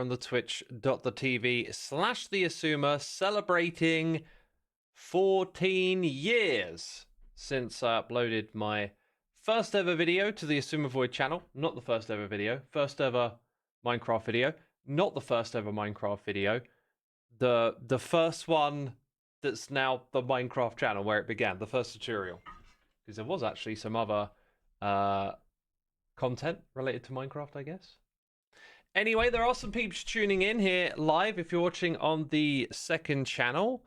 on the twitch.tv/the Xisuma, celebrating 14 years since I uploaded my first ever video to the Xisuma Void channel. Not the first ever video. First ever Minecraft video. Not the first ever Minecraft video. The first one that's now the Minecraft channel where it began. The first tutorial. Because there was actually some other content related to Minecraft, I guess. Anyway, there are some peeps tuning in here live if you're watching on the second channel.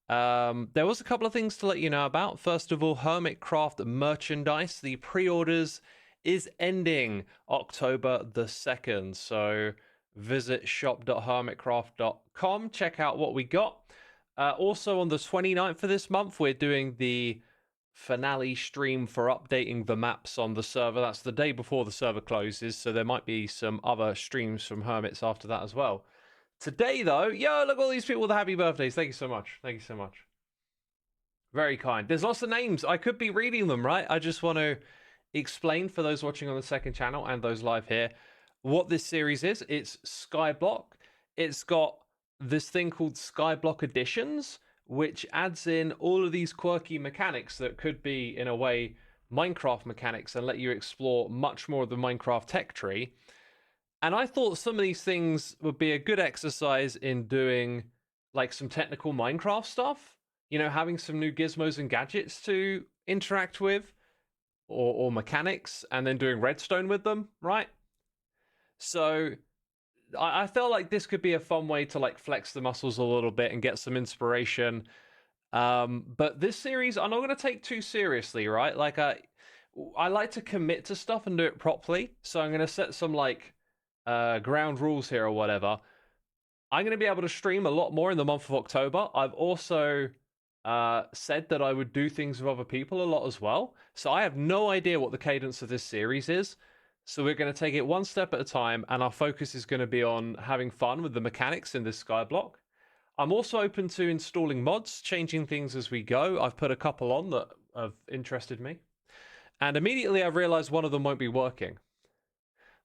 There was a couple of things to let you know about. First of all, Hermitcraft merchandise. The pre-orders is ending October the 2nd. So visit shop.hermitcraft.com. Check out what we got. Also on the 29th of this month, we're doing the finale stream for updating the maps on the server. That's the day before the server closes, so there might be some other streams from Hermits after that as well. Today, though, yo, look at all these people with the happy birthdays. Thank you so much. Thank you so much. Very kind. There's lots of names. I could be reading them, right? I just want to explain for those watching on the second channel and those live here what this series is. It's Skyblock. It's got this thing called Skyblock Editions, which adds in all of these quirky mechanics that could be, in a way, Minecraft mechanics and let you explore much more of the Minecraft tech tree. And I thought some of these things would be a good exercise in doing, like, some technical Minecraft stuff. You know, having some new gizmos and gadgets to interact with, or mechanics, and then doing redstone with them, right? So I felt like this could be a fun way to like flex the muscles a little bit and get some inspiration. But this series, I'm not going to take too seriously, right? Like I like to commit to stuff and do it properly. So I'm going to set some like ground rules here or whatever. I'm going to be able to stream a lot more in the month of October. I've also said that I would do things with other people a lot as well. So I have no idea what the cadence of this series is. So we're going to take it one step at a time, and our focus is going to be on having fun with the mechanics in this Skyblock. I'm also open to installing mods, changing things as we go. I've put a couple on that have interested me. And immediately I realized one of them won't be working,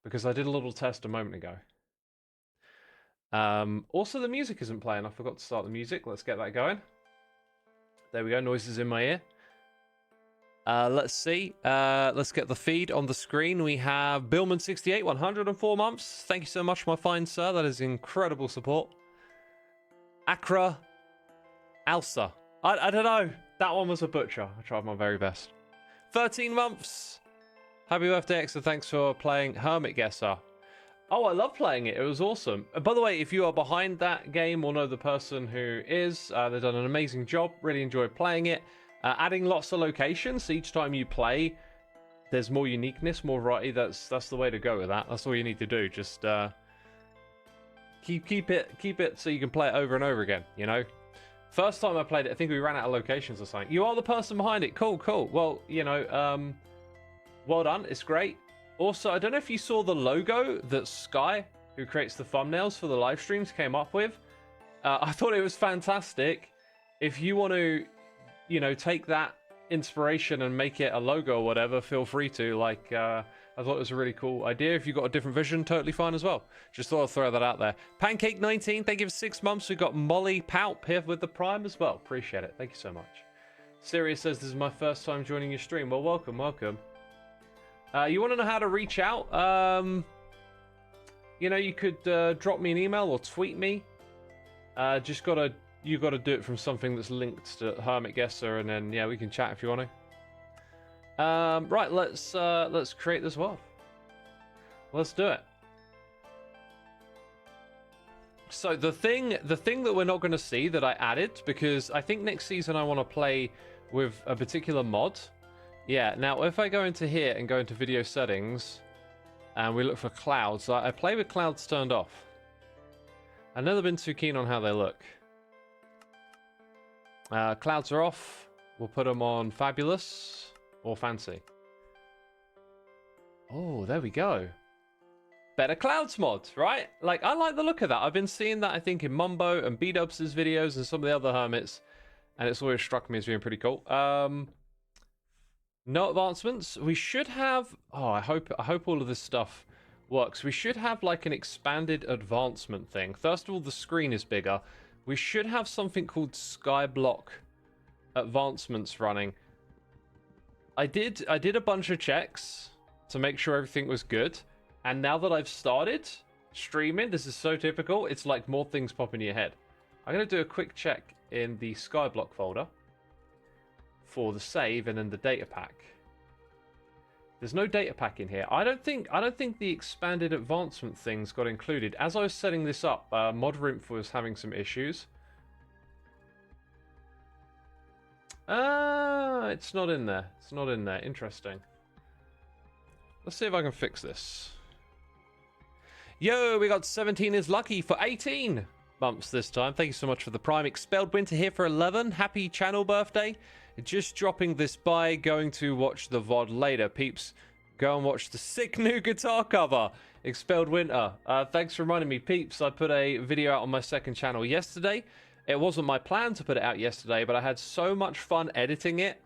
because I did a little test a moment ago. Also, the music isn't playing. I forgot to start the music. Let's get that going. There we go. Noises in my ear. Let's see. Let's get the feed on the screen. We have Billman68, 104 months. Thank you so much, my fine sir. That is incredible support. Accra Alsa. I don't know. That one was a butcher. I tried my very best. 13 months. Happy birthday, Extra. Thanks for playing Hermit Guesser. Oh, I love playing it. It was awesome. By the way, if you are behind that game or know the person who is, they've done an amazing job. Really enjoyed playing it. Adding lots of locations, so each time you play, there's more uniqueness, more variety. That's the way to go with that. That's all you need to do. Just keep it so you can play it over and over again. You know, first time I played it, I think we ran out of locations or something. You are the person behind it. Cool. Well, you know, well done. It's great. Also, I don't know if you saw the logo that Sky, who creates the thumbnails for the live streams, came up with. I thought it was fantastic. If you want to, you know, take that inspiration and make it a logo or whatever, feel free to. Like, I thought it was a really cool idea. If you've got a different vision, totally fine as well. Just thought I'd throw that out there. Pancake19, thank you for 6 months. We've got Molly Palp here with the Prime as well. Appreciate it. Thank you so much. Sirius says, this is my first time joining your stream. Well, welcome. You want to know how to reach out? You know, you could drop me an email or tweet me. You got to do it from something that's linked to Hermit Guesser, and then yeah, we can chat if you want to. Right, let's create this world. Let's do it. So the thing that we're not going to see that I added, because I think next season I want to play with a particular mod. Yeah. Now, if I go into here and go into video settings, and we look for clouds, I play with clouds turned off. I've never been too keen on how they look. Clouds are off. We'll put them on fabulous or fancy. Oh, there we go. Better clouds mod, right? Like, I like the look of that. I've been seeing that, I think, in Mumbo and B-Dubs' videos and some of the other hermits, and it's always struck me as being pretty cool. No advancements. We should have... Oh, I hope all of this stuff works. We should have like an expanded advancement thing. First of all, the screen is bigger. We should have something called Skyblock advancements running. I did a bunch of checks to make sure everything was good, and now that I've started streaming, this is so typical, it's like more things pop into your head. I'm going to do a quick check in the Skyblock folder for the save and then the data pack. There's no data pack in here. I don't think the expanded advancement things got included. As I was setting this up, ModRinf was having some issues. It's not in there. It's not in there. Interesting. Let's see if I can fix this. Yo, we got 17 is lucky for 18 months this time. Thank you so much for the Prime. Expelled Winter here for 11. Happy channel birthday. Just dropping this by, going to watch the VOD later. Peeps, go and watch the sick new guitar cover. Expelled Winter. Thanks for reminding me, peeps. I put a video out on my second channel yesterday. It wasn't my plan to put it out yesterday, but I had so much fun editing it.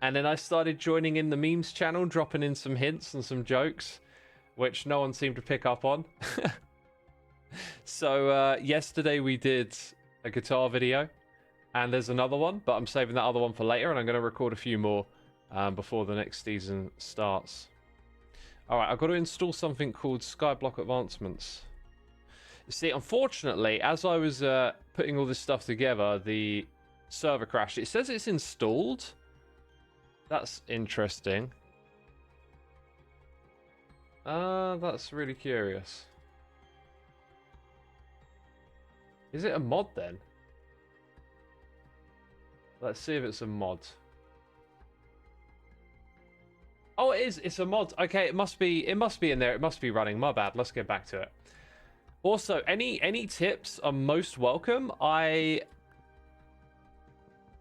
And then I started joining in the memes channel, dropping in some hints and some jokes, which no one seemed to pick up on. So yesterday we did a guitar video. And there's another one, but I'm saving that other one for later, and I'm going to record a few more before the next season starts. Alright, I've got to install something called Skyblock Advancements. See, unfortunately, as I was putting all this stuff together, the server crashed. It says it's installed. That's interesting. That's really curious. Is it a mod then? Let's see if it's a mod. Oh, it is. It's a mod. Okay, it must be in there. It must be running. My bad. Let's get back to it. Also, any tips are most welcome. As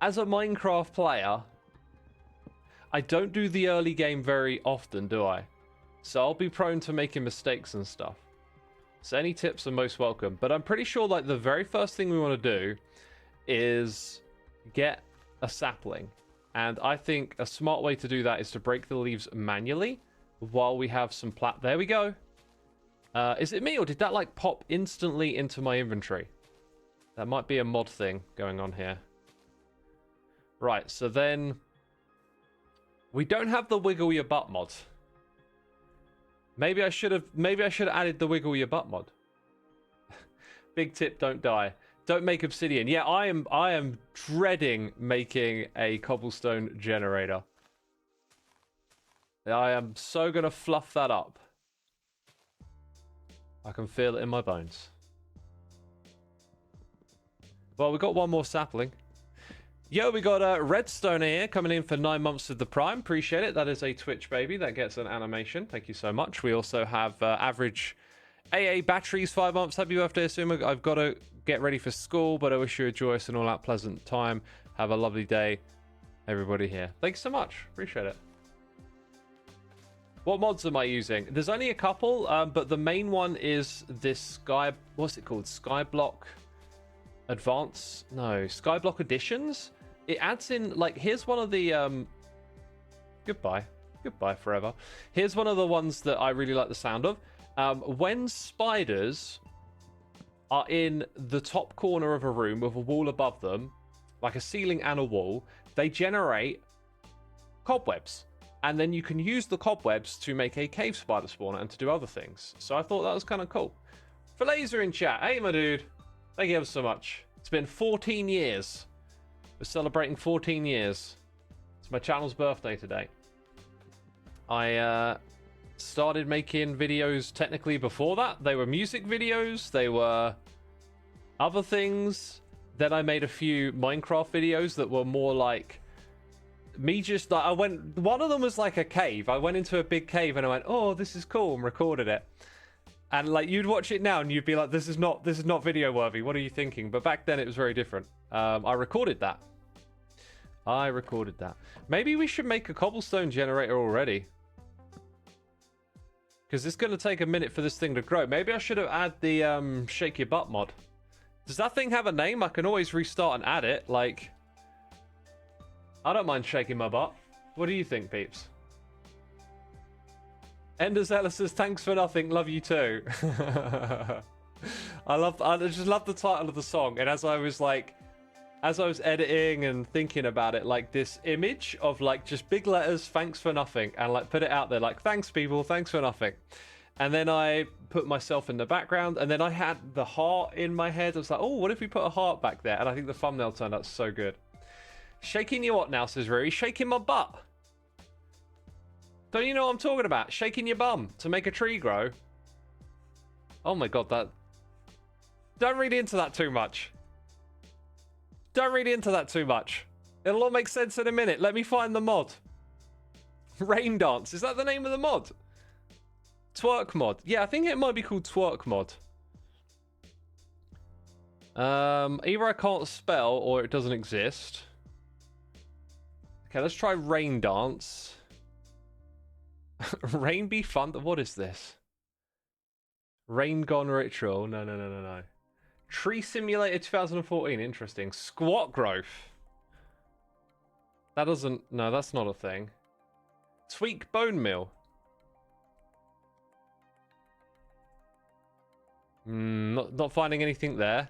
a Minecraft player, I don't do the early game very often, do I? So I'll be prone to making mistakes and stuff. So any tips are most welcome. But I'm pretty sure like the very first thing we want to do is get a sapling, and I think a smart way to do that is to break the leaves manually while we have some there we go. Is it me, or did that like pop instantly into my inventory? That might be a mod thing going on here. Right, so then we don't have the wiggle your butt mod. Maybe I should have added the wiggle your butt mod. Big tip, don't die. Don't make obsidian. Yeah, I am dreading making a cobblestone generator. I am so gonna fluff that up. I can feel it in my bones. Well, we got one more sapling. Yo, we got a redstone here coming in for 9 months of the Prime. Appreciate it. That is a Twitch baby. That gets an animation. Thank you so much. We also have average AA batteries, 5 months. Happy birthday, Xisuma. I've got to get ready for school, but I wish you a joyous and all that pleasant time. Have a lovely day, everybody here. Thanks so much. Appreciate it. What mods am I using? There's only a couple, but the main one is this what's it called? Skyblock Advance? No, Skyblock Additions? It adds in, like, here's one of the, goodbye forever. Here's one of the ones that I really like the sound of. When spiders are in the top corner of a room with a wall above them, like a ceiling and a wall, they generate cobwebs. And then you can use the cobwebs to make a cave spider spawner and to do other things. So I thought that was kind of cool. For Laser in chat, hey my dude. Thank you ever so much. It's been 14 years. We're celebrating 14 years. It's my channel's birthday today. I started making videos technically before that. They were music videos. They were other things. Then I made a few Minecraft videos that were more like me just like one of them was like a cave. I went into a big cave and I went, oh, this is cool, and recorded it. And like you'd watch it now and you'd be like, this is not video worthy. What are you thinking? But back then it was very different. I recorded that. Maybe we should make a cobblestone generator already, because it's going to take a minute for this thing to grow. Maybe I should have added the shake your butt mod. Does that thing have a name? I can always restart and add it. Like, I don't mind shaking my butt. What do you think, peeps? Enderzella says, thanks for nothing, love you too. I just love the title of the song. And as I was editing and thinking about it, like this image of like just big letters, thanks for nothing, and like put it out there like, thanks people, thanks for nothing. And then I put myself in the background, and then I had the heart in my head. I was like, oh, what if we put a heart back there? And I think the thumbnail turned out so good. Shaking your what now, says Ruri? Shaking my butt. Don't you know what I'm talking about? Shaking your bum to make a tree grow. Oh my god, that... Don't read into that too much. Don't read into that too much. It'll all make sense in a minute. Let me find the mod. Rain Dance. Is that the name of the mod? Twerk mod. Yeah, I think it might be called Twerk mod. Either I can't spell or it doesn't exist. Okay, let's try Rain Dance. Rain be fun. What is this? Rain Gone Ritual. No. Tree Simulator 2014. Interesting. Squat growth. That doesn't... No, that's not a thing. Tweak bone meal. Not finding anything there.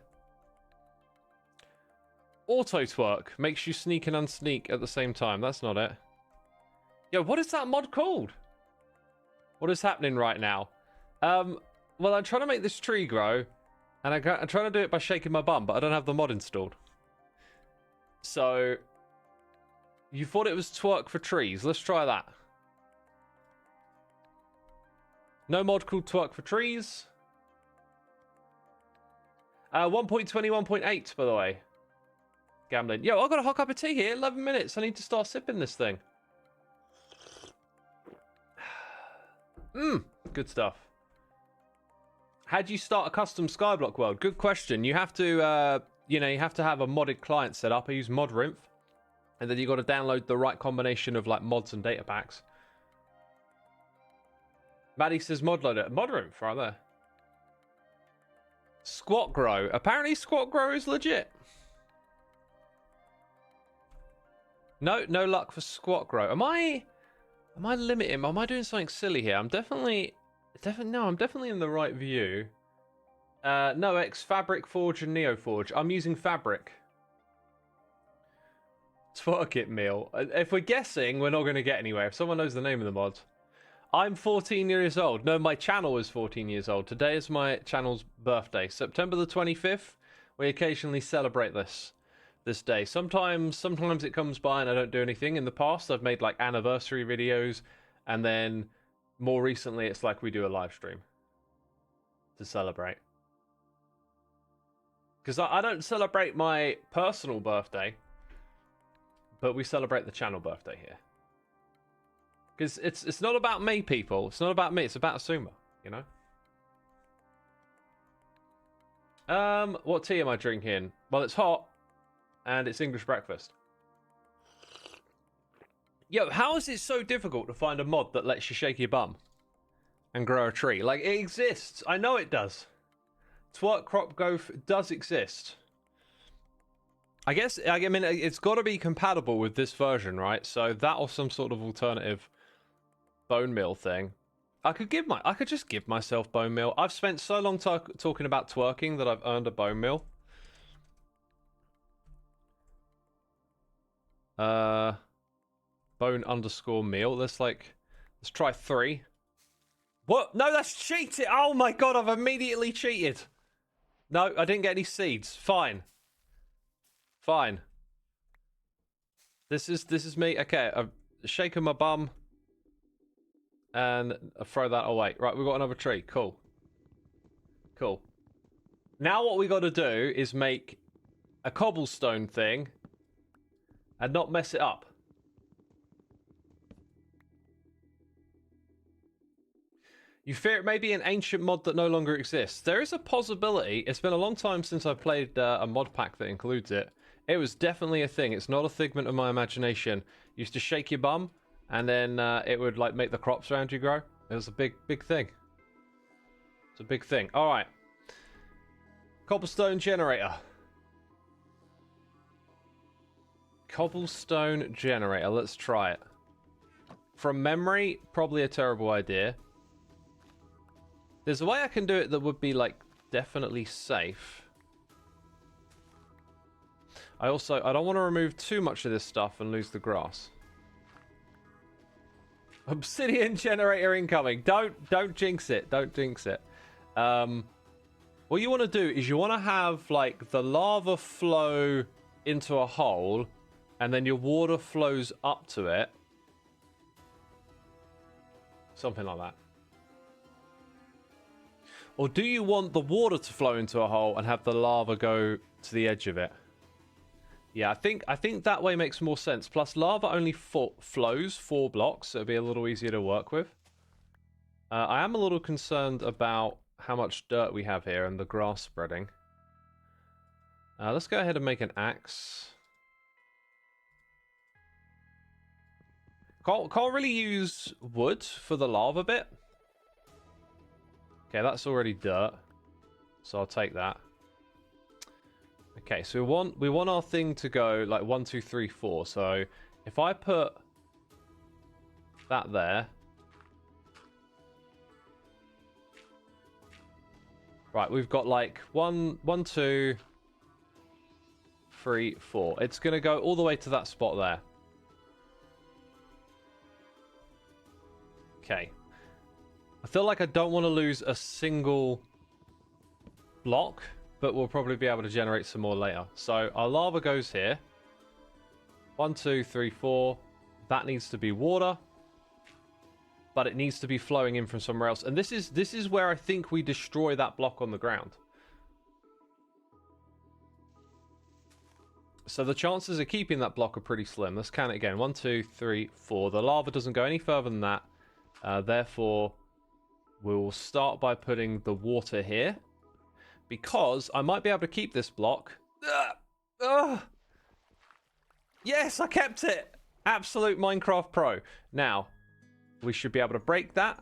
Auto twerk. Makes you sneak and unsneak at the same time. That's not it. Yo, what is that mod called? What is happening right now? Well, I'm trying to make this tree grow. And I'm trying to do it by shaking my bum, but I don't have the mod installed. So, you thought it was twerk for trees. Let's try that. No mod called twerk for trees. 1.20, 1.8, by the way. Gambling. Yo, I've got a hot cup of tea here. 11 minutes. I need to start sipping this thing. Good stuff. How do you start a custom Skyblock world? Good question. You have to, you have to have a modded client set up. I use Modrinth. And then you got to download the right combination of like mods and data packs. Maddie says mod loader. Modrinth right there. Squat grow. Apparently squat grow is legit. No luck for squat grow. Am I limiting? Am I doing something silly here? I'm definitely in the right view. No X Fabric Forge and Neoforge. I'm using Fabric. Twerk it meal. If we're guessing, we're not going to get anywhere. If someone knows the name of the mod. I'm 14 years old. No, my channel is 14 years old. Today is my channel's birthday. September the 25th. We occasionally celebrate this day. Sometimes it comes by and I don't do anything. In the past, I've made like anniversary videos, and then more recently, it's like we do a live stream to celebrate. Because I don't celebrate my personal birthday, but we celebrate the channel birthday here. Because it's not about me, people. It's not about me. It's about Xisuma, you know? What tea am I drinking? Well, it's hot, and it's English breakfast. Yo, how is it so difficult to find a mod that lets you shake your bum and grow a tree? Like, it exists. I know it does. Twerk crop growth does exist. I mean, it's got to be compatible with this version, right? So that or some sort of alternative bone meal thing. I could just give myself bone meal. I've spent so long talking about twerking that I've earned a bone meal. Bone underscore meal. Let's try 3. What? No, that's cheating. Oh my god, I've immediately cheated. No, I didn't get any seeds. Fine. This is me. Okay, I've shaken my bum. And I throw that away. Right, we've got another tree. Cool. Now what we got to do is make a cobblestone thing and not mess it up. You fear it may be an ancient mod that no longer exists. There is a possibility. It's been a long time since I played a mod pack that includes it. It was definitely a thing. It's not a figment of my imagination. You used to shake your bum, and then it would like make the crops around you grow. It was a big thing. It's a big thing. All right. Cobblestone generator. Cobblestone generator. Let's try it. From memory, probably a terrible idea. There's a way I can do it that would be, like, definitely safe. I don't want to remove too much of this stuff and lose the grass. Obsidian generator incoming. Don't jinx it. Don't jinx it. What you want to do is you want to have, like, the lava flow into a hole, and then your water flows up to it. Something like that. Or do you want the water to flow into a hole and have the lava go to the edge of it? Yeah, I think that way makes more sense. Plus, lava only flows 4 blocks, so it'll be a little easier to work with. I am a little concerned about how much dirt we have here and the grass spreading. Let's go ahead and make an axe. Can't really use wood for the lava bit. Okay, that's already dirt, so I'll take that. Okay, so we want our thing to go like 1, 2, 3, 4. So if I put that there, right, we've got like 1, 2, 3, 4. It's gonna go all the way to that spot there. Okay. I feel like I don't want to lose a single block, but we'll probably be able to generate some more later. So our lava goes here. 1, 2, 3, 4. That needs to be water, but it needs to be flowing in from somewhere else. And this is where I think we destroy that block on the ground. So the chances of keeping that block are pretty slim. Let's count it again. 1, 2, 3, 4. The lava doesn't go any further than that. Therefore, we'll start by putting the water here. Because I might be able to keep this block. Yes, I kept it! Absolute Minecraft pro. Now, we should be able to break that.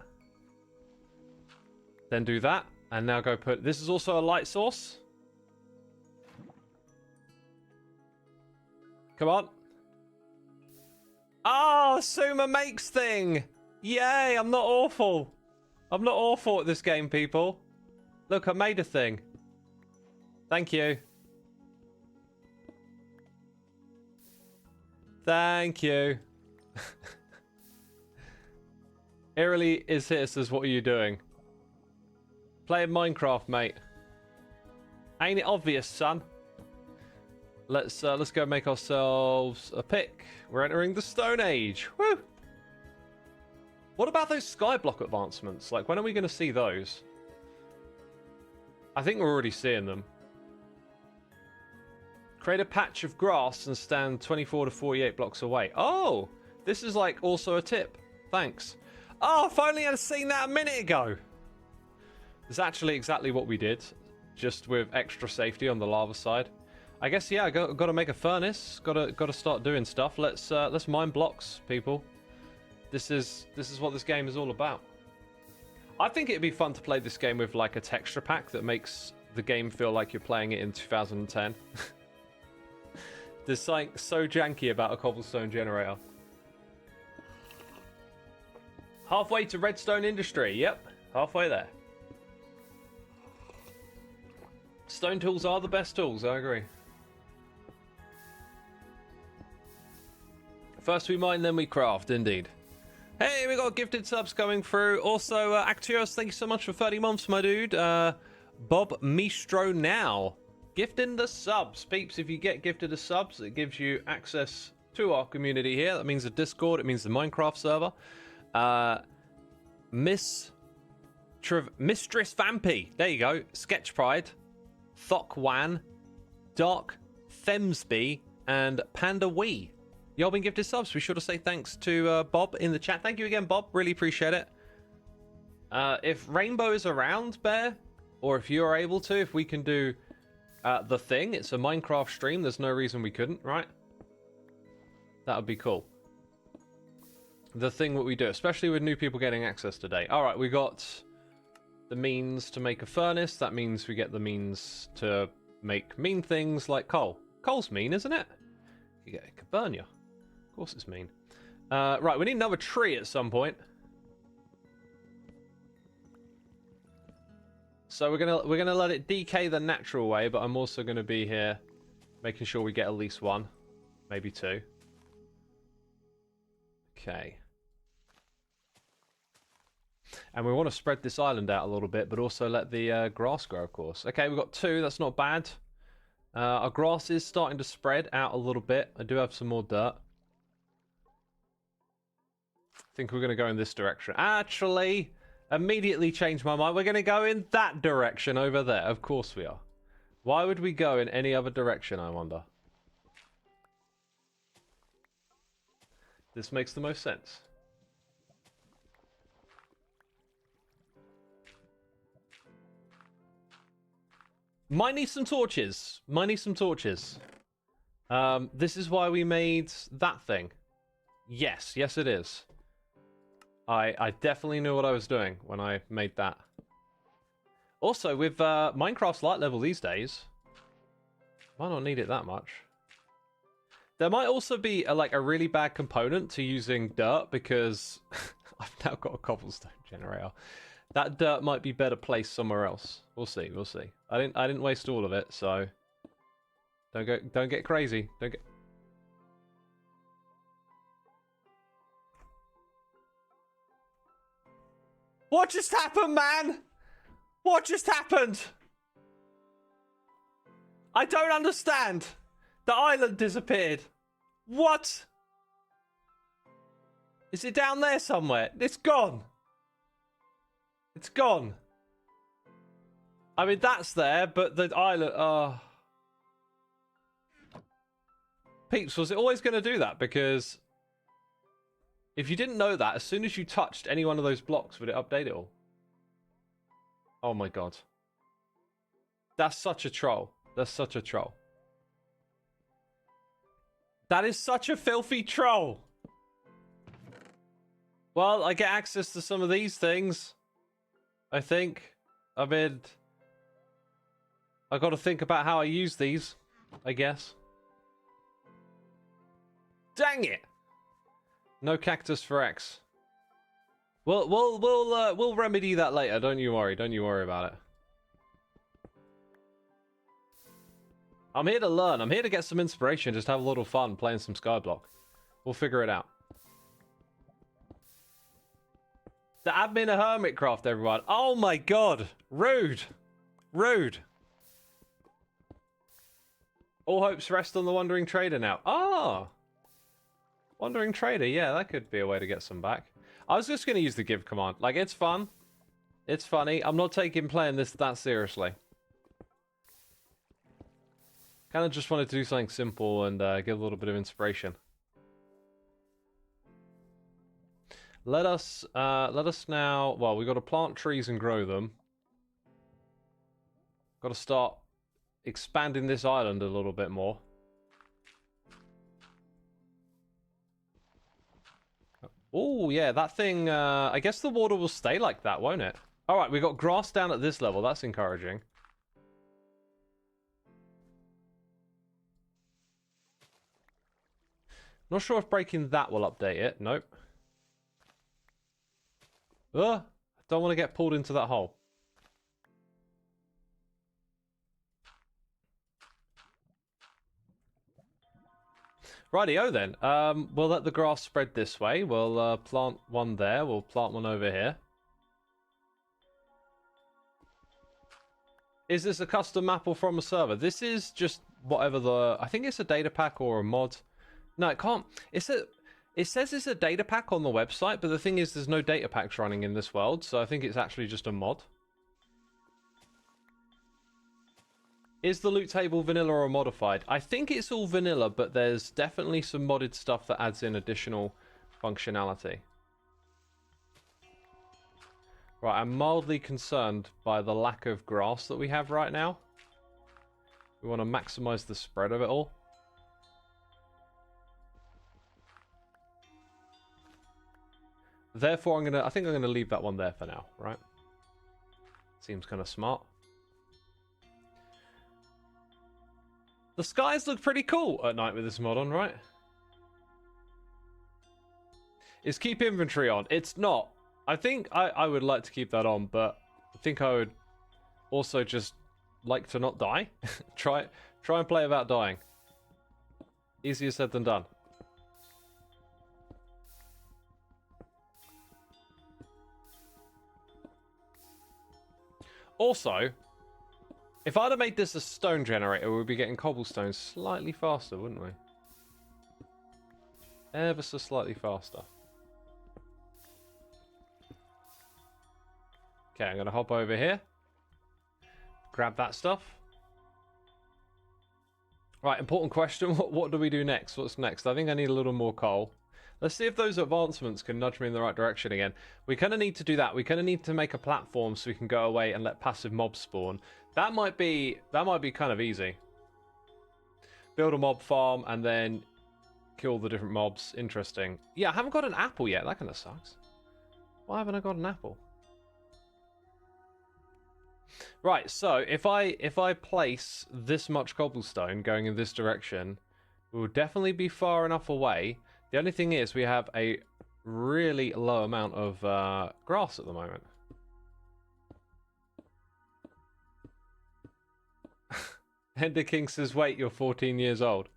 Then do that. And now go put... This is also a light source. Come on. Oh, Xisuma makes thing! Yay, I'm not awful. I'm not awful at this game, people. Look, I made a thing. Thank you. Thank you. Eerily is here, says, what are you doing? Playing Minecraft, mate. Ain't it obvious, son? Let's go make ourselves a pick. We're entering the Stone Age. Woo! What about those Skyblock advancements? Like, when are we going to see those? I think we're already seeing them. Create a patch of grass and stand 24 to 48 blocks away. Oh! This is like also a tip. Thanks. Oh, if only I'd seen that a minute ago! It's actually exactly what we did. Just with extra safety on the lava side. I guess, yeah, got to make a furnace. Got to start doing stuff. Let's mine blocks, people. This is what this game is all about. I think it'd be fun to play this game with like a texture pack that makes the game feel like you're playing it in 2010. There's something so janky about a cobblestone generator. Halfway to redstone industry. Yep, halfway there. Stone tools are the best tools, I agree. First we mine, then we craft, indeed. Hey, we got gifted subs coming through. Also, Actios, thank you so much for 30 months, my dude. Bob Mistro now. Gifting the subs. Peeps, if you get gifted as subs, it gives you access to our community here. That means the Discord. It means the Minecraft server. Mistress Vampy. There you go. Sketch Pride. Thokwan. Dark Themsby. And Panda Wee. Y'all been gifted subs. Be sure to say thanks to Bob in the chat. Thank you again, Bob. Really appreciate it. If Rainbow is around, Bear, or if you're able to, if we can do the thing, it's a Minecraft stream. There's no reason we couldn't, right? That would be cool. The thing that we do, especially with new people getting access today. All right, we got the means to make a furnace. That means we get the means to make mean things like coal. Coal's mean, isn't it? It could burn you. Of course it's mean. Right, we need another tree at some point. So we're gonna let it decay the natural way, but I'm also gonna be here making sure we get at least one, maybe two. Okay. And we want to spread this island out a little bit, but also let the grass grow, of course. Okay, we've got two. That's not bad. Our grass is starting to spread out a little bit. I do have some more dirt. I think we're going to go in this direction. Actually, immediately changed my mind. We're going to go in that direction over there. Of course we are. Why would we go in any other direction, I wonder? This makes the most sense. Might need some torches. Might need some torches. This is why we made that thing. Yes, yes it is. I definitely knew what I was doing when I made that. Also, with Minecraft's light level these days, might not need it that much. There might also be a really bad component to using dirt, because I've now got a cobblestone generator. That dirt might be better placed somewhere else. We'll see, we'll see. I didn't waste all of it, so don't get crazy. Don't get. What just happened, man? What just happened? I don't understand. The island disappeared. What? Is it down there somewhere? It's gone. It's gone. I mean, that's there, but the island... Peeps, was it always going to do that? Because if you didn't know that, as soon as you touched any one of those blocks, would it update it all? Oh my god. That's such a troll. That's such a troll. That is such a filthy troll. Well, I get access to some of these things. I think. I mean, I got to think about how I use these, I guess. Dang it! No cactus for X. We'll remedy that later. Don't you worry. Don't you worry about it. I'm here to learn. I'm here to get some inspiration. Just have a little fun playing some Skyblock. We'll figure it out. The admin of Hermitcraft, everyone. Oh my god. Rude. Rude. All hopes rest on the Wandering Trader now. Ah. Wandering Trader. Yeah, that could be a way to get some back. I was just going to use the give command. Like, it's fun. It's funny. I'm not taking playing this that seriously. Kind of just wanted to do something simple and get a little bit of inspiration. Let us now... Well, we've got to plant trees and grow them. Got to start expanding this island a little bit more. Oh, yeah, that thing... I guess the water will stay like that, won't it? Alright, we got grass down at this level. That's encouraging. Not sure if breaking that will update it. Nope. Ugh, I don't want to get pulled into that hole. Rightio then. We'll let the grass spread this way. We'll plant one there. We'll plant one over here. Is this a custom map or from a server? This is just whatever the... I think it's a data pack or a mod. No, it can't. It says it's a data pack on the website, but the thing is there's no data packs running in this world, so I think it's actually just a mod. Is the loot table vanilla or modified? I think it's all vanilla, but there's definitely some modded stuff that adds in additional functionality. Right, I'm mildly concerned by the lack of grass that we have right now. We want to maximize the spread of it all. Therefore, I think I'm gonna leave that one there for now, right? Seems kind of smart. The skies look pretty cool at night with this mod on, right? Is keep inventory on? It's not. I think I would like to keep that on, but I think I would also just like to not die. Try and play without dying. Easier said than done. Also, if I'd have made this a stone generator, we'd be getting cobblestone slightly faster, wouldn't we? Ever so slightly faster. Okay, I'm going to hop over here. Grab that stuff. Right, important question. What do we do next? What's next? I think I need a little more coal. Let's see if those advancements can nudge me in the right direction again. We kind of need to do that. We kind of need to make a platform so we can go away and let passive mobs spawn. That might be kind of easy. Build a mob farm and then kill the different mobs. Interesting. Yeah, I haven't got an apple yet. That kind of sucks. Why haven't I got an apple? Right, so if I place this much cobblestone going in this direction, we'll definitely be far enough away. The only thing is we have a really low amount of grass at the moment. Ender King says, wait, you're 14 years old.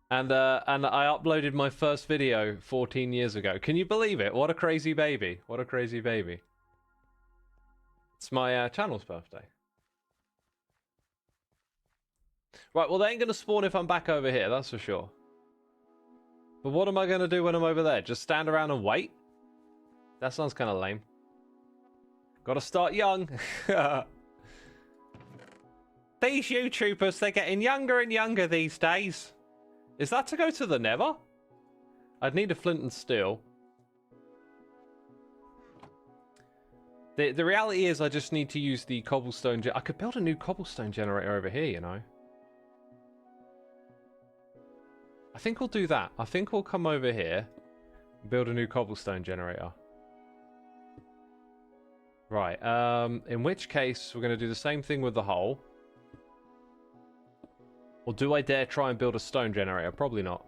And I uploaded my first video 14 years ago. Can you believe it? What a crazy baby. What a crazy baby. It's my channel's birthday. Right, well, they ain't going to spawn if I'm back over here, that's for sure. But what am I going to do when I'm over there? Just stand around and wait? That sounds kind of lame. Gotta start young. These YouTubers, they're getting younger and younger these days. Is that to go to the Nether? I'd need a flint and steel. The reality is I just need to use the cobblestone. I could build a new cobblestone generator over here, you know. I think we'll do that. I think we'll come over here and build a new cobblestone generator. Right, in which case we're going to do the same thing with the hole. Or do I dare try and build a stone generator? Probably not.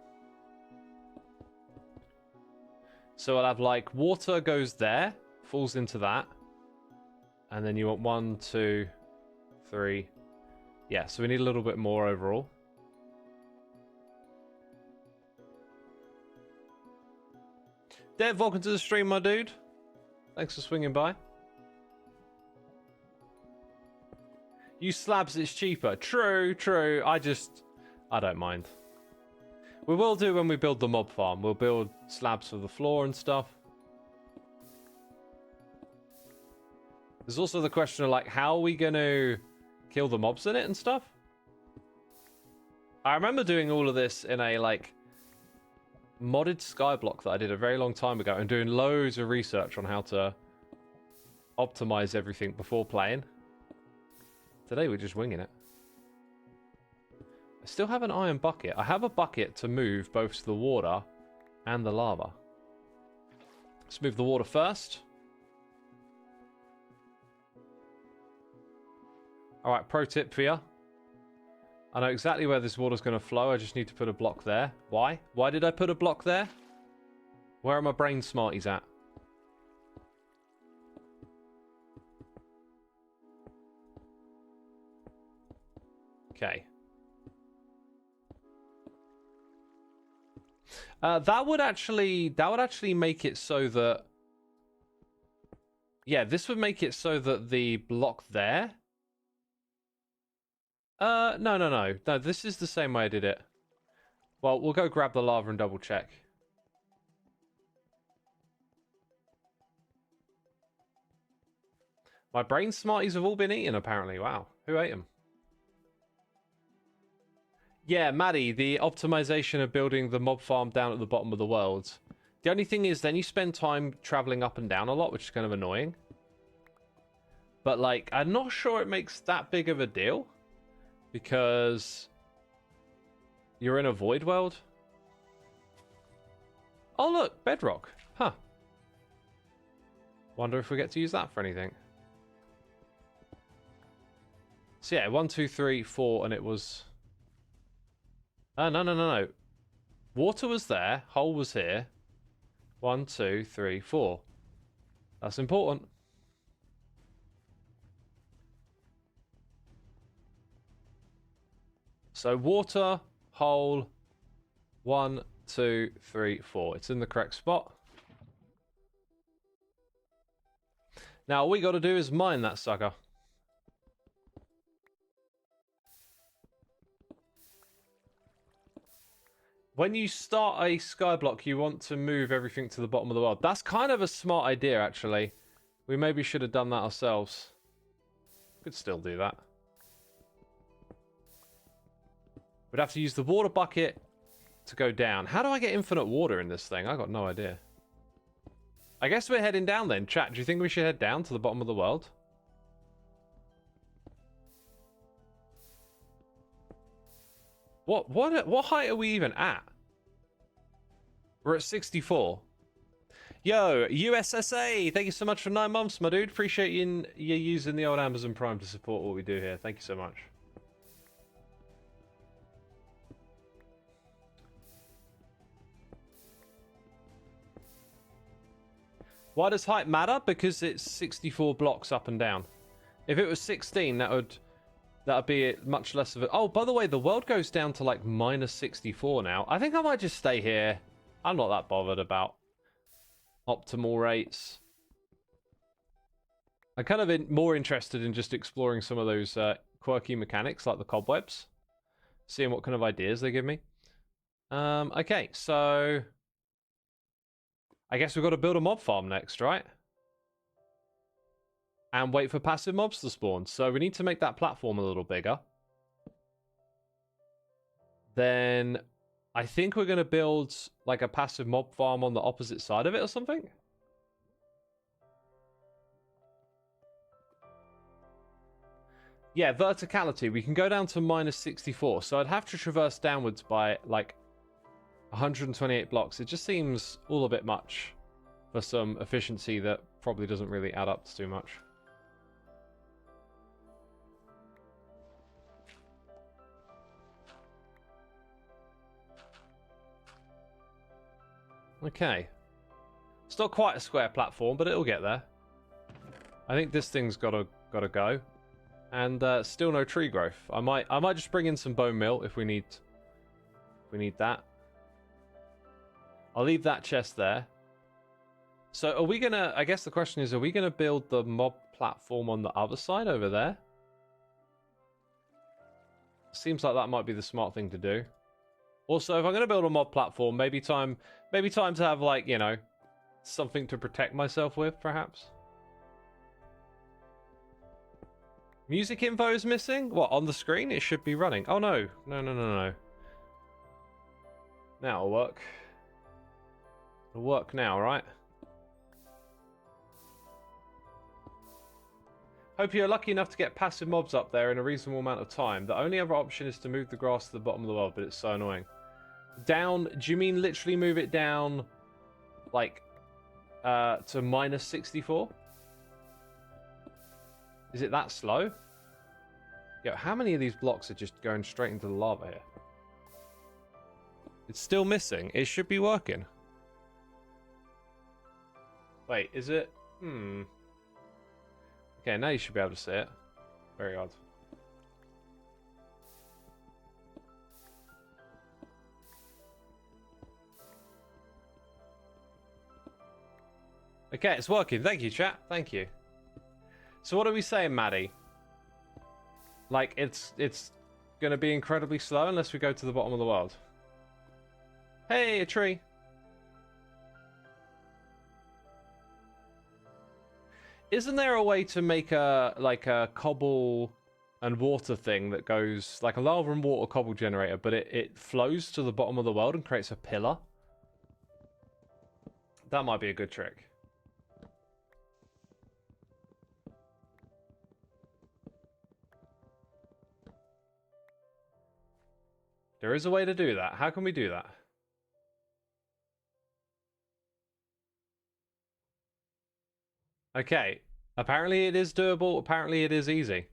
So I'll have like water goes there, falls into that. And then you want 1, 2, 3. Yeah, so we need a little bit more overall. Dev, welcome to the stream, my dude. Thanks for swinging by. Use slabs, it's cheaper. True, true. I don't mind. We will do when we build the mob farm. We'll build slabs for the floor and stuff. There's also the question of, like, how are we going to kill the mobs in it and stuff? I remember doing all of this in a, like, modded Skyblock that I did a very long time ago and doing loads of research on how to optimize everything before playing. Today we're just winging it. I still have an iron bucket. I have a bucket to move both the water and the lava. Let's move the water first. Alright, pro tip for you. I know exactly where this water's going to flow. I just need to put a block there. Why? Why did I put a block there? Where are my brain smarties at? Okay. That would actually make it so that... Yeah, this would make it so that the block there... No. No, this is the same way I did it. Well, we'll go grab the lava and double check. My brain smarties have all been eaten, apparently. Wow. Who ate them? Yeah, Maddie, the optimization of building the mob farm down at the bottom of the world. The only thing is then you spend time traveling up and down a lot, which is kind of annoying. But, like, I'm not sure it makes that big of a deal. Because you're in a void world. Oh, look, bedrock. Huh. Wonder if we get to use that for anything. So, yeah, 1, 2, 3, 4, and it was... No. Water was there. Hole was here. 1, 2, 3, 4. That's important. So water, hole, 1, 2, 3, 4. It's in the correct spot. Now all we got to do is mine that sucker. When you start a skyblock, you want to move everything to the bottom of the world. That's kind of a smart idea, actually. We maybe should have done that ourselves. Could still do that. We'd have to use the water bucket to go down. How do I get infinite water in this thing? I got no idea. I guess we're heading down then. Chat, do you think we should head down to the bottom of the world? What height are we even at? We're at 64. Yo, USSA, thank you so much for 9 months, my dude. Appreciate you using the old Amazon Prime to support what we do here. Thank you so much. Why does height matter? Because it's 64 blocks up and down. If it was 16, that would be much less of it. Oh, by the way, the world goes down to like minus 64 now. I think I might just stay here. I'm not that bothered about optimal rates. I'm kind of more interested in just exploring some of those quirky mechanics like the cobwebs. Seeing what kind of ideas they give me. Okay, so I guess we've got to build a mob farm next, right? And wait for passive mobs to spawn. So we need to make that platform a little bigger. Then I think we're going to build like a passive mob farm on the opposite side of it or something. Yeah, verticality. We can go down to minus 64. So I'd have to traverse downwards by like 128 blocks. It just seems all a bit much for some efficiency that probably doesn't really add up to too much. Okay. It's not quite a square platform, but it'll get there. I think this thing's gotta go. And still no tree growth. I might just bring in some bone meal if we need that. I'll leave that chest there. So are we gonna, I guess the question is, are we gonna build the mob platform on the other side over there? Seems like that might be the smart thing to do. Also, if I'm gonna build a mob platform, maybe time to have, like, you know, something to protect myself with, perhaps. Music info is missing? What, on the screen? It should be running. Oh no. No. Now it'll work. It'll work now, right? Hope you're lucky enough to get passive mobs up there in a reasonable amount of time. The only other option is to move the grass to the bottom of the world, but it's so annoying. Down, do you mean literally move it down, like, to minus 64? Is it that slow? Yo, how many of these blocks are just going straight into the lava here? It's still missing. It should be working. Wait, is it? Okay, now you should be able to see it. Very odd. Okay, it's working. Thank you, chat. Thank you. So what are we saying, Maddie? Like, it's going to be incredibly slow unless we go to the bottom of the world. Hey, a tree. Isn't there a way to make a cobble and water thing that goes like a lava and water cobble generator, but it flows to the bottom of the world and creates a pillar? That might be a good trick. There is a way to do that. How can we do that? Okay. Apparently it is doable. Apparently it is easy.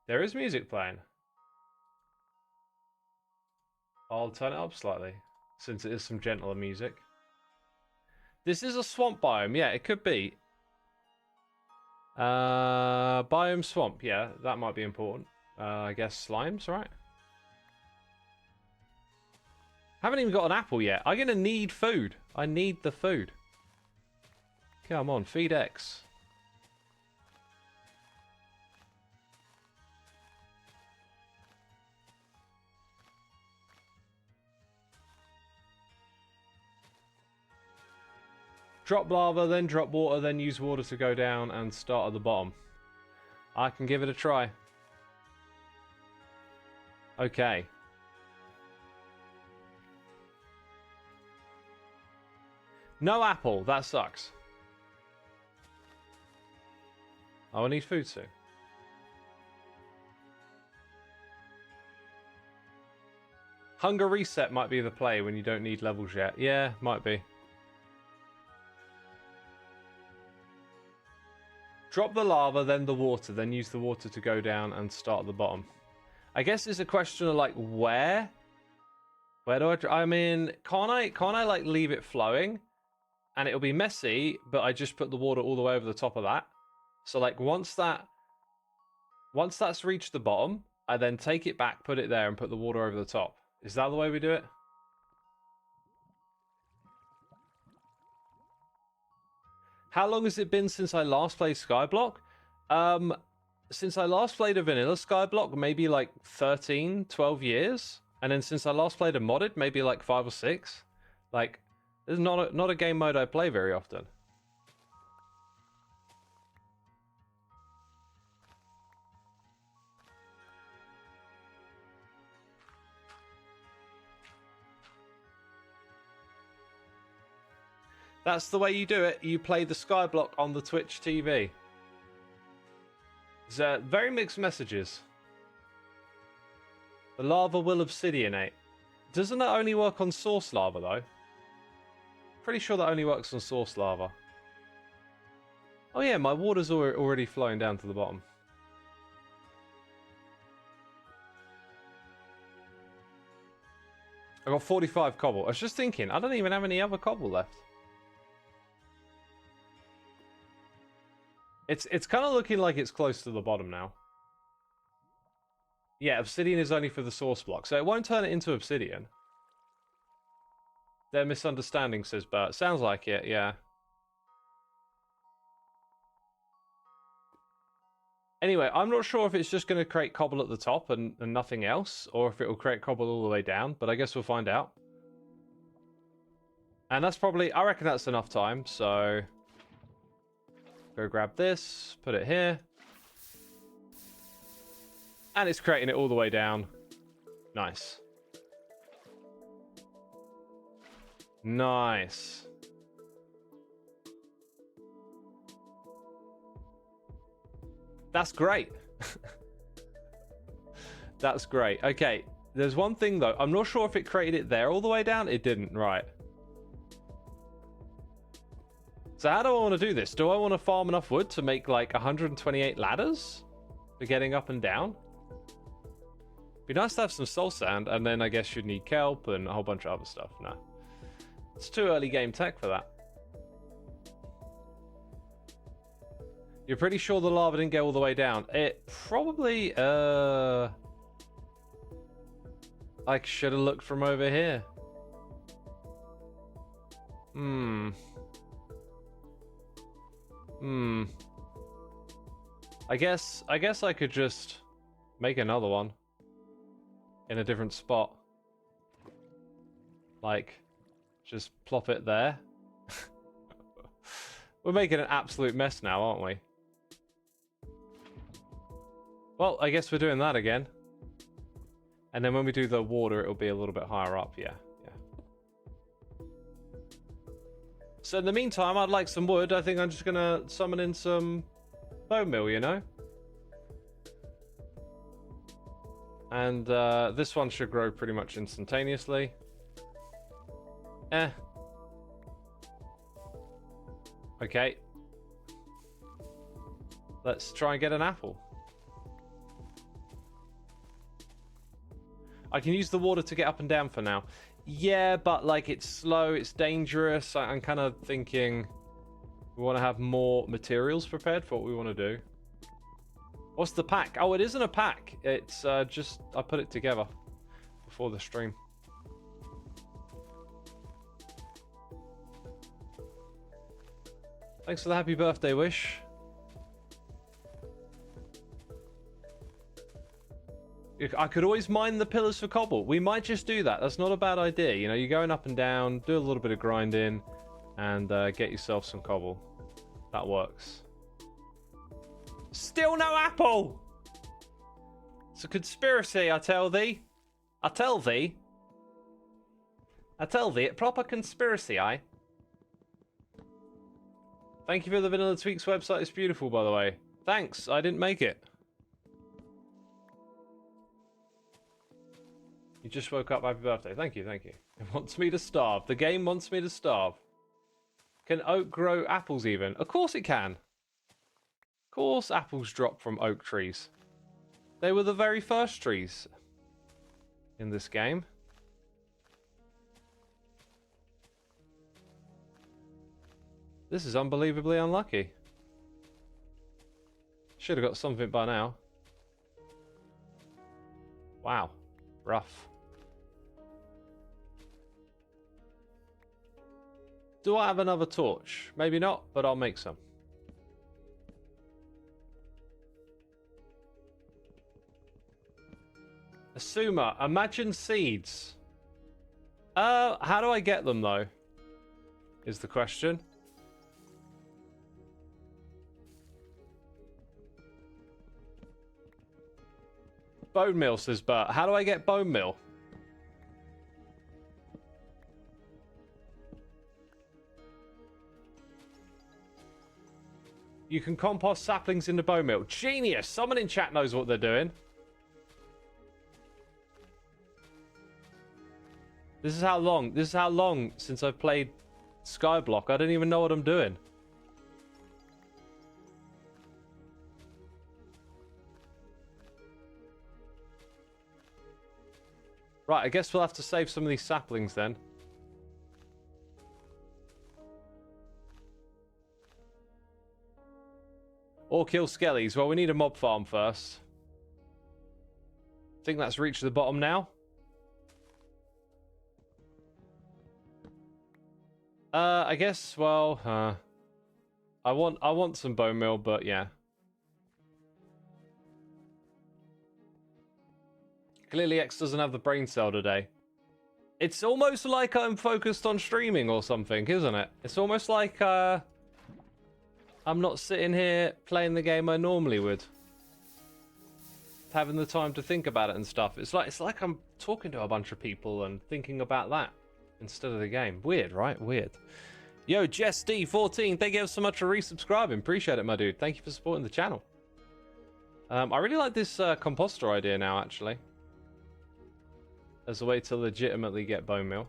There is music playing. I'll turn it up slightly, since it is some gentler music. This is a swamp biome. Yeah, it could be. Biome swamp. Yeah, that might be important. I guess slimes, right? Haven't even got an apple yet. I'm going to need food. I need the food. Come on, feed X. Drop lava, then drop water, then use water to go down and start at the bottom. I can give it a try. Okay. No apple. That sucks. Oh, I need food soon. Hunger reset might be the play when you don't need levels yet. Yeah, might be. Drop the lava, then the water, then use the water to go down and start at the bottom. I guess it's a question of like where? Where do I mean, can't I like leave it flowing? And it'll be messy, but I just put the water all the way over the top of that. So like once that's reached the bottom, I then take it back, put it there, and put the water over the top. Is that the way we do it? How long has it been since I last played Skyblock? Since I last played a vanilla Skyblock, maybe like 13, 12 years. And then since I last played a modded, maybe like 5 or 6. Like, this is not a game mode I play very often. That's the way you do it. You play the Skyblock on the Twitch TV. There's very mixed messages. The lava will obsidianate. Doesn't that only work on source lava, though? Pretty sure that only works on source lava. Oh yeah, my water's already flowing down to the bottom. I got 45 cobble. I was just thinking, I don't even have any other cobble left. It's kind of looking like it's close to the bottom now. Yeah, obsidian is only for the source block, so it won't turn it into obsidian. They're misunderstanding, says Bert. Sounds like it, yeah. Anyway, I'm not sure if it's just going to create cobble at the top and nothing else, or if it will create cobble all the way down, but I guess we'll find out. And that's probably, I reckon that's enough time, so... Go grab this, put it here. And it's creating it all the way down. Nice. Nice. That's great. That's great. Okay, there's one thing though. I'm not sure if it created it there all the way down. It didn't, right. So how do I want to do this? Do I want to farm enough wood to make like 128 ladders for getting up and down? Be nice to have some soul sand, and then I guess you'd need kelp and a whole bunch of other stuff. No. It's too early game tech for that. You're pretty sure the lava didn't go all the way down? It probably, I should have looked from over here. I guess I could just make another one in a different spot. Like, just plop it there. We're making an absolute mess now, aren't we? Well, I guess we're doing that again. And then when we do the water, it'll be a little bit higher up, yeah. So in the meantime, I'd like some wood. I think I'm just gonna summon in some bone meal, you know? And this one should grow pretty much instantaneously. Okay. Let's try and get an apple. I can use the water to get up and down for now. Yeah, but like it's slow, it's dangerous. I'm kind of thinking We want to have more materials prepared for what we want to do. What's the pack? Oh, it isn't a pack. It's just I put it together before the stream. Thanks for the happy birthday wish. I could always mine the pillars for cobble. We might just do that. That's not a bad idea. You know, you're going up and down, do a little bit of grinding, and get yourself some cobble. That works. Still no apple! It's a conspiracy, I tell thee. I tell thee. I tell thee, a proper conspiracy, aye? Thank you for the Vanilla Tweaks website. It's beautiful, by the way. Thanks, I didn't make it. You just woke up. Happy birthday. Thank you, thank you. It wants me to starve. The game wants me to starve. Can oak grow apples even? Of course it can. Of course apples drop from oak trees. They were the very first trees in this game. This is unbelievably unlucky. Should have got something by now. Wow. Rough. Do I have another torch? Maybe not, but I'll make some. Xisuma, imagine seeds. How do I get them though? Is the question. Bone meal, says Bert. How do I get bone meal? You can compost saplings into bone meal. Genius! Someone in chat knows what they're doing. This is how long since I've played Skyblock. I don't even know what I'm doing. Right, I guess we'll have to save some of these saplings then. Or kill skellies. Well, we need a mob farm first. I think that's reached the bottom now. I guess, well, I want some bone meal, but yeah. Clearly X doesn't have the brain cell today. It's almost like I'm focused on streaming or something, isn't it? It's almost like I'm not sitting here playing the game I normally would. Having the time to think about it and stuff. It's like I'm talking to a bunch of people and thinking about that instead of the game. Weird, right? Weird. Yo, Jess D14, thank you so much for resubscribing. Appreciate it, my dude. Thank you for supporting the channel. I really like this composter idea now, actually. As a way to legitimately get bone meal.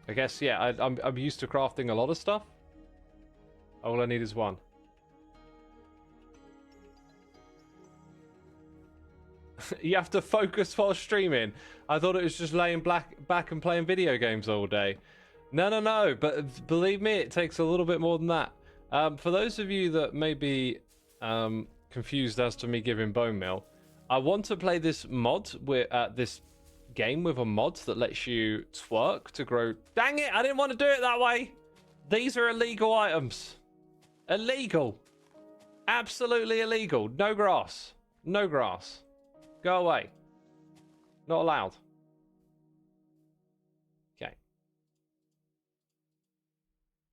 I guess, yeah, I'm used to crafting a lot of stuff. All I need is one. You have to focus while streaming. I thought it was just laying back and playing video games all day. No, but believe me, it takes a little bit more than that. For those of you that may be confused as to me giving bone meal, I want to play this mod with this game with a mod that lets you twerk to grow. Dang it! I didn't want to do it that way. These are illegal items. Illegal. Absolutely illegal. No grass. No grass. Go away. Not allowed. Okay.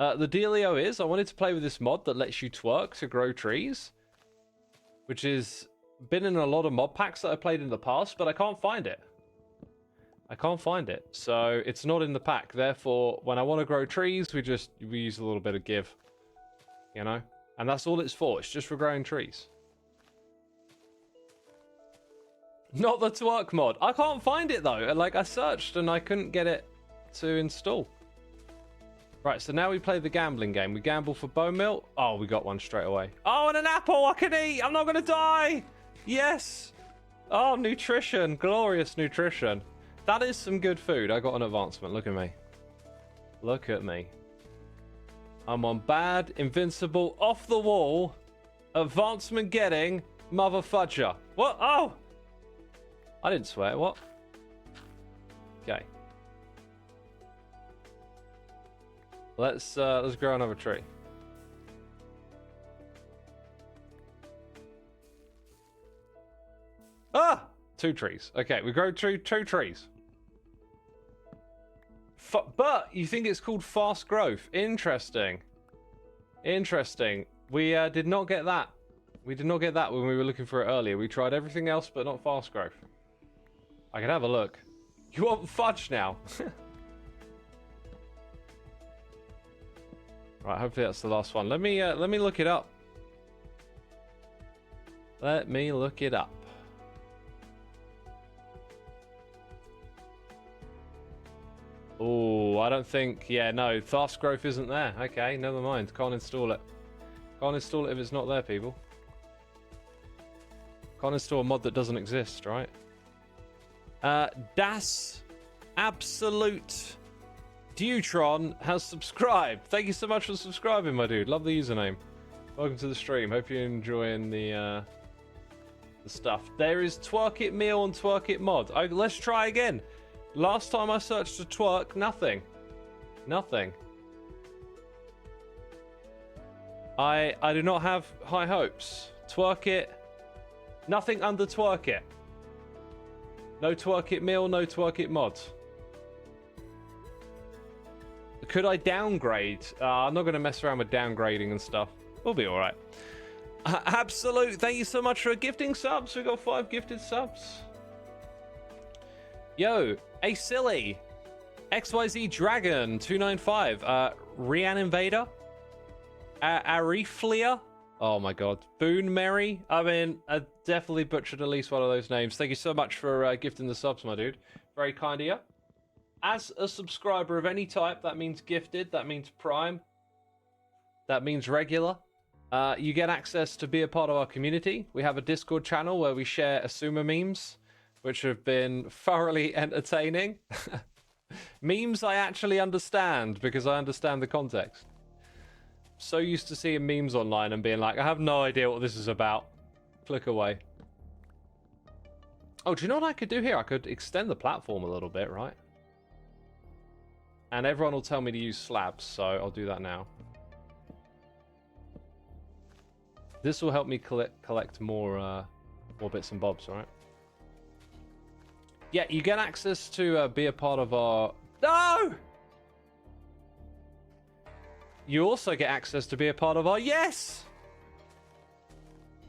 The dealio is I wanted to play with this mod that lets you twerk to grow trees, which is been in a lot of mod packs that I played in the past, but I can't find it. I can't find it, so it's not in the pack. Therefore, when I want to grow trees, we use a little bit of give, you know, and that's all it's for. It's just for growing trees. Not the twerk mod. I can't find it though. Like I searched and I couldn't get it to install. Right, so now we play the gambling game. We gamble for bone meal. Oh, we got one straight away. Oh, and an apple I can eat. I'm not gonna die. Yes. Oh, nutrition. Glorious nutrition. That is some good food. I got an advancement. Look at me. Look at me. I'm on bad, invincible, off the wall, advancement getting, mother fudger. What? Oh! I didn't swear. What? Okay. Let's grow another tree. Ah! 2 trees. Okay, we grow two trees. But you think it's called fast growth. Interesting. Interesting. We did not get that. We did not get that when we were looking for it earlier. We tried everything else, but not fast growth. I can have a look. You want fudge now? Right, hopefully that's the last one. Let me look it up. Let me look it up. Oh, I don't think... Yeah, no, fast growth isn't there. Okay, never mind. Can't install it. Can't install it if it's not there, people. Can't install a mod that doesn't exist, right? Das Absolute Deutron has subscribed. Thank you so much for subscribing, my dude. Love the username. Welcome to the stream. Hope you're enjoying the stuff. There is Twerk It Meal and Twerk It Mod. Oh, let's try again. Last time I searched for twerk, nothing. Nothing. I do not have high hopes. Twerk it. Nothing under twerk it. No twerk it meal, no twerk it mod. Could I downgrade? I'm not going to mess around with downgrading and stuff. We'll be alright. Absolute. Thank you so much for gifting subs. We got 5 gifted subs. Yo, A Silly, XYZ Dragon 295, Rian Invader, Ariflia. Oh my god, Boone Merry. I mean, I definitely butchered at least one of those names. Thank you so much for gifting the subs, my dude. Very kind of you. As a subscriber of any type, that means gifted, that means prime, that means regular. You get access to be a part of our community. We have a Discord channel where we share Xisuma memes, which have been thoroughly entertaining. Memes I actually understand because I understand the context. So used to seeing memes online and being like, I have no idea what this is about. Click away. Oh, do you know what I could do here? I could extend the platform a little bit, right? And everyone will tell me to use slabs, so I'll do that now. This will help me collect more bits and bobs, right? Yeah, you get access to be a part of our... No! You also get access to be a part of our... Yes!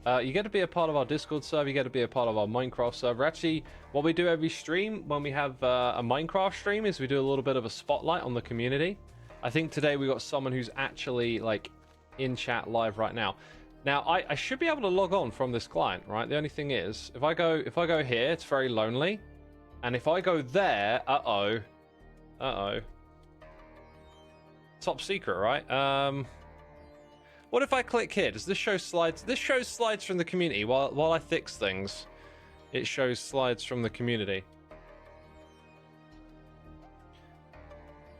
You get to be a part of our Discord server. You get to be a part of our Minecraft server. Actually, what we do every stream when we have a Minecraft stream is we do a little bit of a spotlight on the community. I think today we got someone who's actually like in chat live right now. Now, I should be able to log on from this client, right? The only thing is, if I go here, it's very lonely. And if I go there, uh-oh. Top secret, right? What if I click here? Does this show slides? This shows slides from the community. While I fix things, it shows slides from the community.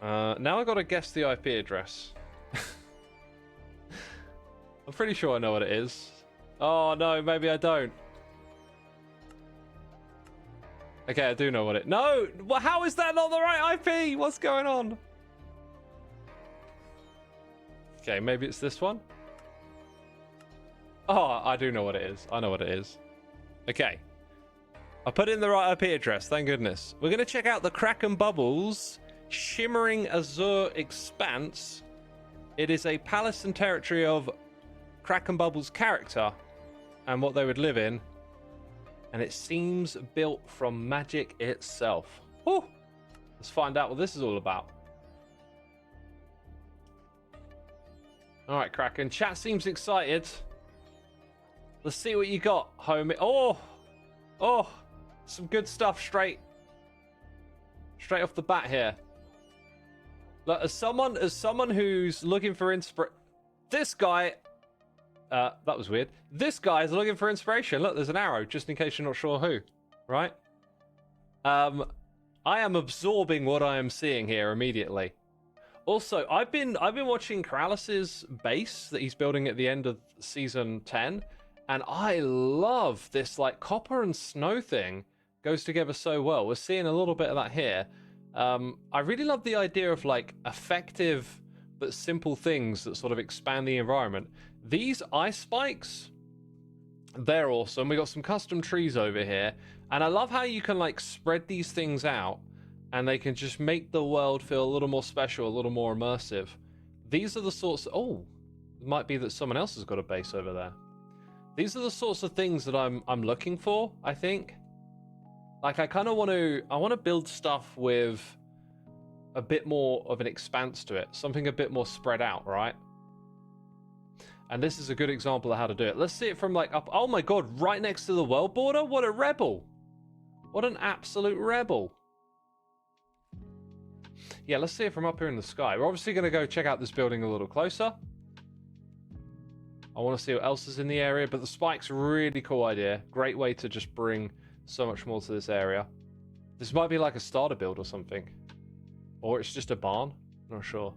Now I gotta guess the IP address. I'm pretty sure I know what it is. Oh no, maybe I don't. Okay, I do know what it... No! How is that not the right IP? What's going on? Okay, maybe it's this one? Oh, I do know what it is. I know what it is. Okay. I put in the right IP address, thank goodness. We're going to check out the Kraken Bubbles Shimmering Azure Expanse. It is a palace and territory of Kraken Bubbles' character and what they would live in. And it seems built from magic itself. Whew. Let's find out what this is all about. Alright, Kraken. Chat seems excited. Let's see what you got, homie. Oh! Some good stuff straight off the bat here. Look, as someone who's looking for this guy... that was weird. This guy is looking for inspiration. Look, there's an arrow, just in case you're not sure who. Right? I am absorbing what I am seeing here immediately. Also, I've been watching Corralis's base that he's building at the end of season 10, and I love this like copper and snow thing. Goes together so well. We're seeing a little bit of that here. I really love the idea of like effective but simple things that sort of expand the environment. These ice spikes, they're awesome. We got some custom trees over here, and I love how you can like spread these things out and they can just make the world feel a little more special, a little more immersive. These are the sorts of, oh, it might be that someone else has got a base over there. These are the sorts of things that I'm looking for, I think. Like I kind of want to build stuff with a bit more of an expanse to it, something a bit more spread out, right? And this is a good example of how to do it. Let's see it from like up. Oh my god, right next to the world border? What a rebel. What an absolute rebel. Yeah, let's see it from up here in the sky. We're obviously going to go check out this building a little closer. I want to see what else is in the area, but the spike's a really cool idea. Great way to just bring so much more to this area. This might be like a starter build or something. Or it's just a barn. Not sure.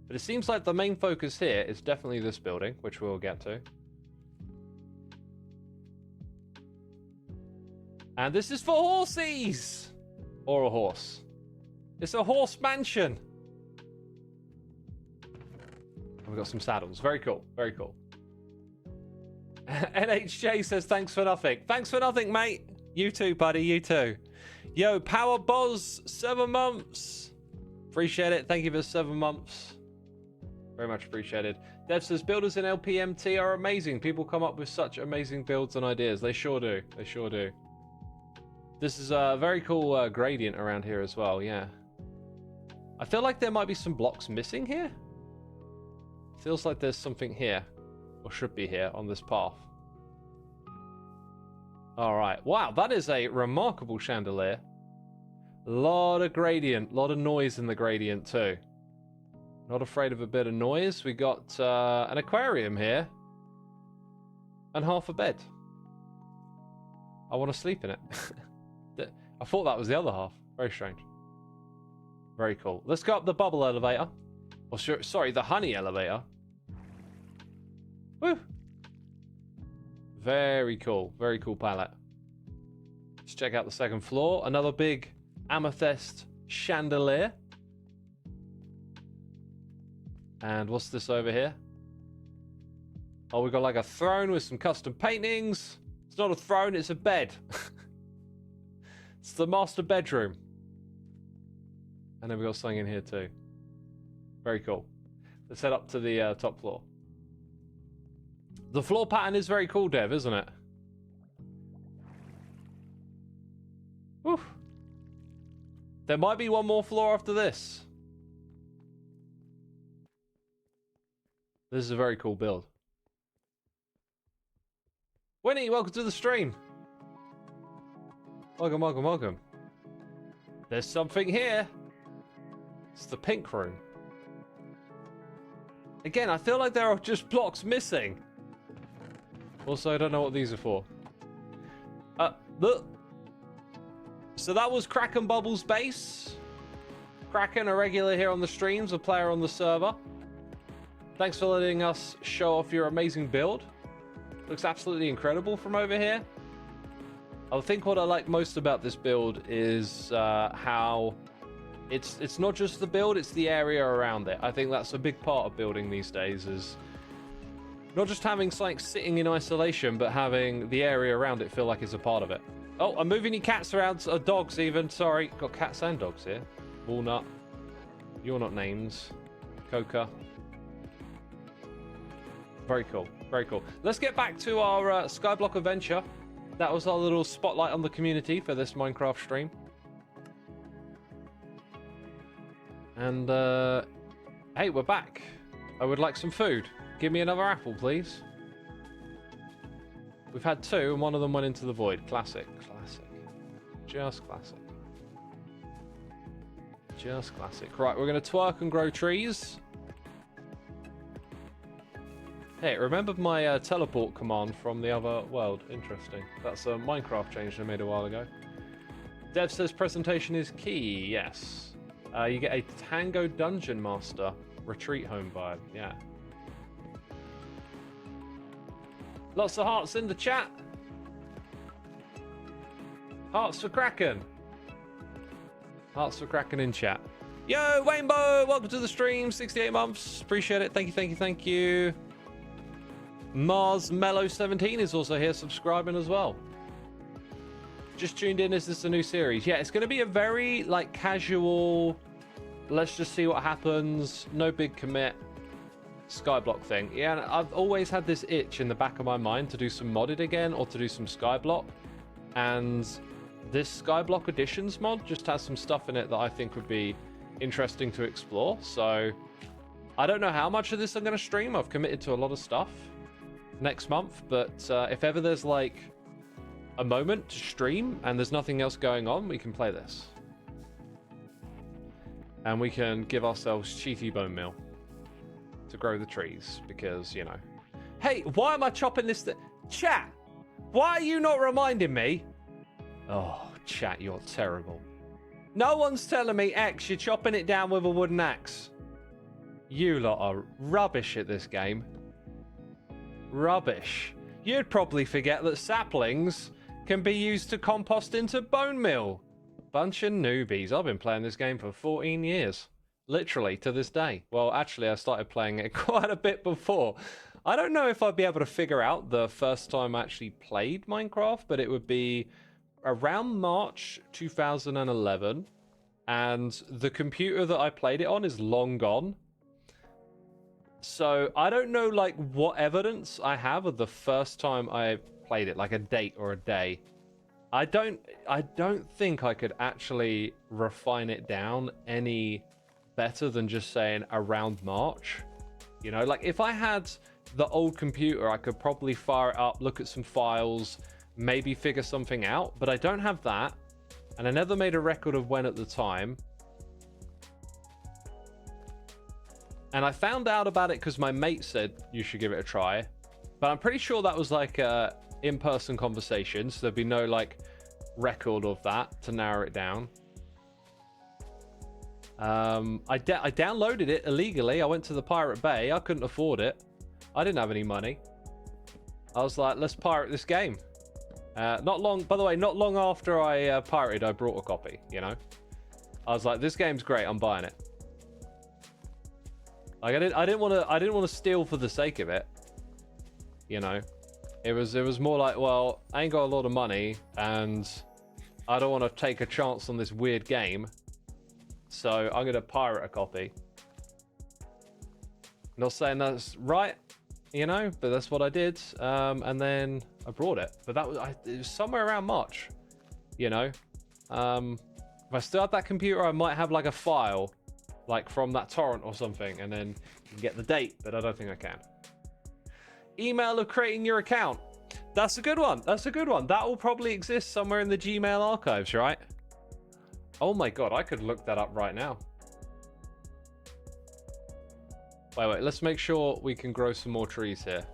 But it seems like the main focus here is definitely this building, which we'll get to. And this is for horsies! Or a horse. It's a horse mansion! And we've got some saddles. Very cool. Very cool. NHJ says thanks for nothing. Thanks for nothing, mate. You too, buddy. You too. Yo, Power Boz, 7 months. Appreciate it. Thank you for 7 months. Very much appreciated. Dev says builders in LPMT are amazing. People come up with such amazing builds and ideas. They sure do. They sure do. This is a very cool gradient around here as well. Yeah. I feel like there might be some blocks missing here. Feels like there's something here. Or should be here on this path. Alright. Wow, that is a remarkable chandelier. Lot of gradient. Lot of noise in the gradient too. Not afraid of a bit of noise. We got an aquarium here. And half a bed. I want to sleep in it. I thought that was the other half. Very strange. Very cool. Let's go up the bubble elevator. Or sorry, the honey elevator. Woo! Very cool. Very cool palette. Let's check out the second floor. Another big amethyst chandelier. And what's this over here? Oh, we've got like a throne with some custom paintings. It's not a throne, it's a bed. It's the master bedroom. And then we've got something in here too. Very cool. Let's head up to the top floor. The floor pattern is very cool, Dev, isn't it? Whew. There might be one more floor after this. This is a very cool build. Winnie, welcome to the stream. Welcome, welcome, welcome. There's something here. It's the pink room. Again, I feel like there are just blocks missing. Also, I don't know what these are for. Look. So that was Kraken Bubble's base. Kraken, a regular here on the streams, a player on the server. Thanks for letting us show off your amazing build. Looks absolutely incredible from over here. I think what I like most about this build is how it's not just the build, it's the area around it. I think that's a big part of building these days, is not just having like sitting in isolation, but having the area around it feel like it's a part of it. Oh, I'm moving your cats around, dogs even, sorry. Got cats and dogs here. Walnut. You're not names. Coca. Very cool, very cool. Let's get back to our Skyblock adventure. That was our little spotlight on the community for this Minecraft stream. And, hey, we're back. I would like some food. Give me another apple, please. We've had 2, and one of them went into the void. Classic, classic. Just classic. Just classic. Right, we're going to twerk and grow trees. Hey, remember my teleport command from the other world? Interesting. That's a Minecraft change they made a while ago. Dev says presentation is key. Yes. You get a Tango Dungeon Master retreat home vibe. Yeah. Lots of hearts in the chat. Hearts for Kraken. Hearts for Kraken in chat. Yo, Rainbow, welcome to the stream. 68 months. Appreciate it. Thank you, thank you, thank you. Mars Mellow 17 is also here subscribing as well. Just tuned in. Is this a new series? Yeah, it's going to be a very like casual, let's just see what happens, no big commit Skyblock thing. Yeah, and I've always had this itch in the back of my mind to do some modded again or to do some Skyblock. And this Skyblock Editions mod just has some stuff in it that I think would be interesting to explore. So I don't know how much of this I'm going to stream. I've committed to a lot of stuff next month, but if ever there's like a moment to stream and there's nothing else going on, we can play this. And we can give ourselves cheaty bone meal to grow the trees because, you know. Hey, why am I chopping this? Chat, why are you not reminding me? Oh, chat, you're terrible. No one's telling me, X, you're chopping it down with a wooden axe. You lot are rubbish at this game. Rubbish. You'd probably forget that saplings can be used to compost into bone meal. Bunch of newbies. I've been playing this game for 14 years. Literally, to this day. Well, actually, I started playing it quite a bit before. I don't know if I'd be able to figure out the first time I actually played Minecraft, but it would be around March 2011. And the computer that I played it on is long gone. So I don't know like what evidence I have of the first time I played it, like a date or a day. I don't think I could actually refine it down any better than just saying around March. You know, like if I had the old computer, I could probably fire it up, look at some files, maybe figure something out, but I don't have that. And I never made a record of when at the time. And I found out about it because my mate said you should give it a try. But I'm pretty sure that was like a in-person conversation, so there'd be no like record of that to narrow it down. I downloaded it illegally. I went to the Pirate Bay. I couldn't afford it. I didn't have any money. I was like, let's pirate this game. Not long, by the way, not long after I pirated, I brought a copy, you know? I was like, this game's great, I'm buying it. Like, I didn't want to steal for the sake of it. You know? It was more like, well, I ain't got a lot of money, and I don't want to take a chance on this weird game. So I'm going to pirate a copy. Not saying that's right, you know, but that's what I did. And then I brought it. But it was somewhere around March, you know. If I still had that computer, I might have like a file, like from that torrent or something, and then you can get the date, but I don't think I can. Email of creating your account. That's a good one. That's a good one. That will probably exist somewhere in the Gmail archives, right? Oh my god, I could look that up right now. Wait, let's make sure we can grow some more trees here.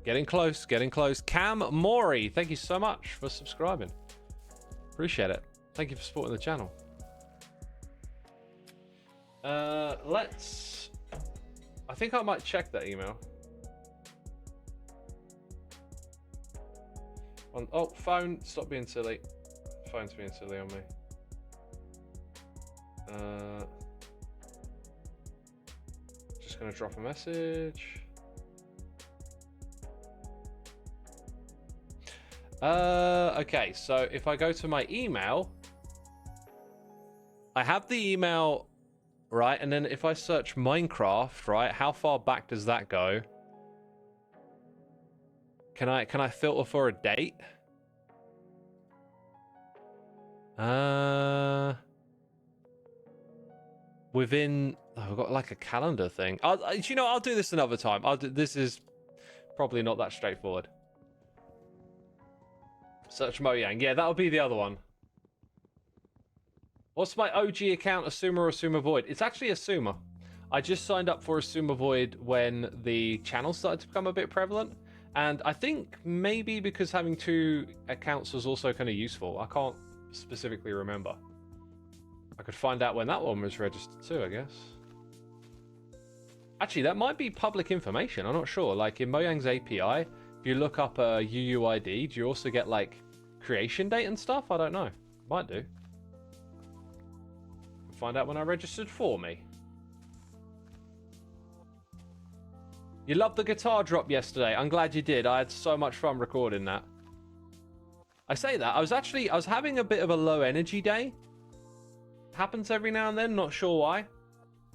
Getting close, getting close. Cam Mori, thank you so much for subscribing. Appreciate it. Thank you for supporting the channel. I think I might check that email. Oh, phone, stop being silly. Phone's being silly on me. Just gonna drop a message. Okay, so if I go to my email, I have the email, right? And then if I search Minecraft, right, how far back does that go? Can I filter for a date? Within, I've got like a calendar thing. You know, I'll do this another time. This is probably not that straightforward. Search Mojang. Yeah, that'll be the other one. What's my OG account? Xisuma or Xisuma Void? It's actually Xisuma. I just signed up for Xisuma Void when the channel started to become a bit prevalent. And I think maybe because having two accounts was also kind of useful. I can't specifically remember. I could find out when that one was registered too, I guess. Actually, that might be public information. I'm not sure. Like in Mojang's API, if you look up a UUID, do you also get like creation date and stuff? I don't know. Might do. Find out when I registered for me. You loved the guitar drop yesterday. I'm glad you did. I had so much fun recording that. I say that. I was having a bit of a low energy day. Happens every now and then, not sure why.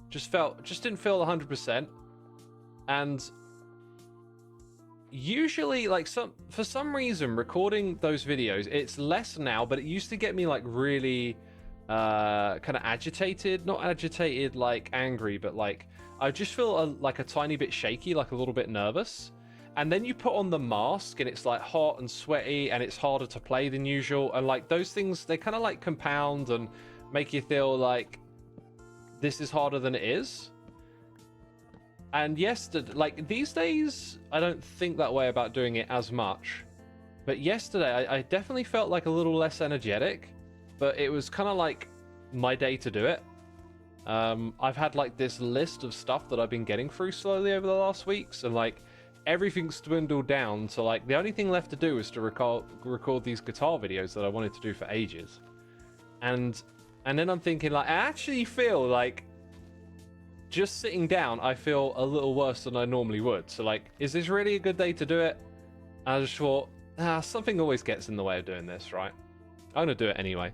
Just didn't feel 100%. And usually, like, for some reason, recording those videos, it's less now, but it used to get me like really kind of agitated. Not agitated like angry, but like I just feel like a tiny bit shaky, like a little bit nervous. And then you put on the mask and it's like hot and sweaty and it's harder to play than usual. And like those things, they kind of like compound and make you feel like this is harder than it is. And yesterday, like these days, I don't think that way about doing it as much. But yesterday, I definitely felt like a little less energetic. But it was kind of like my day to do it. I've had like this list of stuff that I've been getting through slowly over the last weeks. And like everything's dwindled down. So like the only thing left to do is to record these guitar videos that I wanted to do for ages. And then I'm thinking like, I actually feel like just sitting down, I feel a little worse than I normally would. So like, is this really a good day to do it? And I just thought, something always gets in the way of doing this, right? I'm gonna do it anyway.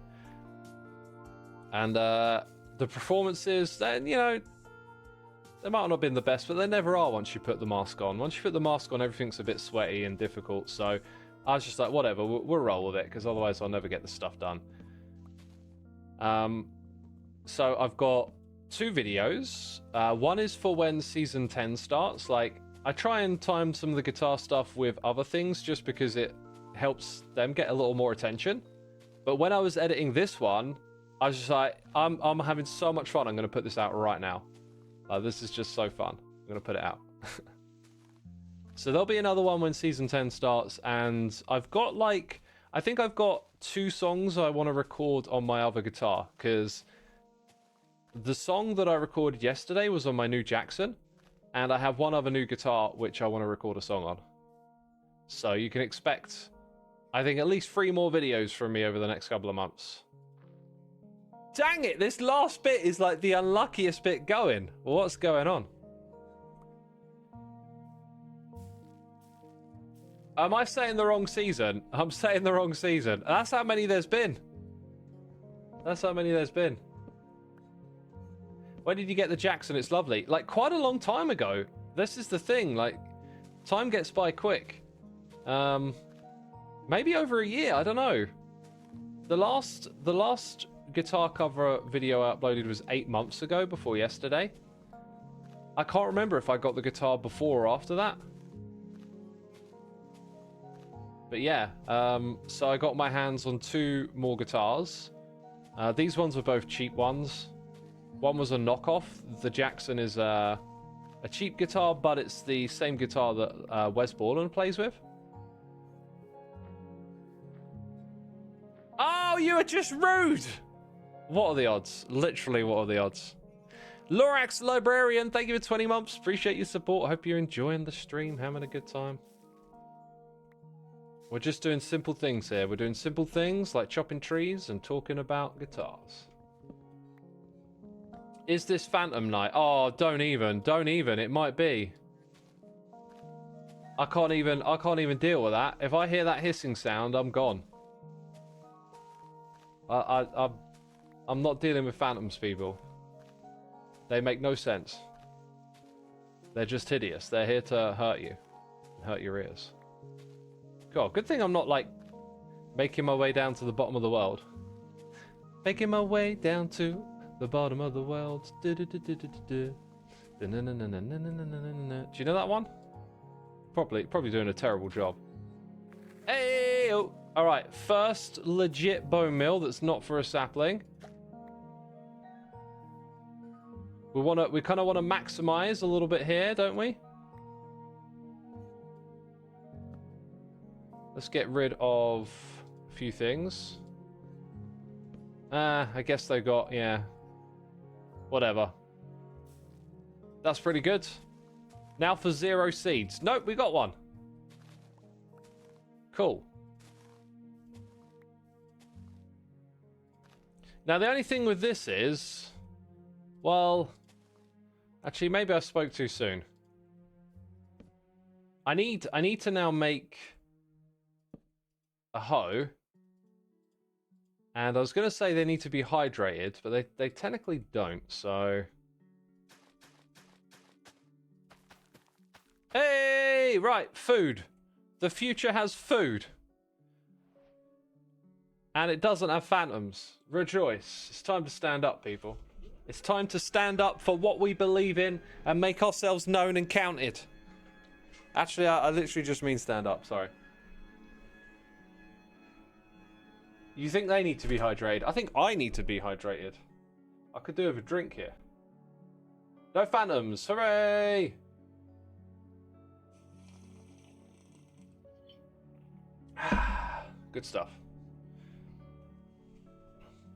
And the performances, then, you know, they might not have been the best, but they never are once you put the mask on. Once you put the mask on, everything's a bit sweaty and difficult. So I was just like, whatever, we'll roll with it, because otherwise I'll never get the stuff done. So I've got 2 videos. One is for when season 10 starts. Like, I try and time some of the guitar stuff with other things just because it helps them get a little more attention. But when I was editing this one, I was just like, I'm having so much fun. I'm going to put this out right now. This is just so fun. I'm going to put it out. So there'll be another one when season 10 starts. And I've got like, I think I've got 2 songs I want to record on my other guitar. Because the song that I recorded yesterday was on my new Jackson. And I have one other new guitar which I want to record a song on. So you can expect, I think, at least 3 more videos from me over the next couple of months. Dang it, this last bit is like the unluckiest bit going. What's going on? Am I saying the wrong season? I'm saying the wrong season. That's how many there's been. That's how many there's been. When did you get the Jackson? It's lovely. Like, quite a long time ago. This is the thing. Like, time gets by quick. Maybe over a year. I don't know. The last guitar cover video I uploaded was 8 months ago, before yesterday. I can't remember if I got the guitar before or after that. But yeah, so I got my hands on 2 more guitars. These ones were both cheap ones. One was a knockoff. The Jackson is a cheap guitar, but it's the same guitar that Wes Borland plays with. Oh, you are just rude! What are the odds? Literally, what are the odds? Lorax Librarian, thank you for 20 months. Appreciate your support. Hope you're enjoying the stream, having a good time. We're just doing simple things here. We're doing simple things like chopping trees and talking about guitars. Is this Phantom Night? Oh, don't even. It might be. I can't even deal with that. If I hear that hissing sound, I'm gone. I'm not dealing with phantoms, people. They make no sense. They're just hideous. They're here to hurt you. Hurt your ears. God, good thing I'm not, like, making my way down to the bottom of the world. Making my way down to the bottom of the world. Do you know that one? Probably doing a terrible job. Hey! Oh. Alright, first legit bone meal that's not for a sapling. We kind of want to maximize a little bit here, don't we? Let's get rid of a few things. I guess they got, yeah. Whatever. That's pretty good. Now for 0 seeds. Nope, we got one. Cool. Now, the only thing with this is... Well... Actually, maybe I spoke too soon. I need to now make... a hoe. And I was going to say they need to be hydrated, but they technically don't, so... Hey! Right, food. The future has food. And it doesn't have phantoms. Rejoice. It's time to stand up, people. It's time to stand up for what we believe in and make ourselves known and counted. Actually, I literally just mean stand up, sorry. You think they need to be hydrated? I think I need to be hydrated. I could do with a drink here. No phantoms. Hooray! Good stuff.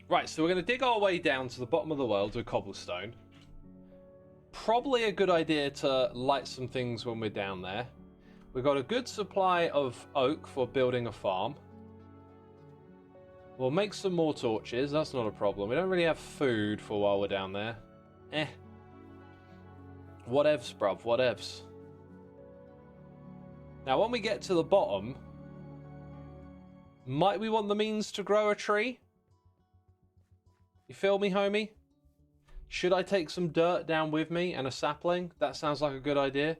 Right, so we're going to dig our way down to the bottom of the world with cobblestone. Probably a good idea to light some things when we're down there. We've got a good supply of oak for building a farm. We'll make some more torches, that's not a problem. We don't really have food for while we're down there. Whatevs, bruv, whatevs. Now, when we get to the bottom, might we want the means to grow a tree? You feel me, homie? Should I take some dirt down with me and a sapling? That sounds like a good idea.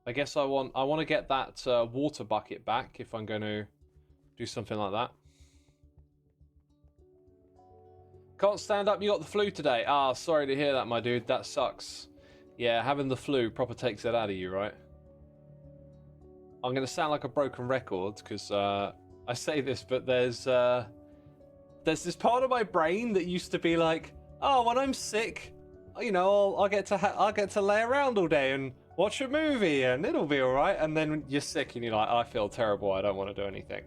I guess I want to get that water bucket back if I'm going to do something like that. Can't stand up, you got the flu today. Ah, sorry to hear that, my dude. That sucks. Yeah, having the flu proper takes it out of you, right? I'm going to sound like a broken record because I say this, but there's this part of my brain that used to be like, oh, when I'm sick, you know, I'll get to lay around all day and watch a movie and it'll be all right. And then you're sick and you're like, I feel terrible. I don't want to do anything.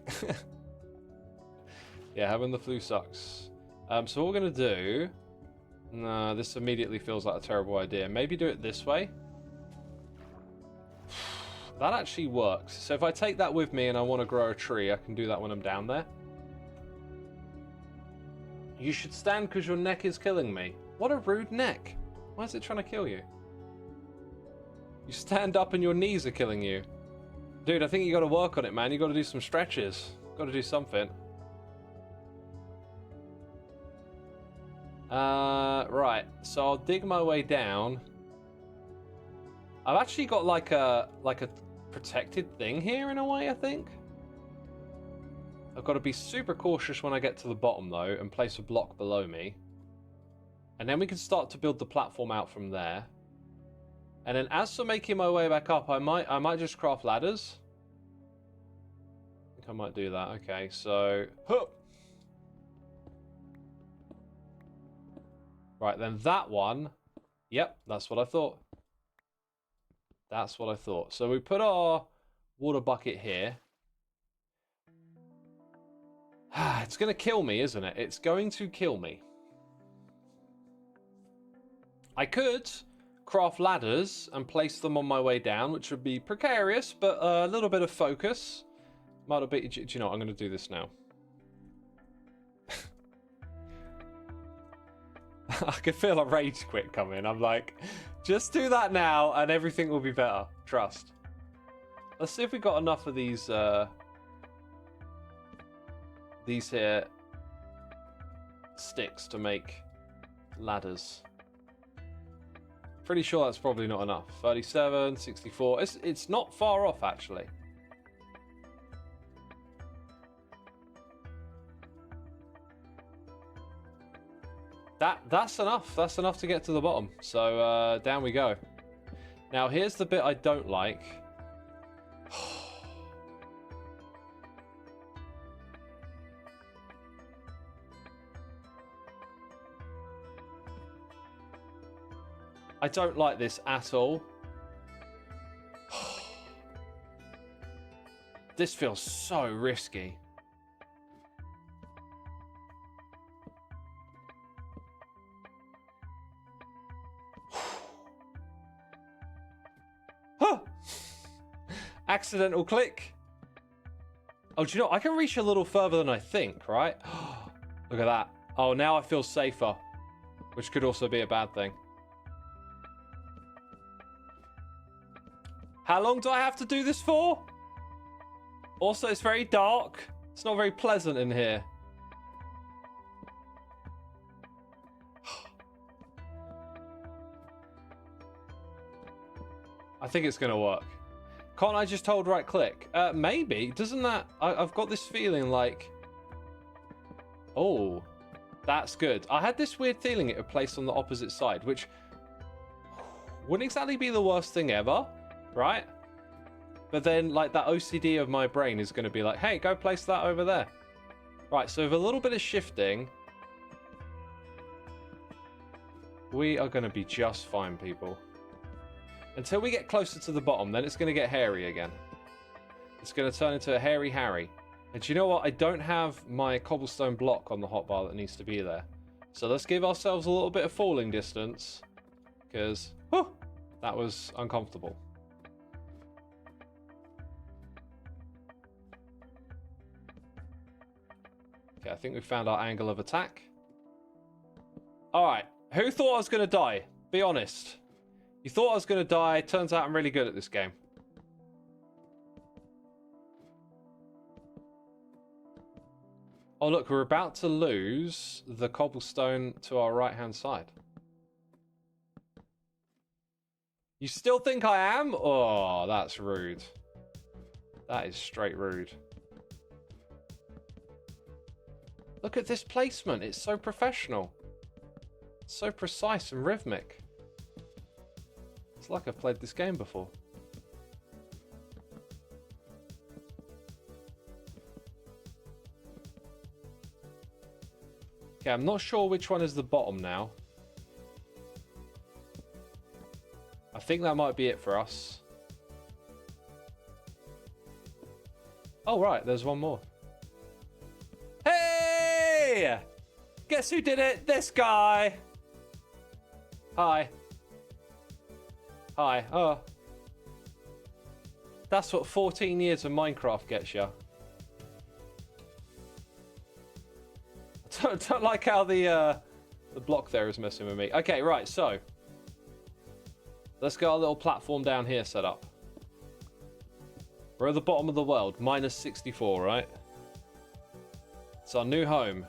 Yeah, having the flu sucks. So what we're going to do... No, this immediately feels like a terrible idea. Maybe do it this way. That actually works. So if I take that with me and I want to grow a tree, I can do that when I'm down there. You should stand because your neck is killing me. What a rude neck. Why is it trying to kill you? You stand up and your knees are killing you. Dude, I think you got to work on it, man. You got to do some stretches. Got to do something. Right. So I'll dig my way down. I've actually got like a protected thing here in a way, I think. I've got to be super cautious when I get to the bottom though and place a block below me. And then we can start to build the platform out from there. And then as for making my way back up, I might just craft ladders. I think I might do that. Okay, so right, then that one. Yep, that's what I thought. That's what I thought. So we put our water bucket here. It's going to kill me, isn't it? It's going to kill me. I could craft ladders and place them on my way down, which would be precarious, but a little bit of focus. Might have been... Do you know what? I'm going to do this now. I can feel a rage quit coming. I'm like, just do that now and everything will be better. Trust. Let's see if we got enough of these here sticks to make ladders. Pretty sure that's probably not enough. 37, 64. It's not far off actually. That's enough. That's enough to get to the bottom. So down we go. Now here's the bit I don't like. I don't like this at all. This feels so risky. Accidental click. Oh, do you know, I can reach a little further than I think, right? Look at that. Oh, now I feel safer, which could also be a bad thing. How long do I have to do this for? Also, it's very dark. It's not very pleasant in here. I think it's going to work. Can't I just hold right click? Maybe. Doesn't that... I've got this feeling like... Oh, that's good. I had this weird feeling it would place on the opposite side, which wouldn't exactly be the worst thing ever, right? But then, like, that OCD of my brain is going to be like, hey, go place that over there. Right, so with a little bit of shifting, we are going to be just fine, people. Until we get closer to the bottom, then it's going to get hairy again. It's going to turn into a hairy Harry. And do you know what? I don't have my cobblestone block on the hotbar that needs to be there. So let's give ourselves a little bit of falling distance. Because, that was uncomfortable. Okay, I think we found our angle of attack. Alright, who thought I was going to die? Be honest. You thought I was going to die. Turns out I'm really good at this game. Oh, look, we're about to lose the cobblestone to our right-hand side. You still think I am? Oh, that's rude. That is straight rude. Look at this placement. It's so professional. It's so precise and rhythmic. It's like I've played this game before. Okay, I'm not sure which one is the bottom now. I think that might be it for us. Oh, right, there's one more. Hey! Guess who did it? This guy! Hi. Hi. Oh. That's what 14 years of Minecraft gets you. Don't like how the block there is messing with me. Okay, right, so. Let's get our little platform down here set up. We're at the bottom of the world. Minus 64, right? It's our new home.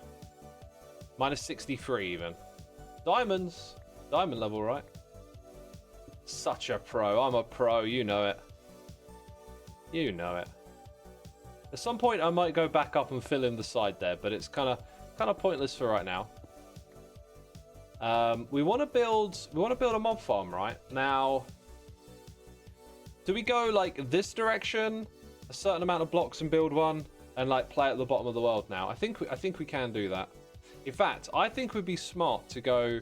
Minus 63 even. Diamonds. Diamond level, right? Such a pro. I'm a pro. You know it. You know it. At some point, I might go back up and fill in the side there, but it's kind of pointless for right now. We want to build a mob farm, right? Now, do we go like this direction, a certain amount of blocks and build one, and like play at the bottom of the world now? I think we can do that. In fact, I think it would be smart to go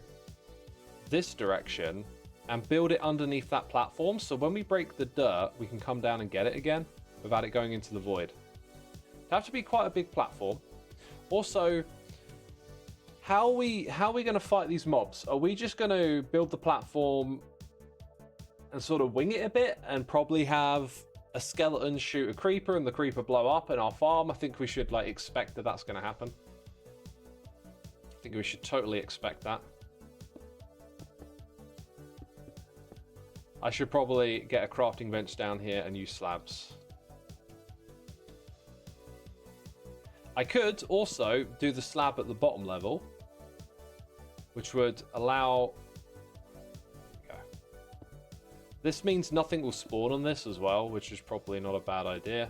this direction and build it underneath that platform, so when we break the dirt, we can come down and get it again without it going into the void. It'd have to be quite a big platform. Also, how are we going to fight these mobs? Are we just going to build the platform and sort of wing it a bit and probably have a skeleton shoot a creeper and the creeper blow up in our farm? I think we should like expect that that's going to happen. I think we should totally expect that. I should probably get a crafting bench down here and use slabs. I could also do the slab at the bottom level, which would allow... There we go. This means nothing will spawn on this as well, which is probably not a bad idea.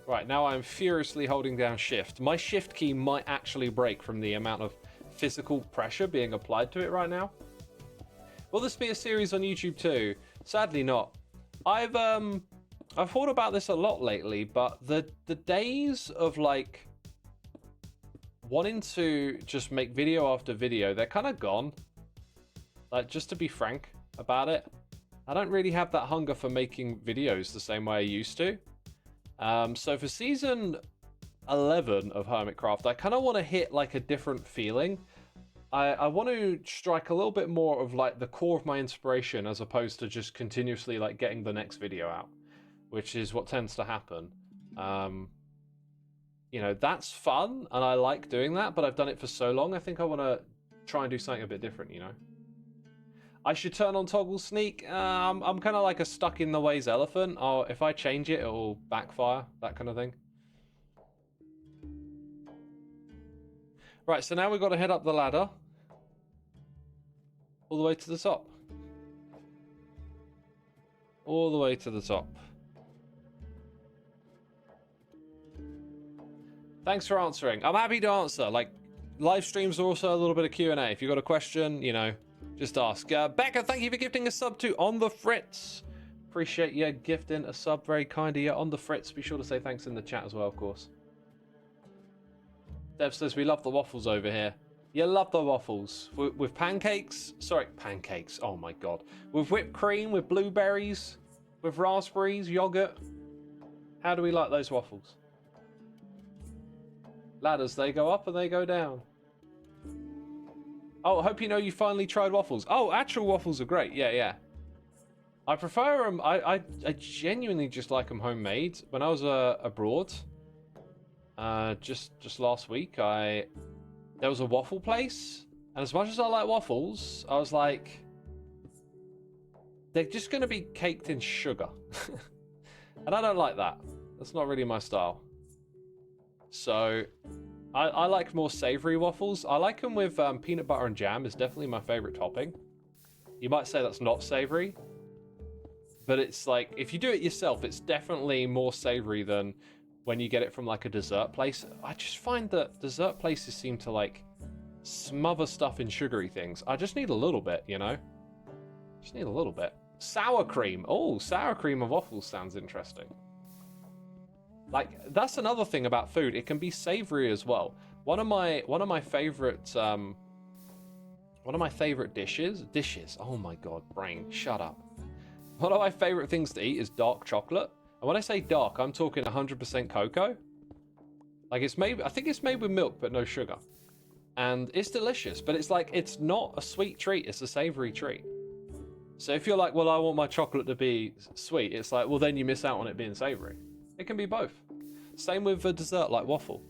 Right, now I'm furiously holding down shift. My shift key might actually break from the amount of physical pressure being applied to it right now. Will this be a series on YouTube too? Sadly not. I've thought about this a lot lately, but the days of like wanting to just make video after video, they're kind of gone. Like, just to be frank about it, I don't really have that hunger for making videos the same way I used to. So for season 11 of Hermitcraft, I kind of want to hit like a different feeling. I want to strike a little bit more of like the core of my inspiration as opposed to just continuously like getting the next video out. which is what tends to happen. You know, that's fun, and I like doing that, but I've done it for so long, I think I want to try and do something a bit different, you know? I should turn on toggle sneak. I'm kind of like a stuck in the ways elephant. Oh, if I change it, it'll backfire, that kind of thing. Right, so now we've got to head up the ladder. All the way to the top. All the way to the top. Thanks for answering. I'm happy to answer. Like, live streams are also a little bit of Q&A. If you've got a question, you know, just ask. Becca, thank you for gifting a sub to On The Fritz. Appreciate you gifting a sub. Very kind of you. On The Fritz. Be sure to say thanks in the chat as well, of course. Dev says, we love the waffles over here. You love the waffles. With pancakes. Sorry, pancakes. Oh, my God. With whipped cream, with blueberries, with raspberries, yogurt. How do we like those waffles? Ladders, they go up and they go down. Oh, I hope you know you finally tried waffles. Oh, actual waffles are great. Yeah, yeah. I prefer them. I genuinely just like them homemade. When I was abroad, just last week, there was a waffle place, and as much as I like waffles, I was like, they're just going to be caked in sugar. And I don't like that. That's not really my style. So, I like more savory waffles. I like them with peanut butter and jam. Is definitely my favorite topping. You might say that's not savory, but it's like, if you do it yourself, it's definitely more savory than when you get it from like a dessert place. I just find that dessert places seem to like smother stuff in sugary things. I just need a little bit, you know? Just need a little bit. Sour cream. Oh, sour cream of waffles sounds interesting. Like, that's another thing about food. It can be savory as well. One of my favorite dishes. Oh my God, brain, shut up. One of my favorite things to eat is dark chocolate. And when I say dark, I'm talking 100% cocoa. Like, it's made, I think it's made with milk, but no sugar. And it's delicious, but it's like, it's not a sweet treat, it's a savory treat. So if you're like, well, I want my chocolate to be sweet, it's like, well, then you miss out on it being savory. It can be both. Same with a dessert like waffle.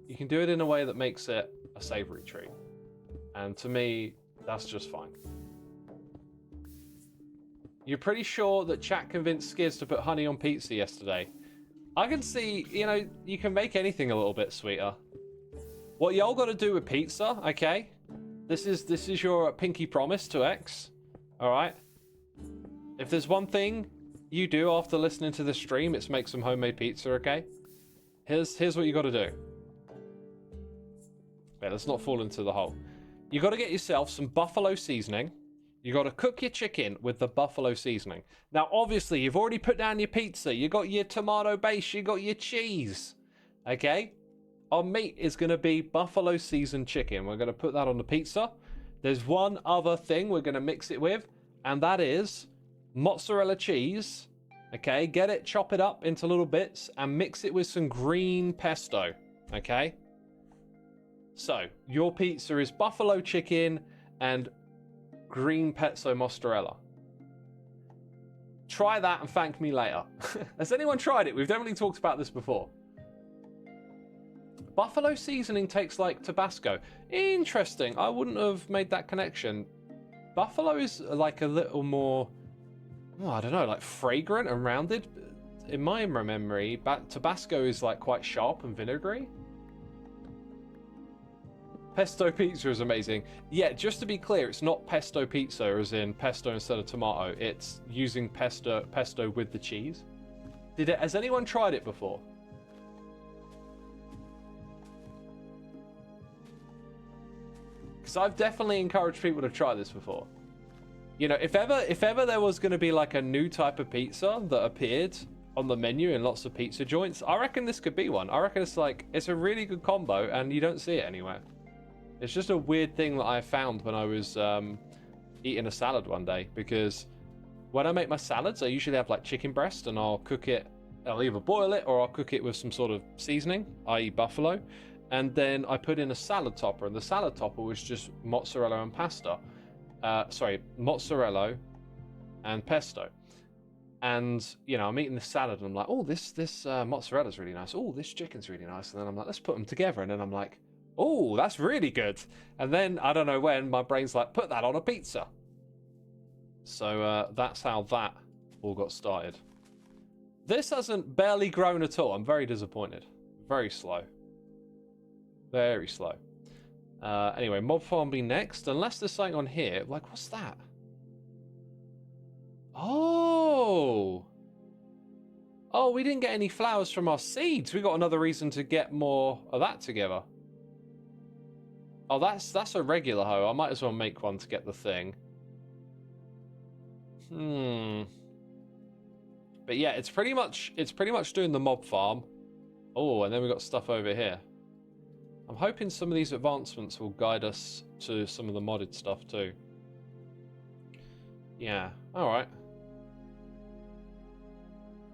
You can do it in a way that makes it a savory treat. And to me, that's just fine. You're pretty sure that chat convinced Skiz to put honey on pizza yesterday? I can see, you know, you can make anything a little bit sweeter. What y'all got to do with pizza, okay? This is your pinky promise to X. All right? If there's one thing you do after listening to the stream, it's make some homemade pizza, okay? Here's what you got to do. Okay, let's not fall into the hole. You got to get yourself some buffalo seasoning. You got to cook your chicken with the buffalo seasoning. Now, obviously, you've already put down your pizza. You got your tomato base. You got your cheese. Okay? Our meat is going to be buffalo seasoned chicken. We're going to put that on the pizza. There's one other thing we're going to mix it with, and that is mozzarella cheese. Okay? Get it, chop it up into little bits, and mix it with some green pesto. Okay? So, your pizza is buffalo chicken and green pesto mozzarella. Try that and thank me later. Has anyone tried it? We've definitely talked about this before. Buffalo seasoning tastes like Tabasco. Interesting. I wouldn't have made that connection. Buffalo is like a little more, oh, I don't know, like fragrant and rounded. In my memory, Tabasco is like quite sharp and vinegary. Pesto pizza is amazing. Yeah, just to be clear, it's not pesto pizza as in pesto instead of tomato. It's using pesto with the cheese. Has anyone tried it before? Because I've definitely encouraged people to try this before. You know, if ever there was going to be like a new type of pizza that appeared on the menu in lots of pizza joints, I reckon this could be one. I reckon it's a really good combo and you don't see it anywhere. It's just a weird thing that I found when I was eating a salad one day, because when I make my salads, I usually have like chicken breast and I'll cook it. I'll either boil it or I'll cook it with some sort of seasoning, i.e. buffalo. And then I put in a salad topper, and the salad topper was just mozzarella and pasta. Mozzarella and pesto. And, you know, I'm eating this salad and I'm like, oh, this mozzarella's really nice. Oh, this chicken's really nice. And then I'm like, let's put them together. And then I'm like, oh, that's really good. And then, I don't know when, my brain's like, put that on a pizza. So that's how that all got started. This hasn't barely grown at all. I'm very disappointed. Very slow. Very slow. Anyway, mob farm be next. Unless there's something on here. Like, what's that? Oh! Oh, we didn't get any flowers from our seeds. We got another reason to get more of that together. Oh, that's a regular hoe. I might as well make one to get the thing. But yeah, it's pretty much doing the mob farm. Oh, and then we got stuff over here. I'm hoping some of these advancements will guide us to some of the modded stuff too. Yeah, alright.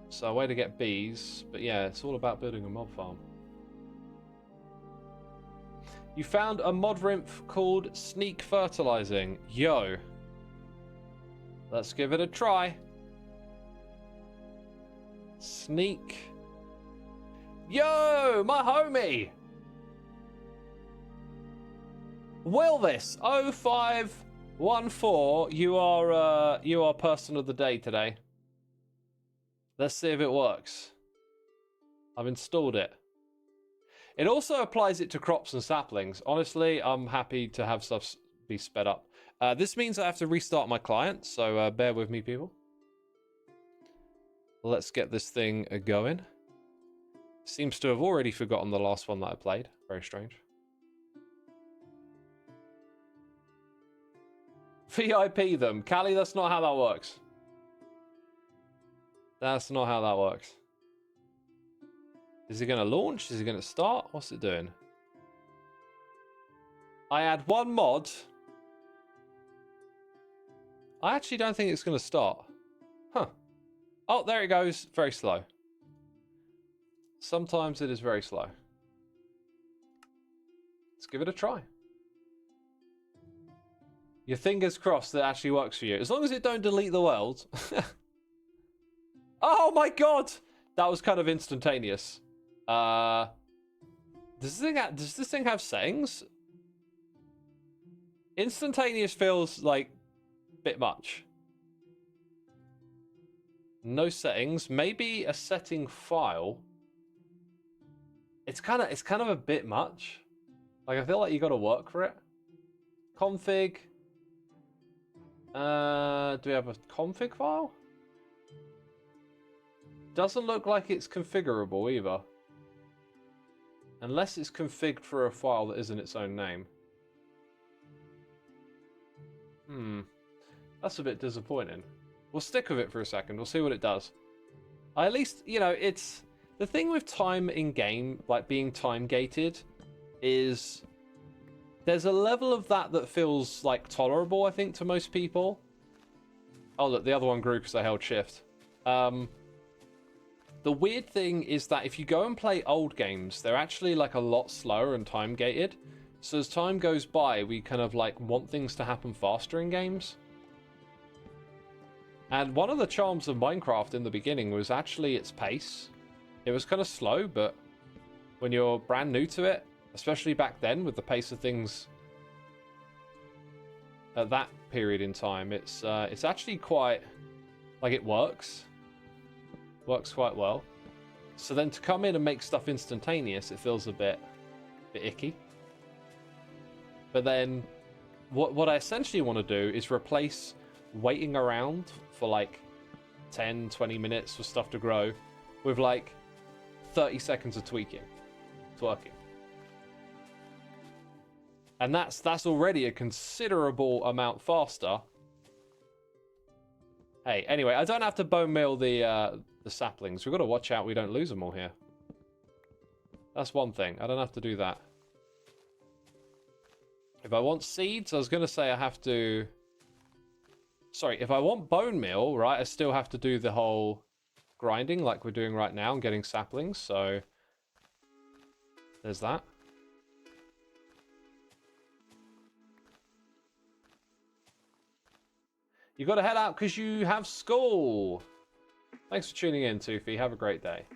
So a way to get bees, but yeah, it's all about building a mob farm. You found a mod rinf called Sneak Fertilizing. Yo. Let's give it a try. Sneak. Yo, my homie. Will this 0514, you are person of the day today. Let's see if it works. I've installed it. It also applies it to crops and saplings. Honestly, I'm happy to have stuff be sped up. This means I have to restart my client, so bear with me, people. Let's get this thing going. Seems to have already forgotten the last one that I played. Very strange. VIP them. Callie, that's not how that works. That's not how that works. Is it going to launch? Is it going to start? What's it doing? I add one mod. I actually don't think it's going to start. Huh. Oh, there it goes. Very slow. Sometimes it is very slow. Let's give it a try. Your fingers crossed that it actually works for you. As long as it don't delete the world. Oh my god! That was kind of instantaneous. Does this thing have settings? Instantaneous feels like a bit much. No settings. Maybe a setting file. It's kind of a bit much. Like, I feel like you got to work for it. Config. Do we have a config file? Doesn't look like it's configurable either. Unless it's configured for a file that isn't its own name. That's a bit disappointing. We'll stick with it for a second. We'll see what it does. At least, you know, it's... The thing with time in game, like being time gated, is... There's a level of that feels, like, tolerable, I think, to most people. Oh, look, the other one grew because I held shift. The weird thing is that if you go and play old games, they're actually like a lot slower and time gated. So as time goes by, we kind of like want things to happen faster in games. And one of the charms of Minecraft in the beginning was actually its pace. It was kind of slow, but when you're brand new to it, especially back then with the pace of things at that period in time, it's actually quite, like, it works. Works quite well. So then to come in and make stuff instantaneous, it feels a bit icky. But then what I essentially want to do is replace waiting around for like 10, 20 minutes for stuff to grow with like 30 seconds of twerking. And that's already a considerable amount faster. Hey, anyway, I don't have to bone meal the saplings. We've got to watch out we don't lose them all here. That's one thing. I don't have to do that. If I want seeds, I was going to say I have to... Sorry, if I want bone meal, right, I still have to do the whole grinding like we're doing right now and getting saplings, so... There's that. You got to head out because you have school. Thanks for tuning in, Toofy. Have a great day.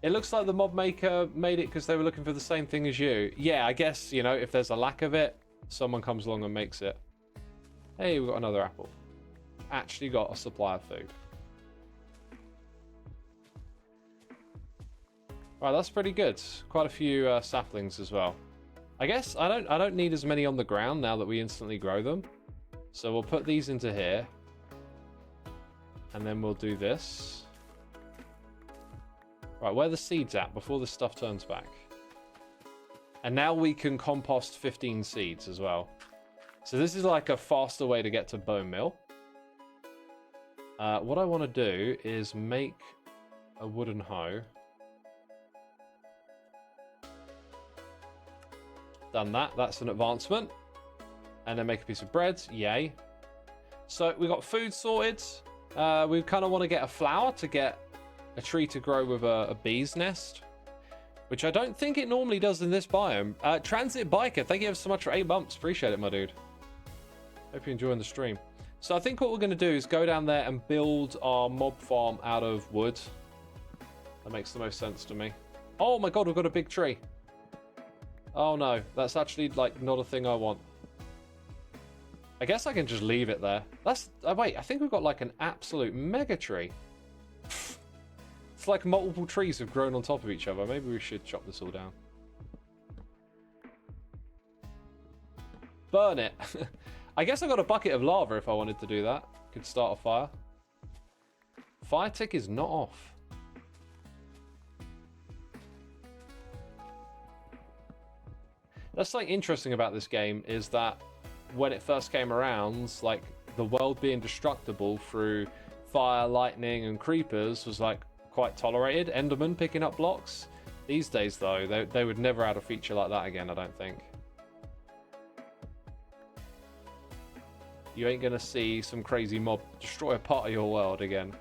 It looks like the mod maker made it because they were looking for the same thing as you. Yeah, I guess, you know, if there's a lack of it, someone comes along and makes it. Hey, we've got another apple. Actually got a supply of food. Right, that's pretty good. Quite a few saplings as well. I guess I don't need as many on the ground now that we instantly grow them. So we'll put these into here. And then we'll do this. Right, where are the seeds at before this stuff turns back? And now we can compost 15 seeds as well. So this is like a faster way to get to bone meal. What I want to do is make a wooden hoe. Done that. That's an advancement. And then make a piece of bread. Yay. So we got food sorted. We kind of want to get a flower to get a tree to grow with a bee's nest, which I don't think it normally does in this biome. Transit Biker, thank you so much for 8 months. Appreciate it, my dude. Hope you're enjoying the stream. So I think what we're going to do is go down there and build our mob farm out of wood. That makes the most sense to me. Oh my god, we've got a big tree. Oh no, that's actually like not a thing I want. I guess I can just leave it there. That's... wait, I think we've got like an absolute mega tree. It's like multiple trees have grown on top of each other. Maybe we should chop this all down. Burn it. I guess I got a bucket of lava if I wanted to do that. Could start a fire. Fire tick is not off. That's like interesting about this game is that when it first came around, like the world being destructible through fire, lightning, and creepers was like quite tolerated. Enderman picking up blocks. These days, though, they would never add a feature like that again, I don't think. You ain't gonna see some crazy mob destroy a part of your world again.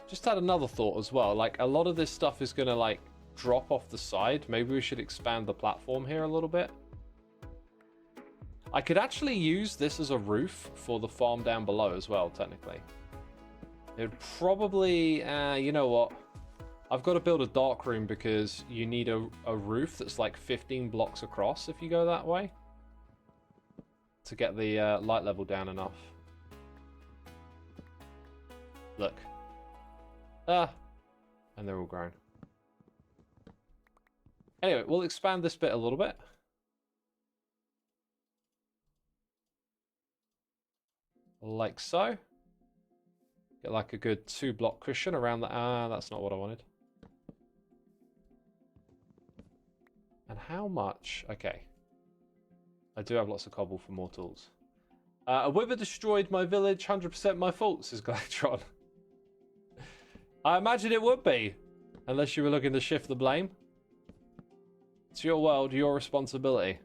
Just had another thought as well. Like, a lot of this stuff is gonna, like, drop off the side. Maybe we should expand the platform here a little bit. I could actually use this as a roof for the farm down below as well, technically. It would probably... you know what? I've got to build a dark room because you need a roof that's like 15 blocks across if you go that way. To get the light level down enough. Look. And they're all grown. Anyway, we'll expand this bit a little bit. Like so. Get like a good 2-block cushion around the... that's not what I wanted. And how much? Okay. I do have lots of cobble for more tools. A wither destroyed my village. 100% my fault, says Galactron. I imagine it would be. Unless you were looking to shift the blame. It's your world, your responsibility.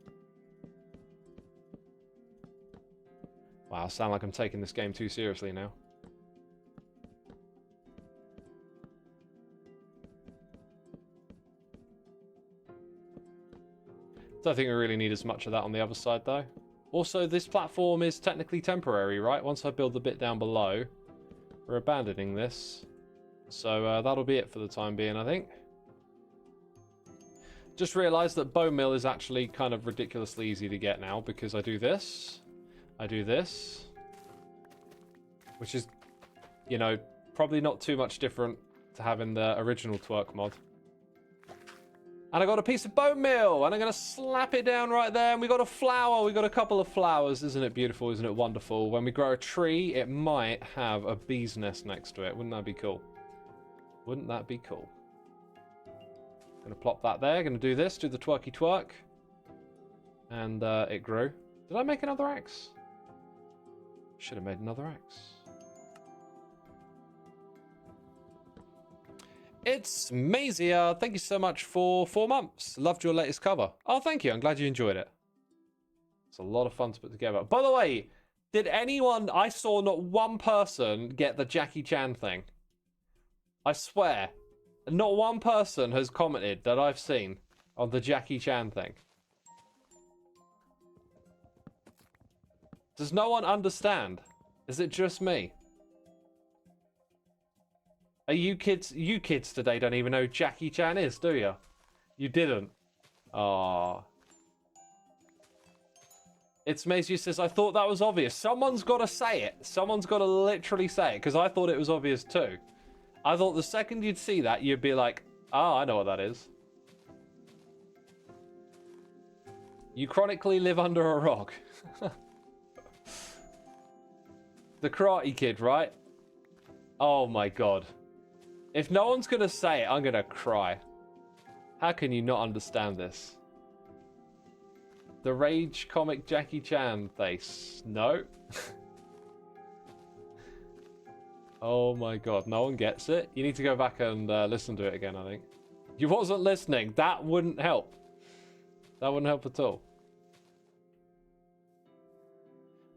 Wow, I sound like I'm taking this game too seriously now. Don't think we really need as much of that on the other side, though. Also, this platform is technically temporary, right? Once I build the bit down below, we're abandoning this. So that'll be it for the time being, I think. Just realised that bone meal is actually kind of ridiculously easy to get now because I do this, which is, you know, probably not too much different to having the original twerk mod. And I got a piece of bone meal, and I'm going to slap it down right there, and we got a flower. We got a couple of flowers. Isn't it beautiful? Isn't it wonderful? When we grow a tree, it might have a bee's nest next to it. Wouldn't that be cool? Wouldn't that be cool? Going to plop that there. Going to do this. Do the twerky twerk. And it grew. Did I make another axe? Should have made another axe. It's Mazia. Thank you so much for 4 months. Loved your latest cover. Oh, thank you. I'm glad you enjoyed it. It's a lot of fun to put together. By the way, did anyone... I saw not one person get the Jackie Chan thing. I swear. Not one person has commented that I've seen on the Jackie Chan thing. Does no one understand? Is it just me? Are you kids today don't even know who Jackie Chan is, do you? You didn't. Aww. It's Maisie says, I thought that was obvious. Someone's got to say it. Someone's got to literally say it, because I thought it was obvious too. I thought the second you'd see that, you'd be like, oh, I know what that is. You chronically live under a rock. The Karate Kid, right? Oh my god. If no one's going to say it, I'm going to cry. How can you not understand this? The Rage comic Jackie Chan face. No. Oh my god, no one gets it. You need to go back and listen to it again, I think. You wasn't listening. That wouldn't help. That wouldn't help at all.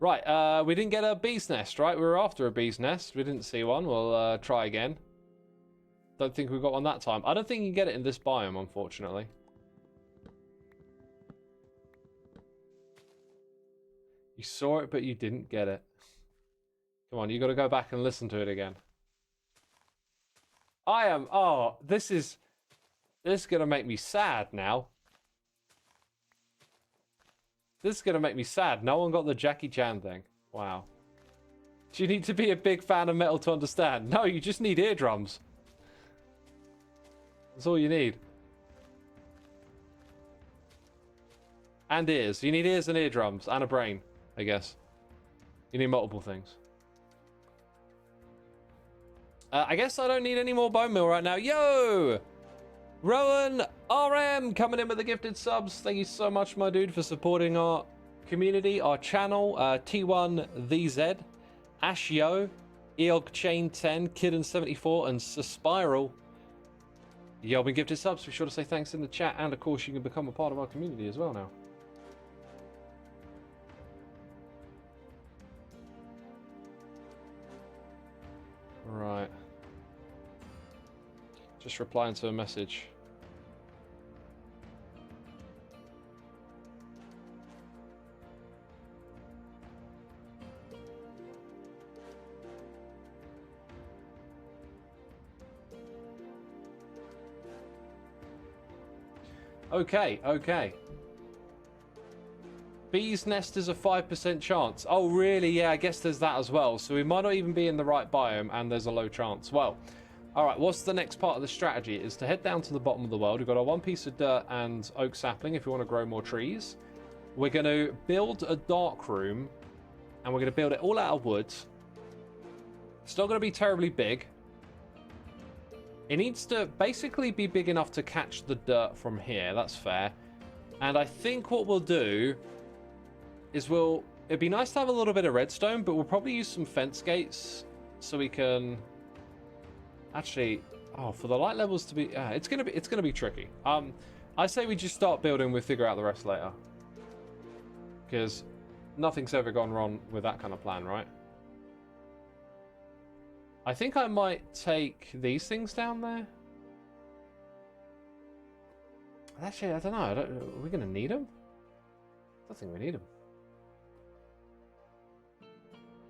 Right, we didn't get a bee's nest, right? We were after a bee's nest. We didn't see one. We'll try again. Don't think we got one that time. I don't think you can get it in this biome, unfortunately. You saw it, but you didn't get it. Come on, you got to go back and listen to it again. Oh, this is going to make me sad now. This is going to make me sad. No one got the Jackie Chan thing. Wow. Do you need to be a big fan of metal to understand? No, you just need eardrums. That's all you need. And ears. You need ears and eardrums and a brain, I guess. You need multiple things. I guess I don't need any more bone meal right now. Yo! Rowan RM coming in with the gifted subs. Thank you so much, my dude, for supporting our community, our channel. T1VZ, Ashio, Eog Chain 10, Kidden74, and Suspiral. Yo, been gifted subs. Be sure to say thanks in the chat, and of course, you can become a part of our community as well now. Right. Just replying to a message. Okay. Bee's nest is a 5% chance. Oh, really? Yeah, I guess there's that as well. So we might not even be in the right biome, and there's a low chance. Well, all right, what's the next part of the strategy? Is to head down to the bottom of the world. We've got our one piece of dirt and oak sapling if we want to grow more trees. We're going to build a dark room, and we're going to build it all out of wood. It's not going to be terribly big. It needs to basically be big enough to catch the dirt from here. That's fair. And I think what we'll do is it'd be nice to have a little bit of redstone, but we'll probably use some fence gates so we can actually, for the light levels to be, it's gonna be tricky. I say we just start building, we'll figure out the rest later, because nothing's ever gone wrong with that kind of plan, right? I think I might take these things down there. Actually, I don't know. Are we gonna need them? I don't think we need them.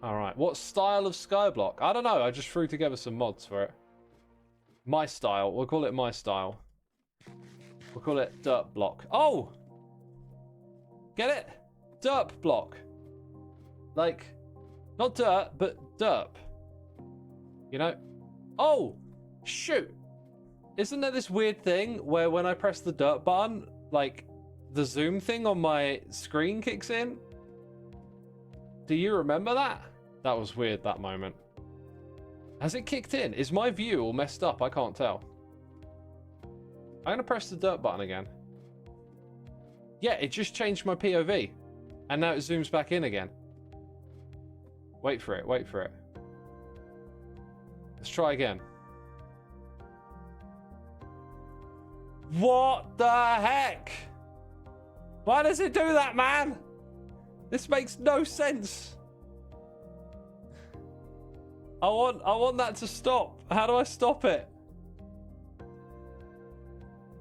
Alright, what style of skyblock? I don't know, I just threw together some mods for it. My style, we'll call it my style. We'll call it dirt block. Oh! Get it? Derp block. Like, not dirt, but derp. You know? Oh! Shoot! Isn't there this weird thing where when I press the dirt button, like, the zoom thing on my screen kicks in? Do you remember that? That was weird, that moment. Has it kicked in? Is my view all messed up? I can't tell. I'm going to press the dirt button again. Yeah, it just changed my POV. And now it zooms back in again. Wait for it, wait for it. Let's try again. What the heck? Why does it do that, man? This makes no sense. I want that to stop. How do I stop it?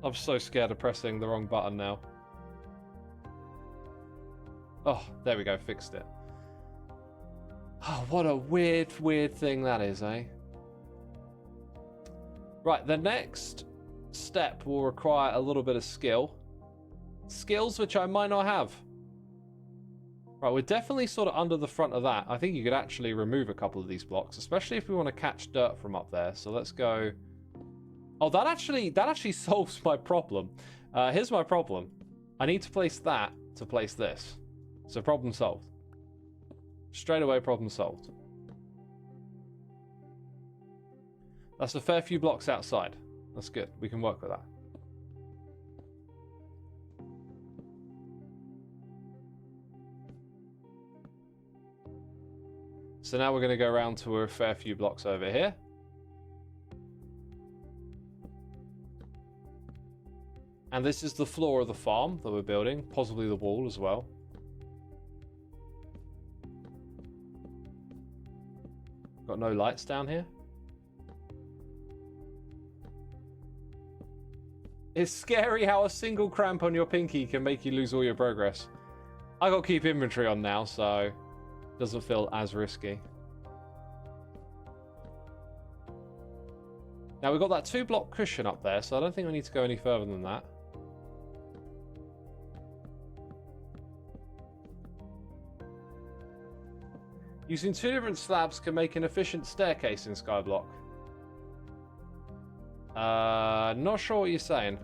I'm so scared of pressing the wrong button now. Oh, there we go, fixed it. Oh, what a weird thing that is, eh? Right, the next step will require a little bit of skill. Skills which I might not have. Right, we're definitely sort of under the front of that. I think you could actually remove a couple of these blocks, especially if we want to catch dirt from up there. So let's go... Oh, that actually solves my problem. Here's my problem. I need to place that to place this. So problem solved. Straight away, problem solved. That's a fair few blocks outside. That's good. We can work with that. So now we're going to go around to a fair few blocks over here. And this is the floor of the farm that we're building, possibly the wall as well. Got no lights down here. It's scary how a single cramp on your pinky can make you lose all your progress. I got to keep inventory on now, so it doesn't feel as risky. Now we've got that 2-block cushion up there, so I don't think we need to go any further than that. Using 2 different slabs can make an efficient staircase in Skyblock. Not sure what you're saying.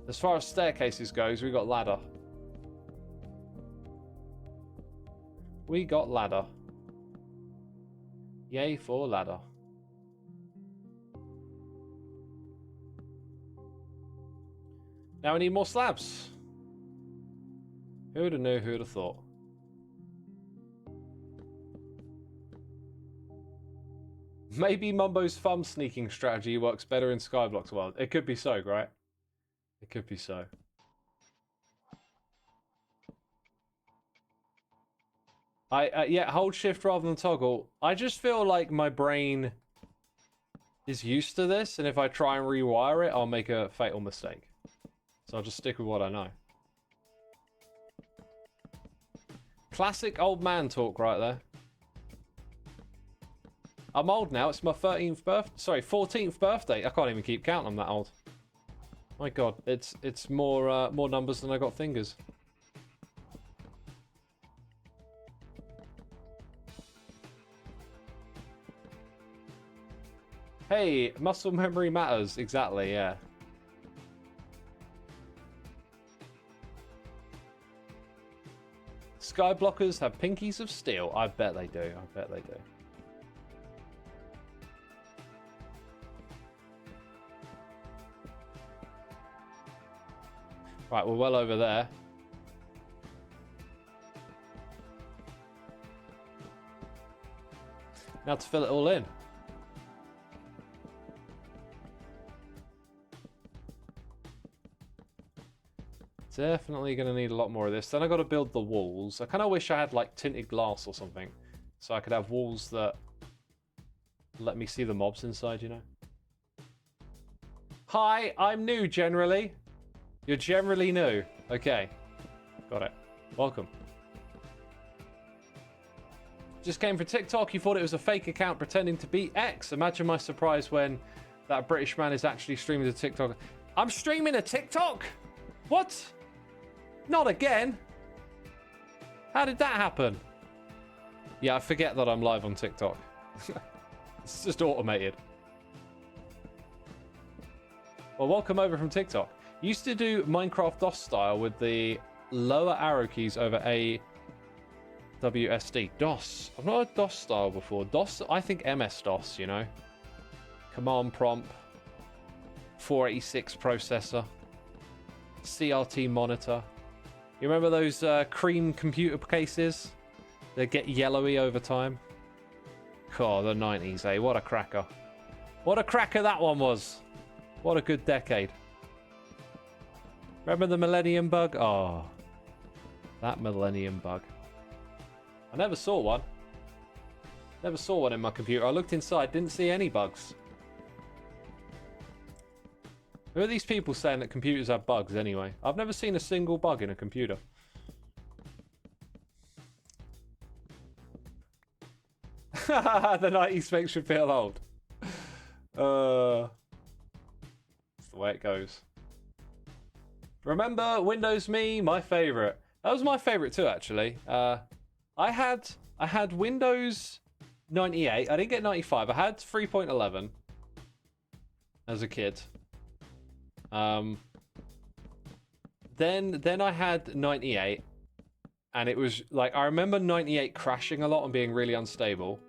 As far as staircases goes, we got ladder. We got ladder. Yay for ladder. Now we need more slabs. Who'd have knew, who'd have thought? Maybe Mumbo's thumb sneaking strategy works better in Skyblock's world. It could be so, right? It could be so. Yeah, hold shift rather than toggle. I just feel like my brain is used to this, and if I try and rewire it, I'll make a fatal mistake. So I'll just stick with what I know. Classic old man talk right there. I'm old now. It's my 14th birthday. I can't even keep count. I'm that old. My God, it's more numbers than I got fingers. Hey, muscle memory matters. Exactly, yeah. Skyblockers have pinkies of steel. I bet they do. I bet they do. Right, we're well over there. Now to fill it all in. Definitely going to need a lot more of this. Then I got to build the walls. I kind of wish I had like tinted glass or something, so I could have walls that let me see the mobs inside, you know. Hi, I'm new generally. You're generally new. Okay, got it. Welcome. Just came from TikTok. You thought it was a fake account pretending to be X. Imagine my surprise when that British man is actually streaming to TikTok. I'm streaming a TikTok? What? Not again. How did that happen? Yeah, I forget that I'm live on TikTok. It's just automated. Well, welcome over from TikTok. Used to do Minecraft DOS style with the lower arrow keys over A, WSD. DOS. I've not heard DOS style before. DOS, I think MS-DOS, you know. Command prompt. 486 processor. CRT monitor. You remember those cream computer cases that get yellowy over time? God, the 90s, eh? What a cracker. What a cracker that one was. What a good decade. Remember the Millennium Bug? Oh, that Millennium Bug. I never saw one. Never saw one in my computer. I looked inside, didn't see any bugs. Who are these people saying that computers have bugs anyway? I've never seen a single bug in a computer. The 90s makes you feel old. That's the way it goes. Remember Windows Me, my favorite. That was my favorite too, actually. I had Windows 98. I didn't get 95. I had 3.11 as a kid. Then I had 98, and it was like, I remember 98 crashing a lot and being really unstable.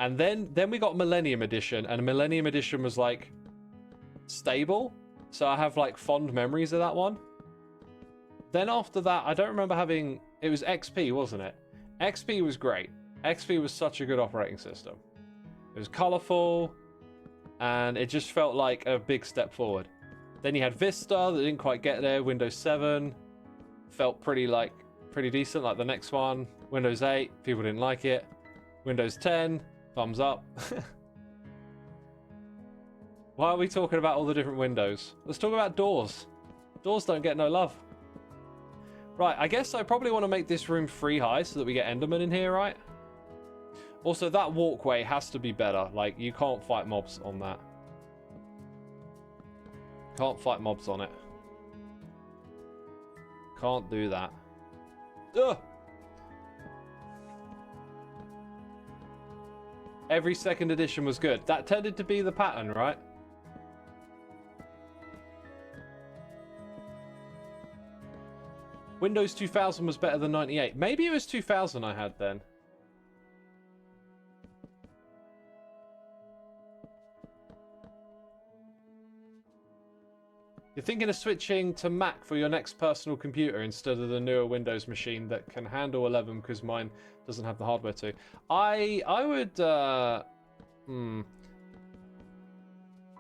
And then we got Millennium Edition, and Millennium Edition was like stable. So I have like fond memories of that one. Then after that, I don't remember having, it was XP, wasn't it? XP was great. XP was such a good operating system. It was colorful, and it just felt like a big step forward. Then you had Vista that didn't quite get there. Windows 7 felt pretty decent, like the next one. Windows 8, people didn't like it. Windows 10, thumbs up. Why are we talking about all the different windows? Let's talk about doors. Doors don't get no love. Right, I guess I probably want to make this room 3 high so that we get Enderman in here, right? Also, that walkway has to be better. Like, you can't fight mobs on that. Can't fight mobs on it. Can't do that. Ugh! Every second edition was good. That tended to be the pattern, right? Windows 2000 was better than 98. Maybe it was 2000 I had then. You're thinking of switching to Mac for your next personal computer instead of the newer Windows machine that can handle 11 because mine doesn't have the hardware to. I would...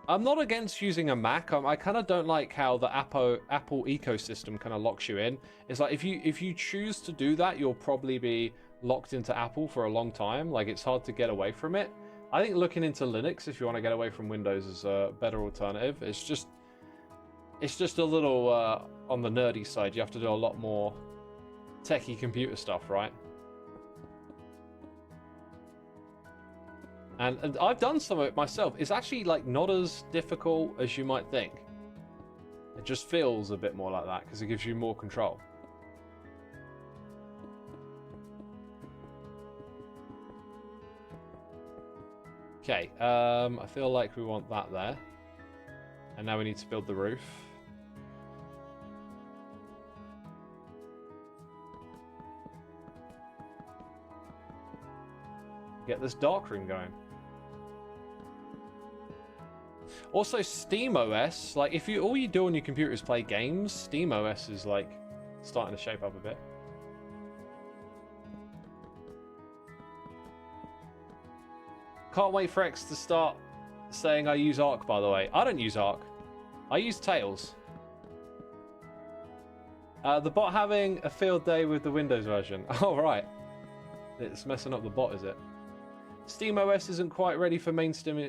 I'm not against using a Mac. I kind of don't like how the Apple ecosystem kind of locks you in. It's like if you choose to do that, you'll probably be locked into Apple for a long time. Like, it's hard to get away from it. I think looking into Linux, if you want to get away from Windows, is a better alternative. It's just a little on the nerdy side. You have to do a lot more techie computer stuff, right? And I've done some of it myself. It's actually like not as difficult as you might think. It just feels a bit more like that because it gives you more control. Okay, I feel like we want that there. And now we need to build the roof. Get this dark room going. Also, SteamOS, like if all you do on your computer is play games, SteamOS is like starting to shape up a bit. Can't wait for X to start saying I use Arc, by the way. I don't use Arc. I use Tails. The bot having a field day with the Windows version. Oh, right. It's messing up the bot, is it? SteamOS isn't quite ready for mainstream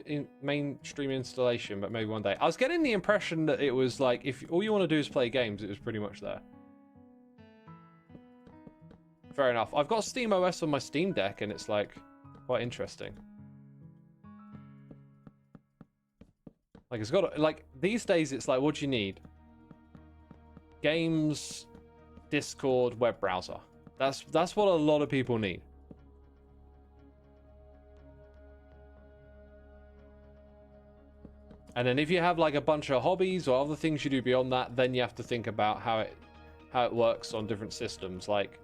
installation, but maybe one day. I was getting the impression that it was like, if all you want to do is play games, it was pretty much there. Fair enough. I've got SteamOS on my Steam Deck, and it's like quite interesting. Like, it's got, like, these days it's like, what do you need? Games, Discord, web browser. That's what a lot of people need. And then if you have like a bunch of hobbies or other things you do beyond that, then you have to think about how it works on different systems. Like,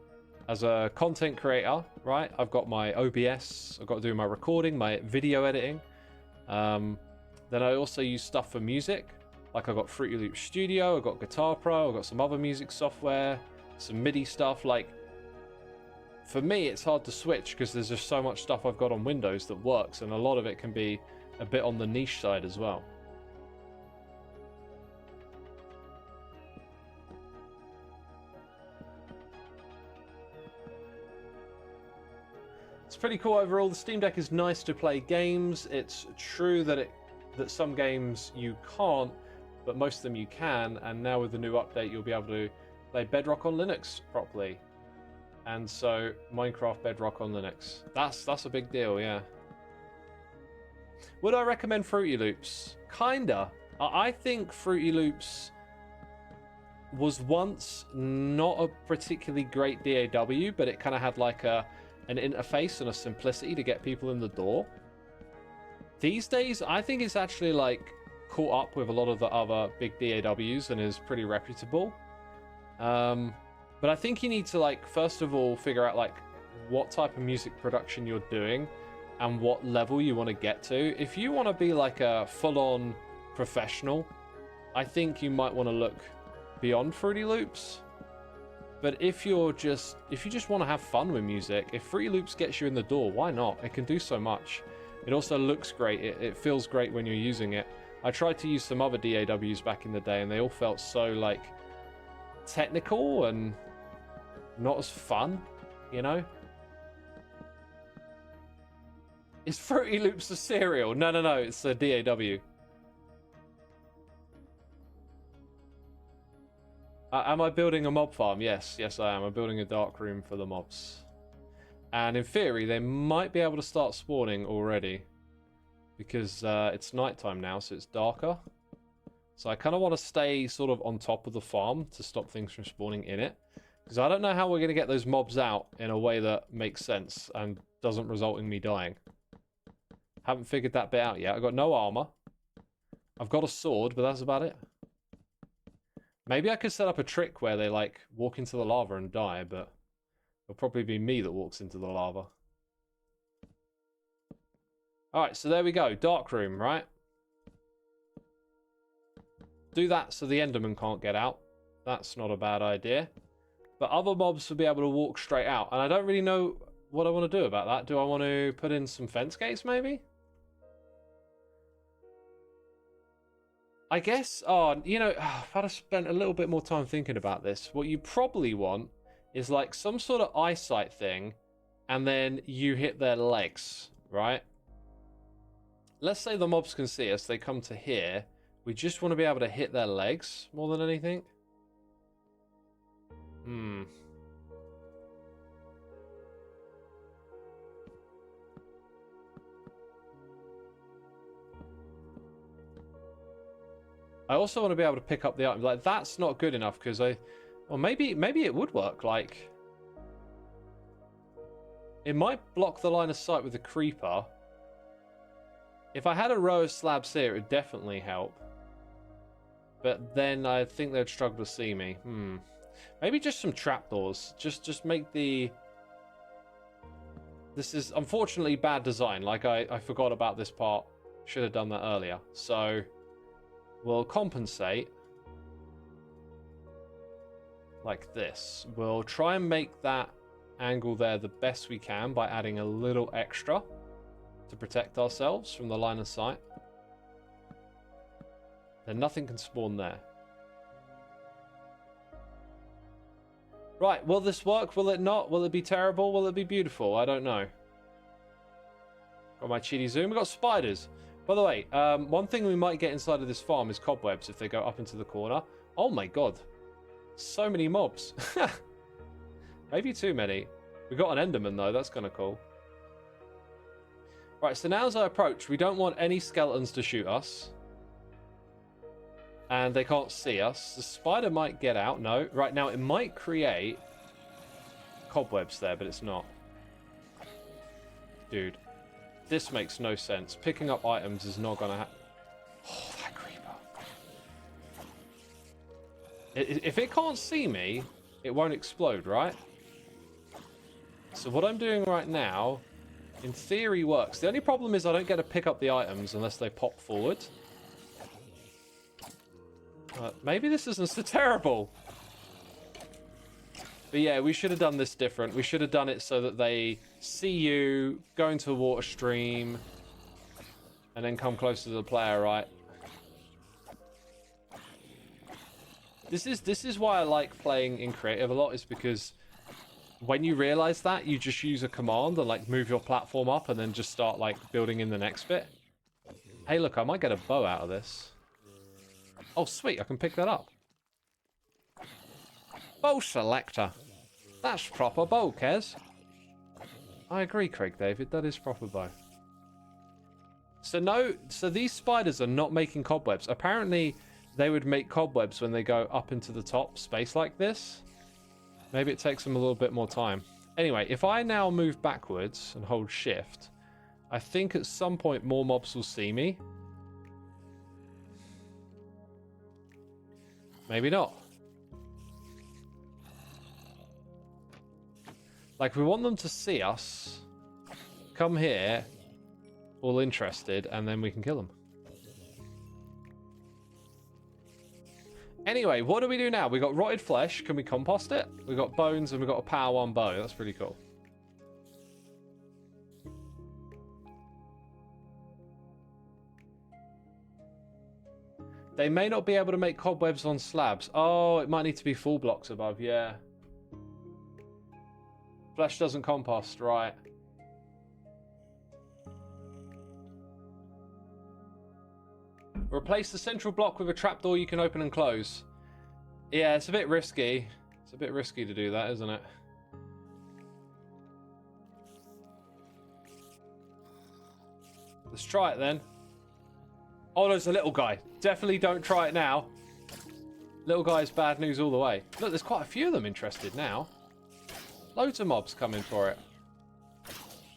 as a content creator, right? I've got my OBS, I've got to do my recording, my video editing. Then I also use stuff for music. Like, I've got Fruity Loop Studio, I've got Guitar Pro, I've got some other music software, some MIDI stuff. Like, for me, it's hard to switch because there's just so much stuff I've got on Windows that works, and a lot of it can be a bit on the niche side as well. It's pretty cool overall. The Steam Deck is nice to play games. It's true that some games you can't but most of them you can, and now with the new update you'll be able to play Bedrock on Linux properly. And so Minecraft Bedrock on Linux. That's a big deal, yeah. Would I recommend Fruity Loops? Kinda. I think Fruity Loops was once not a particularly great DAW, but it kind of had like an interface and a simplicity to get people in the door. These days, I think it's actually like caught up with a lot of the other big DAWs and is pretty reputable. But I think you need to, like, first of all, figure out, like, what type of music production you're doing and what level you want to get to. If you want to be, like, a full-on professional, I think you might want to look beyond Fruity Loops. But if you just want to have fun with music, if Fruity Loops gets you in the door, why not? It can do so much. It also looks great. It feels great when you're using it. I tried to use some other DAWs back in the day, and they all felt so, like, technical and not as fun, you know? Is Fruity Loops a cereal? No, it's a DAW. Am I building a mob farm? Yes, I am. I'm building a dark room for the mobs. And in theory, they might be able to start spawning already. Because it's nighttime now, so it's darker. So I kind of want to stay sort of on top of the farm to stop things from spawning in it. Because I don't know how we're going to get those mobs out in a way that makes sense and doesn't result in me dying. Haven't figured that bit out yet. I've got no armor. I've got a sword, but that's about it. Maybe I could set up a trick where they, like, walk into the lava and die, but it'll probably be me that walks into the lava. Alright, so there we go. Dark room, right? Do that so the Enderman can't get out. That's not a bad idea. But other mobs will be able to walk straight out. And I don't really know what I want to do about that. Do I want to put in some fence gates, maybe? I guess, you know, if I'd have spent a little bit more time thinking about this, what you probably want is like some sort of eyesight thing, and then you hit their legs, right? Let's say the mobs can see us, they come to here. We just want to be able to hit their legs more than anything. I also want to be able to pick up the item. Like, that's not good enough because or maybe it would work. Like, it might block the line of sight with the creeper. If I had a row of slabs here, it would definitely help. But then I think they'd struggle to see me. Maybe just some trapdoors. Just make the... This is unfortunately bad design. Like, I forgot about this part. Should have done that earlier. So, we'll compensate. Like this. We'll try and make that angle there the best we can by adding a little extra to protect ourselves from the line of sight. Then nothing can spawn there. Right, will this work? Will it not? Will it be terrible? Will it be beautiful? I don't know. Got my cheaty zoom. We've got spiders. By the way, one thing we might get inside of this farm is cobwebs if they go up into the corner. Oh my god. So many mobs. Maybe too many. We got an Enderman though, that's kind of cool. Right, so now as I approach, we don't want any skeletons to shoot us. And they can't see us. The spider might get out. No. Right, now it might create cobwebs there, but it's not. Dude. This makes no sense. Picking up items is not going to happen. Oh, that creeper. If it can't see me, it won't explode, right? So what I'm doing right now, in theory, works. The only problem is I don't get to pick up the items unless they pop forward. Maybe this isn't so terrible. But yeah, we should have done this different. We should have done it so that they see you, go into a water stream, and then come closer to the player, right? This is why I like playing in creative a lot, is because when you realize that, you just use a command and like move your platform up and then just start like building in the next bit. Hey, look, I might get a bow out of this. Oh, sweet. I can pick that up. Bow selector. That's proper bow, Kez. I agree, Craig David. That is proper bow. So these spiders are not making cobwebs. Apparently, they would make cobwebs when they go up into the top space like this. Maybe it takes them a little bit more time. Anyway, if I now move backwards and hold shift, I think at some point more mobs will see me. Maybe not. Like, we want them to see us, come here, all interested, and then we can kill them. Anyway, what do we do now? We got rotted flesh. Can we compost it? We got bones and we got a power 1 bow. That's pretty cool. They may not be able to make cobwebs on slabs. Oh, it might need to be full blocks above, yeah. Flesh doesn't compost, right. Replace the central block with a trapdoor you can open and close. Yeah, it's a bit risky. It's a bit risky to do that, isn't it? Let's try it then. Oh, there's a little guy. Definitely don't try it now. Little guy's bad news all the way. Look, there's quite a few of them interested now. Loads of mobs coming for it.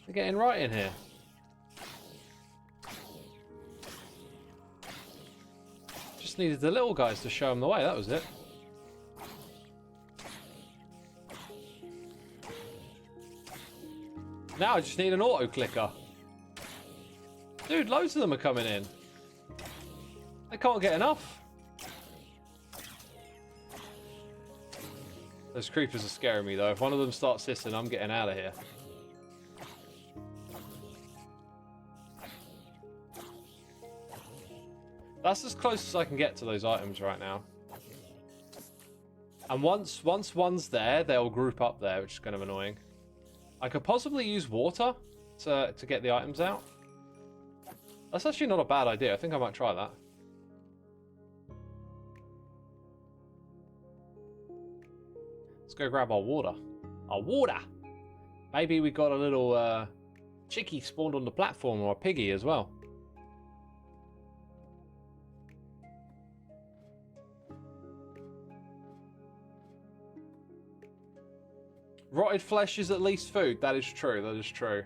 They're getting right in here. Just needed the little guys to show them the way. That was it. Now I just need an auto clicker. Dude, loads of them are coming in. They can't get enough. Those creepers are scaring me though. If one of them starts hissing, I'm getting out of here. That's as close as I can get to those items right now. And once one's there, they'll group up there, which is kind of annoying. I could possibly use water to get the items out. That's actually not a bad idea. I think I might try that. Let's go grab our water. Our water! Maybe we got a little chickie spawned on the platform, or a piggy as well. Rotted flesh is at least food. That is true. That is true.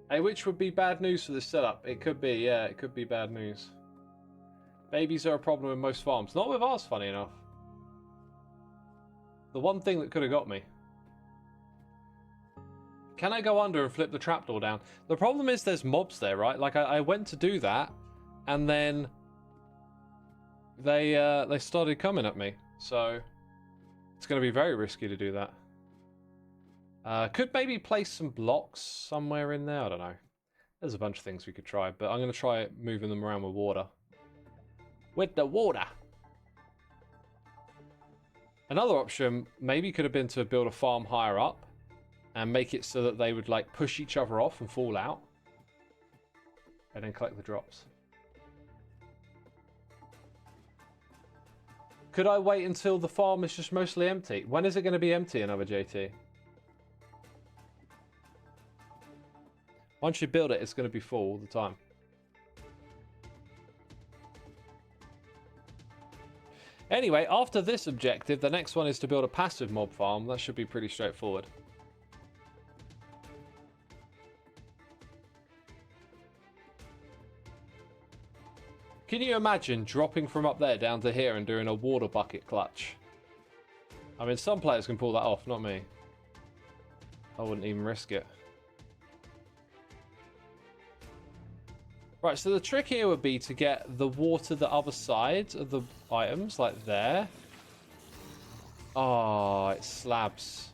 Hey, which would be bad news for this setup? It could be, yeah, it could be bad news. Babies are a problem in most farms. Not with ours, funny enough. The one thing that could have got me. Can I go under and flip the trapdoor down? The problem is there's mobs there, right? Like, I went to do that, and then they started coming at me. So it's going to be very risky to do that. Could maybe place some blocks somewhere in there. I don't know. There's a bunch of things we could try, but I'm going to try moving them around with water. With the water! Another option maybe could have been to build a farm higher up and make it so that they would like push each other off and fall out and then collect the drops. Could I wait until the farm is just mostly empty? When is it going to be empty, another JT? Once you build it, it's going to be full all the time. Anyway, after this objective, the next one is to build a passive mob farm. That should be pretty straightforward. Can you imagine dropping from up there down to here and doing a water bucket clutch? I mean, some players can pull that off, not me. I wouldn't even risk it. Right, so the trick here would be to get the water the other side of the items, like there. Oh, it slabs.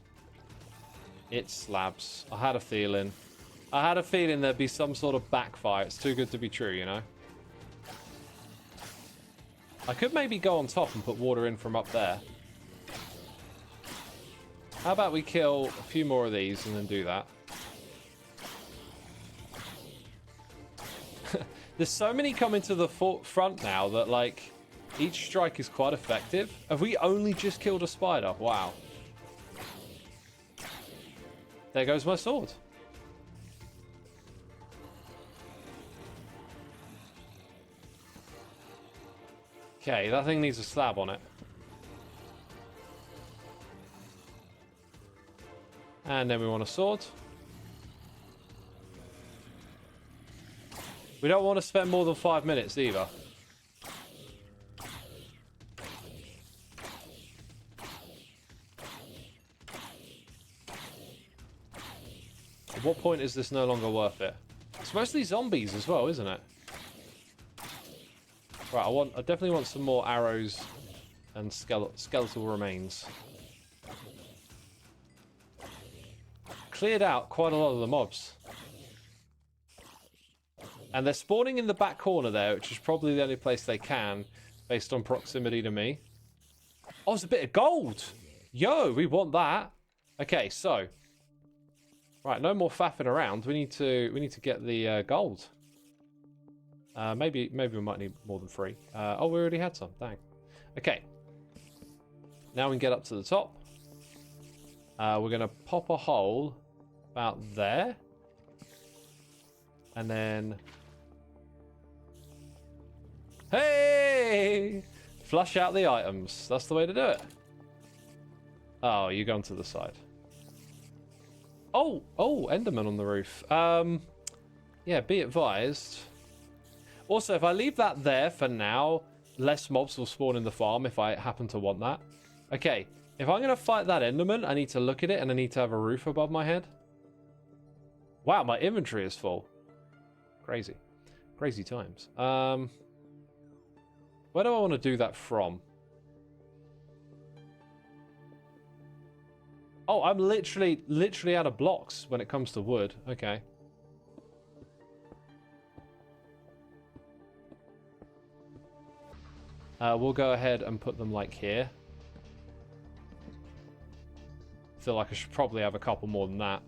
It slabs. I had a feeling. I had a feeling there'd be some sort of backfire. It's too good to be true, you know? I could maybe go on top and put water in from up there. How about we kill a few more of these and then do that? There's so many coming to the front now that, like, Each strike is quite effective. Have we only just killed a spider? Wow. There goes my sword. Okay, that thing needs a slab on it. And then we want a sword. We don't want to spend more than 5 minutes either. At what point is this no longer worth it? It's mostly zombies as well, isn't it? Right, I definitely want some more arrows and skeletal remains. Cleared out quite a lot of the mobs. And they're spawning in the back corner there, which is probably the only place they can, based on proximity to me. Oh, it's a bit of gold! Yo, we want that! Okay, so... Right, no more faffing around. We need to get the gold. Maybe we might need more than 3. Oh, we already had some. Dang. Okay. Now we can get up to the top. We're going to pop a hole about there. And then... Hey! Flush out the items. That's the way to do it. Oh, you're going to the side. Oh, Enderman on the roof. Yeah, be advised. Also, if I leave that there for now, less mobs will spawn in the farm if I happen to want that. Okay, if I'm going to fight that Enderman, I need to look at it and I need to have a roof above my head. Wow, my inventory is full. Crazy. Crazy times. Where do I want to do that from? Oh, I'm literally out of blocks when it comes to wood. Okay. We'll go ahead and put them like here. Feel like I should probably have a couple more than that.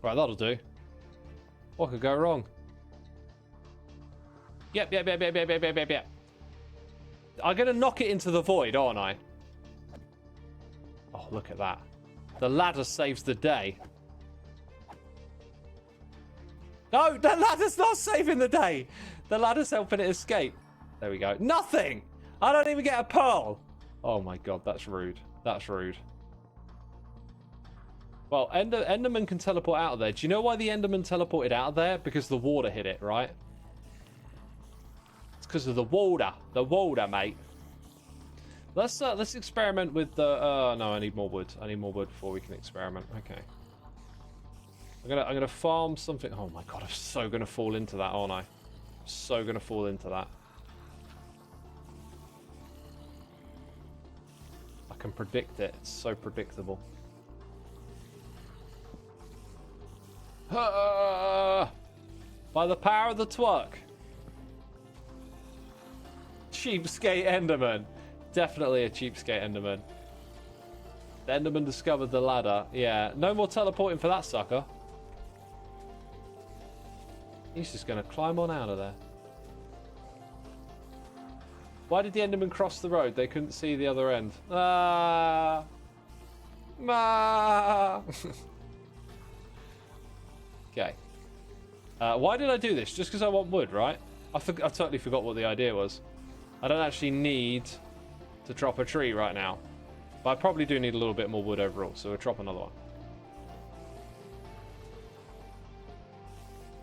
Right, that'll do. What could go wrong? Yep. I'm gonna knock it into the void, aren't I? Oh, look at that. The ladder saves the day. No, the ladder's not saving the day. The ladder's helping it escape. There we go. Nothing! I don't even get a pearl. Oh my god, that's rude. That's rude. Well, Enderman can teleport out of there. Do you know why the Enderman teleported out of there? Because the water hit it, right? It's because of the water. The water, mate. Let's experiment with the... no, I need more wood. I need more wood before we can experiment. Okay. I'm gonna farm something. Oh my god, I'm so gonna fall into that, aren't I? So gonna fall into that. I can predict it. It's so predictable. By the power of the twerk. Cheapskate Enderman. Definitely a cheapskate Enderman. The Enderman discovered the ladder. Yeah, no more teleporting for that sucker. He's just going to climb on out of there. Why did the Enderman cross the road? They couldn't see the other end. Ah. Ah. Okay. Why did I do this? Just because I want wood, right? I totally forgot what the idea was. I don't actually need to chop a tree right now. But I probably do need a little bit more wood overall, so we'll chop another one.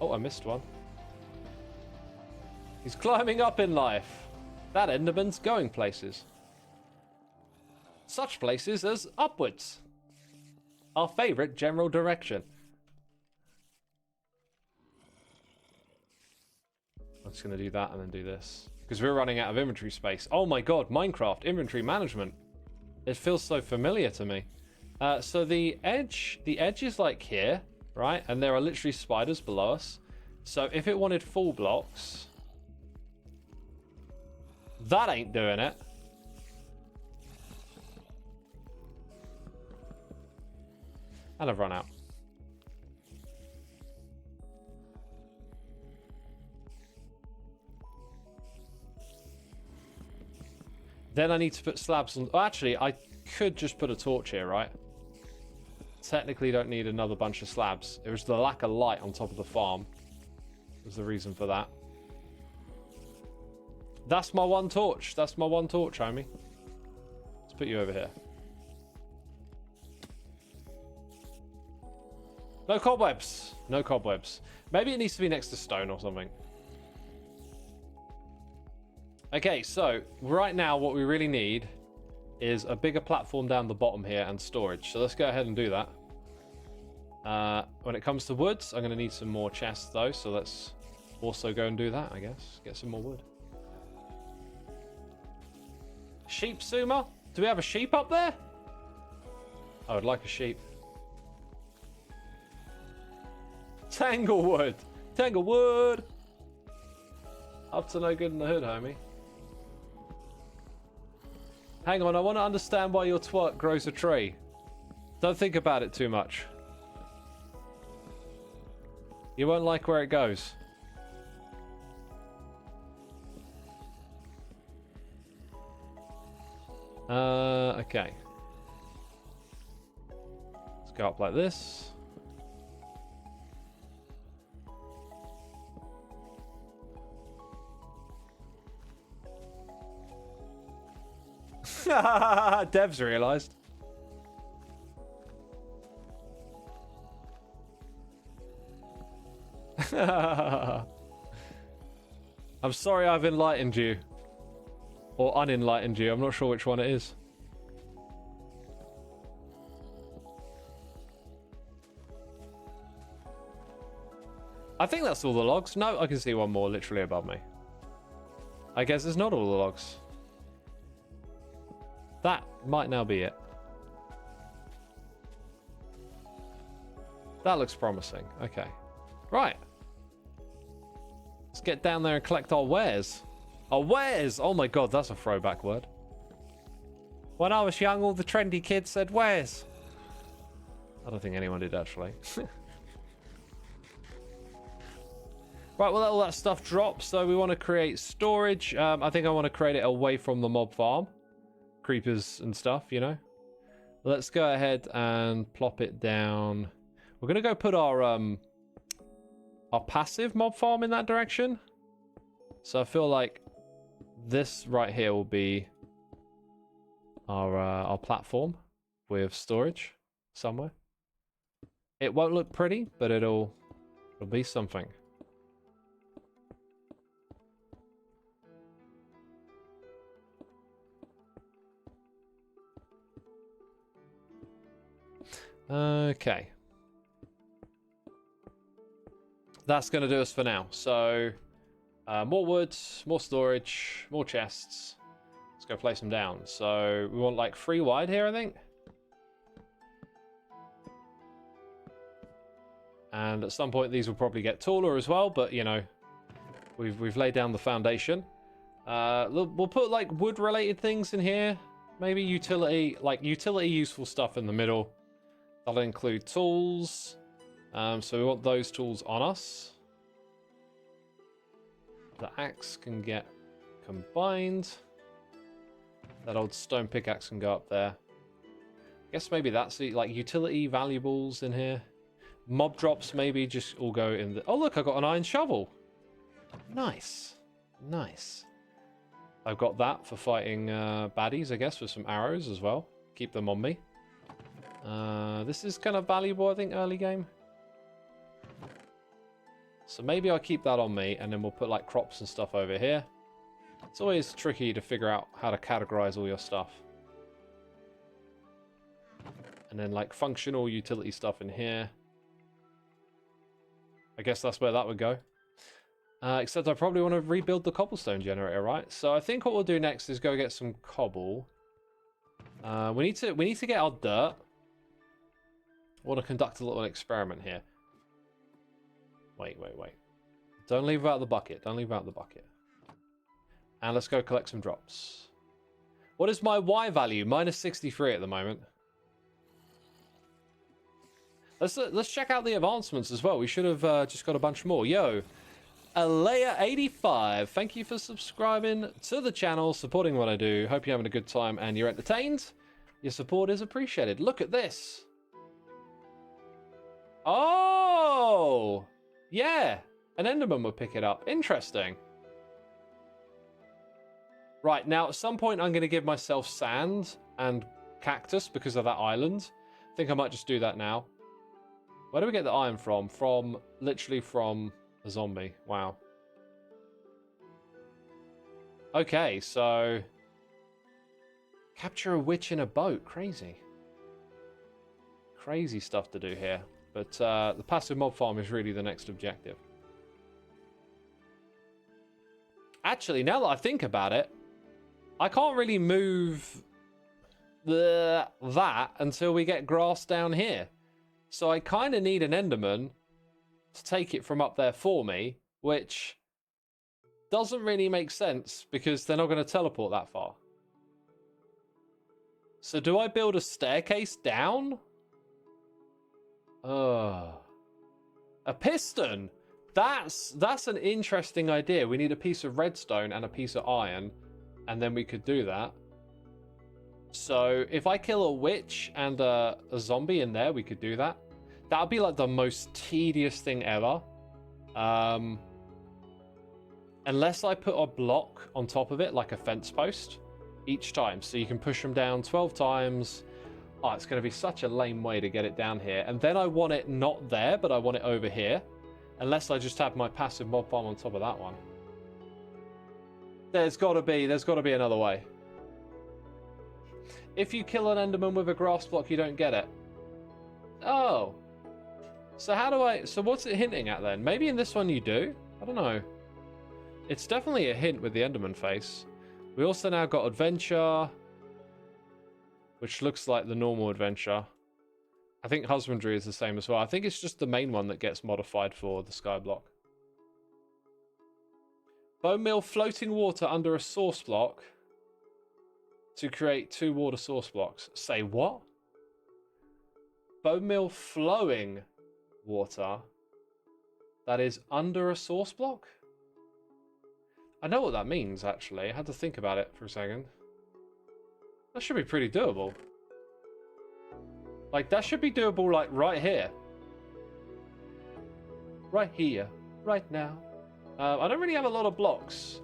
Oh, I missed one. He's climbing up in life. That Enderman's going places. Such places as upwards. Our favourite general direction. I'm just going to do that and then do this. Because we're running out of inventory space. Oh my god, Minecraft, inventory management. It feels so familiar to me. So the edge is like here, right? And there are literally spiders below us. So if it wanted full blocks... That ain't doing it. And I've run out. Then I need to put slabs on... Oh, actually, I could just put a torch here, right? Technically don't need another bunch of slabs. It was the lack of light on top of the farm. Was the reason for that. That's my one torch. That's my one torch, homie. Let's put you over here. No cobwebs. No cobwebs. Maybe it needs to be next to stone or something. Okay, so right now what we really need is a bigger platform down the bottom here and storage. So let's go ahead and do that. When it comes to woods, I'm going to need some more chests though. So let's also go and do that, I guess. Get some more wood. Sheep, Xisuma? Do we have a sheep up there? I would like a sheep. Tanglewood. Tanglewood. Up to no good in the hood, homie. Hang on, I want to understand why your twerk grows a tree. Don't think about it too much. You won't like where it goes. Okay. Let's go up like this. Dev's realised. I'm sorry I've enlightened you. Or unenlightened you. I'm not sure which one it is. I think that's all the logs. No, I can see one more literally above me. I guess it's not all the logs. That might now be it. That looks promising. Okay. Right. Let's get down there and collect our wares. Our wares! Oh my god, that's a throwback word. When I was young, all the trendy kids said wares. I don't think anyone did, actually. Right, well, all that stuff drops, so we want to create storage. I think I want to create it away from the mob farm. Creepers and stuff, you know. Let's go ahead and plop it down. We're going to go put our passive mob farm in that direction. So I feel like this right here will be our platform with storage somewhere. It won't look pretty, but it'll be something. Okay. That's going to do us for now. So, more wood, more storage, more chests. Let's go place them down. So, we want like 3 wide here, I think. And at some point, these will probably get taller as well. But, you know, we've laid down the foundation. We'll put like wood-related things in here. Maybe utility useful stuff in the middle. That'll include tools. So we want those tools on us. The axe can get combined. That old stone pickaxe can go up there. I guess maybe that's the, like, utility valuables in here. Mob drops maybe just all go in the... Oh, look, I got an iron shovel. Nice. Nice. I've got that for fighting baddies, I guess, with some arrows as well. Keep them on me. This is kind of valuable, I think, early game. So maybe I'll keep that on me, and then we'll put like crops and stuff over here. It's always tricky to figure out how to categorize all your stuff. And then like functional utility stuff in here. I guess that's where that would go. Except I probably want to rebuild the cobblestone generator, right? So I think what we'll do next is go get some cobble. We need to get our dirt. I want to conduct a little experiment here. Wait. Don't leave out the bucket. Don't leave out the bucket. And let's go collect some drops. What is my Y value? -63 at the moment. Let's check out the advancements as well. We should have just got a bunch more. Yo, Alea85, thank you for subscribing to the channel, supporting what I do. Hope you're having a good time and you're entertained. Your support is appreciated. Look at this. Oh, yeah. An Enderman would pick it up. Interesting. Right, now at some point I'm going to give myself sand and cactus because of that island. I think I might just do that now. Where do we get the iron from? Literally from a zombie. Wow. Okay, so capture a witch in a boat. Crazy. Crazy stuff to do here. But the passive mob farm is really the next objective. Actually, now that I think about it, I can't really move that until we get grass down here. So I kind of need an Enderman to take it from up there for me, which doesn't really make sense because they're not going to teleport that far. So do I build a staircase down? A piston. That's an interesting idea. We need a piece of redstone and a piece of iron, and then we could do that. So if I kill a witch and a zombie in there, we could do that. That would be like the most tedious thing ever. Unless I put a block on top of it, like a fence post, each time. So you can push them down 12 times. Oh, it's going to be such a lame way to get it down here. And then I want it not there, but I want it over here. Unless I just have my passive mob farm on top of that one. There's got to be another way. If you kill an Enderman with a grass block, you don't get it. Oh. So so what's it hinting at then? Maybe in this one you do? I don't know. It's definitely a hint with the Enderman face. We also now got adventure, which looks like the normal adventure. I think husbandry is the same as well. I think it's just the main one that gets modified for the skyblock. Bone meal floating water under a source block to create 2 water source blocks. Say what? Bone meal flowing water that is under a source block? I know what that means, actually. I had to think about it for a second. That should be pretty doable. Like, that should be doable, like, right here. Right here. Right now. I don't really have a lot of blocks.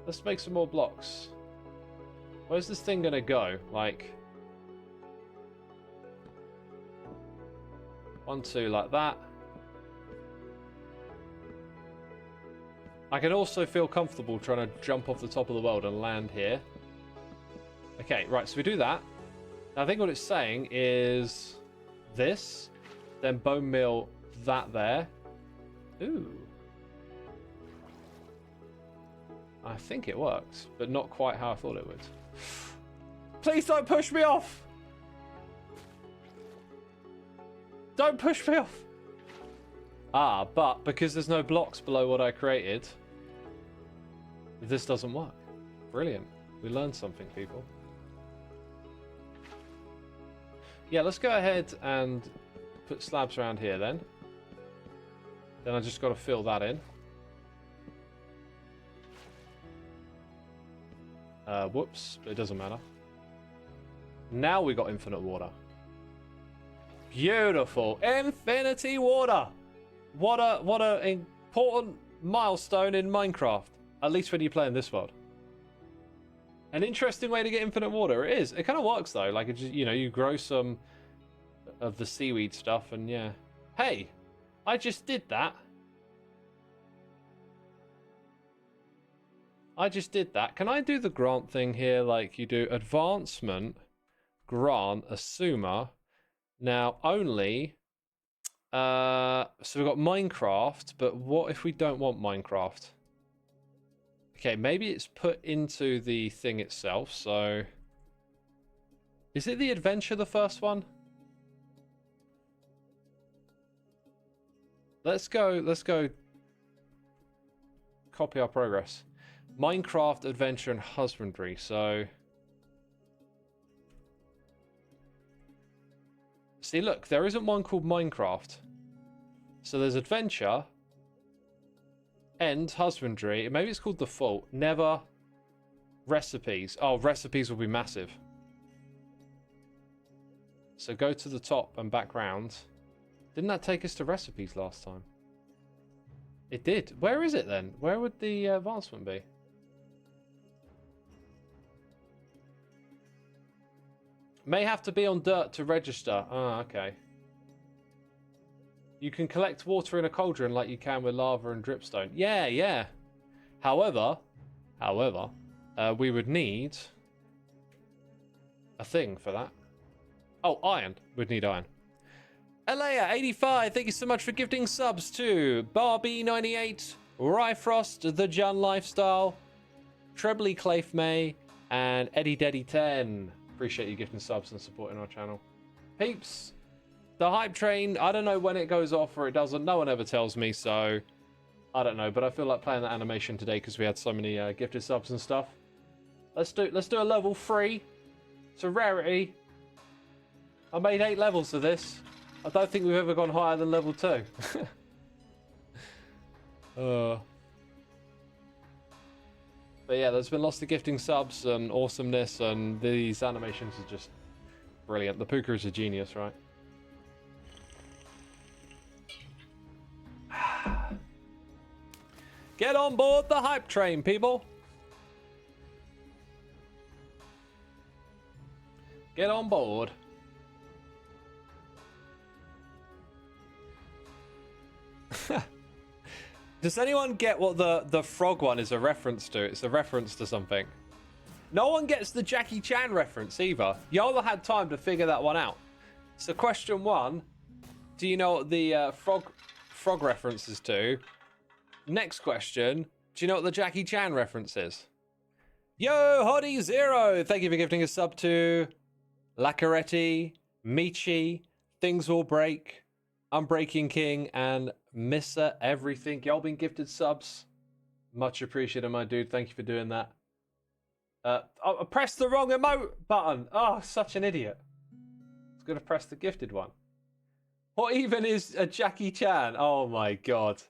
Let's make some more blocks. Where's this thing gonna go? Like, 1, 2, like that. I can also feel comfortable trying to jump off the top of the world and land here. Okay, right, so we do that. Now, I think what it's saying is this, then bone meal that there. Ooh. I think it works, but not quite how I thought it would. Please don't push me off! Don't push me off! Ah, but because there's no blocks below what I created, this doesn't work. Brilliant. We learned something, people. Yeah, let's go ahead and put slabs around here then. Then I just got to fill that in. Whoops, but it doesn't matter. Now we got infinite water. Beautiful. Infinity water. What a important milestone in Minecraft. At least when you play in this world. An interesting way to get infinite water. It is. It kind of works though. Like, it just, you know, you grow some of the seaweed stuff and yeah. Hey, I just did that. I just did that. Can I do the grant thing here like you do? Advancement, grant, Xisuma. Now only... so we've got Minecraft, but what if we don't want Minecraft? Okay, maybe it's put into the thing itself, so... Is it the adventure, the first one? Let's go copy our progress. Minecraft, adventure, and husbandry, so... See, look, there isn't one called Minecraft. So there's adventure, End husbandry. Maybe it's called default. Never recipes. Oh, recipes will be massive. So go to the top and back round. Didn't that take us to recipes last time? It did. Where is it then? Where would the advancement be? May have to be on dirt to register. Ah, okay. You can collect water in a cauldron like you can with lava and dripstone. Yeah, yeah. However, we would need a thing for that. Oh, iron. We'd need iron. Alea85, thank you so much for gifting subs to Barbie98, Ryfrost, The Jun Lifestyle, Trebly Claif May, and Eddie Deddy 10. Appreciate you gifting subs and supporting our channel. Peeps, the hype train, I don't know when it goes off or it doesn't. No one ever tells me, so I don't know. But I feel like playing that animation today because we had so many gifted subs and stuff. Let's do a level 3. It's a rarity. I made 8 levels of this. I don't think we've ever gone higher than level 2. But yeah, there's been lots of gifting subs and awesomeness, and these animations are just brilliant. The Puka is a genius, right? Get on board the hype train, people. Get on board. Does anyone get what the frog one is a reference to? It's a reference to something. No one gets the Jackie Chan reference either. Y'all had time to figure that one out. So question 1, do you know what the frog reference is to? Next question, do you know what the Jackie Chan reference is? Yo, Hoddy0, thank you for gifting a sub to Lacaretti, Michi, Things Will Break, Unbreaking King, and Missa Everything. Y'all been gifted subs. Much appreciated, my dude. Thank you for doing that. I pressed the wrong emote button. Oh, such an idiot. I was going to press the gifted one. What even is a Jackie Chan? Oh my god.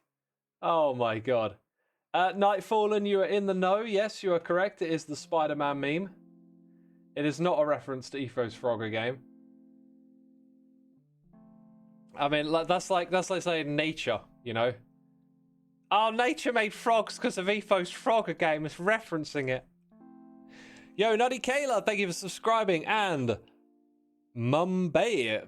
Oh my god. Nightfallen, you are in the know. Yes, you are correct. It is the Spider-Man meme. It is not a reference to Ethos Frogger game. I mean, that's like saying nature, you know? Oh, nature made frogs because of Ethos Frogger game. It's referencing it. Yo, Nutty Kayla, thank you for subscribing. And Mama Beer.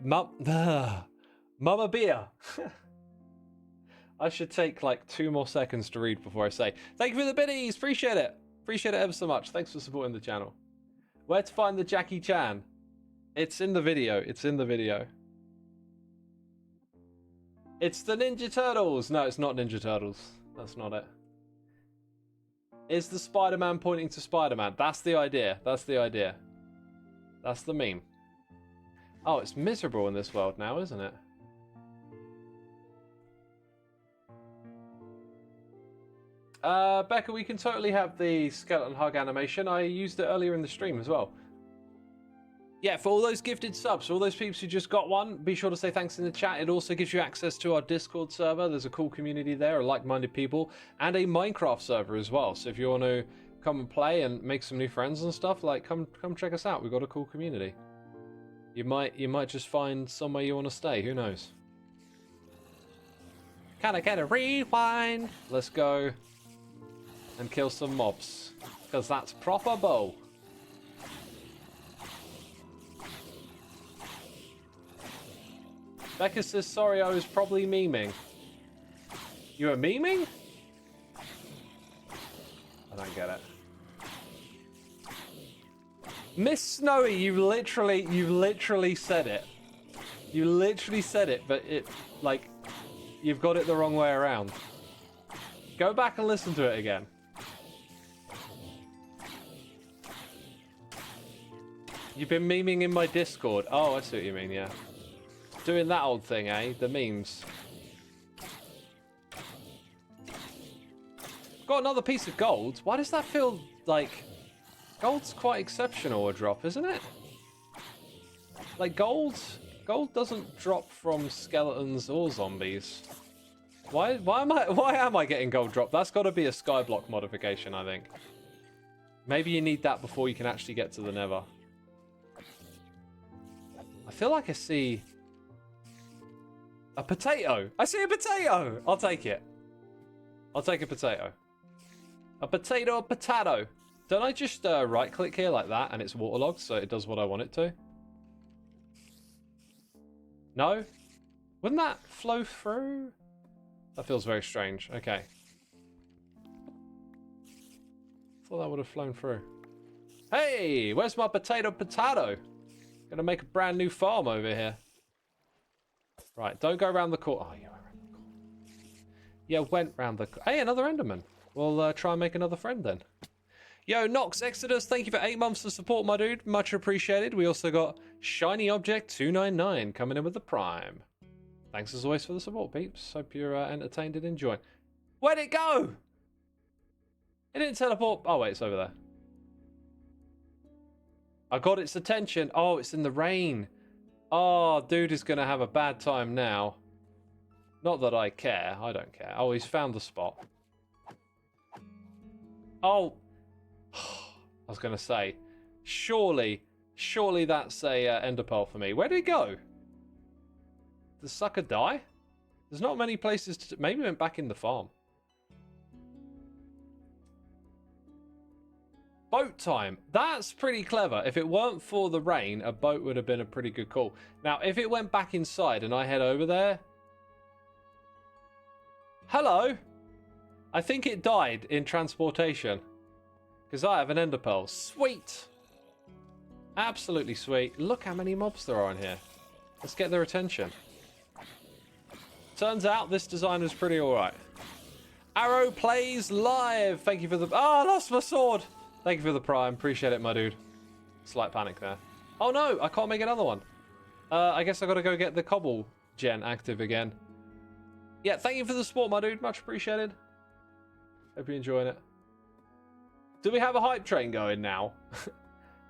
I should take like 2 more seconds to read before I say. Thank you for the biddies. Appreciate it. Appreciate it ever so much. Thanks for supporting the channel. Where to find the Jackie Chan? It's in the video. It's in the video. It's the Ninja Turtles. No, it's not Ninja Turtles. That's not it. Is the Spider-Man pointing to Spider-Man? That's the idea. That's the idea. That's the meme. Oh, it's miserable in this world now, isn't it? Becca, we can totally have the skeleton hug animation. I used it earlier in the stream as well. Yeah, for all those gifted subs, for all those people who just got one, be sure to say thanks in the chat. It also gives you access to our Discord server. There's a cool community there of like-minded people, and a Minecraft server as well. So if you want to come and play and make some new friends and stuff, like come check us out. We've got a cool community. You might just find somewhere you want to stay. Who knows? Can I get a rewind? Let's go and kill some mobs, because that's proper bow. Becca says, sorry, I was probably memeing. You were memeing? I don't get it. Miss Snowy, you literally said it. You literally said it, but it, like, you've got it the wrong way around. Go back and listen to it again. You've been memeing in my Discord. Oh, I see what you mean, yeah. Doing that old thing, eh? The memes. Got another piece of gold. Why does that feel like... Gold's quite exceptional a drop, isn't it? Like, gold doesn't drop from skeletons or zombies. Why am I getting gold drop? That's got to be a Skyblock modification, I think. Maybe you need that before you can actually get to the Nether. I feel like I see a potato. I see a potato. I'll take it. I'll take a potato. A potato. Don't I just right click here like that and it's waterlogged so it does what I want it to? No? Wouldn't that flow through? That feels very strange. Okay. Thought that would have flown through. Hey, where's my potato? Gonna make a brand new farm over here. Right, don't go around the corner. Oh, you went around the corner. Yeah, went round the... Hey, another Enderman. We'll try and make another friend then. Yo, Nox Exodus, thank you for 8 months of support, my dude. Much appreciated. We also got Shiny Object 299 coming in with the Prime. Thanks as always for the support, peeps. Hope you're entertained and enjoying. Where'd it go? It didn't teleport. Oh, wait, it's over there. I got its attention. Oh, it's in the rain. Oh, dude is going to have a bad time now. Not that I care. I don't care. Oh, he's found the spot. Oh. I was going to say, surely that's a ender pearl for me. Where did it go? Did the sucker die? There's not many places to... Maybe it went back in the farm. Boat time. That's pretty clever. If it weren't for the rain, a boat would have been a pretty good call. Now, if it went back inside and I head over there... Hello? I think it died in transportation. Because I have an ender pearl. Sweet. Absolutely sweet. Look how many mobs there are in here. Let's get their attention. Turns out this design is pretty alright. Arrow plays live. Thank you for the... Oh, I lost my sword. Thank you for the Prime. Appreciate it, my dude. Slight panic there. Oh no, I can't make another one. I guess I got to go get the cobble gen active again. Yeah, thank you for the support, my dude. Much appreciated. Hope you're enjoying it. Do we have a hype train going now?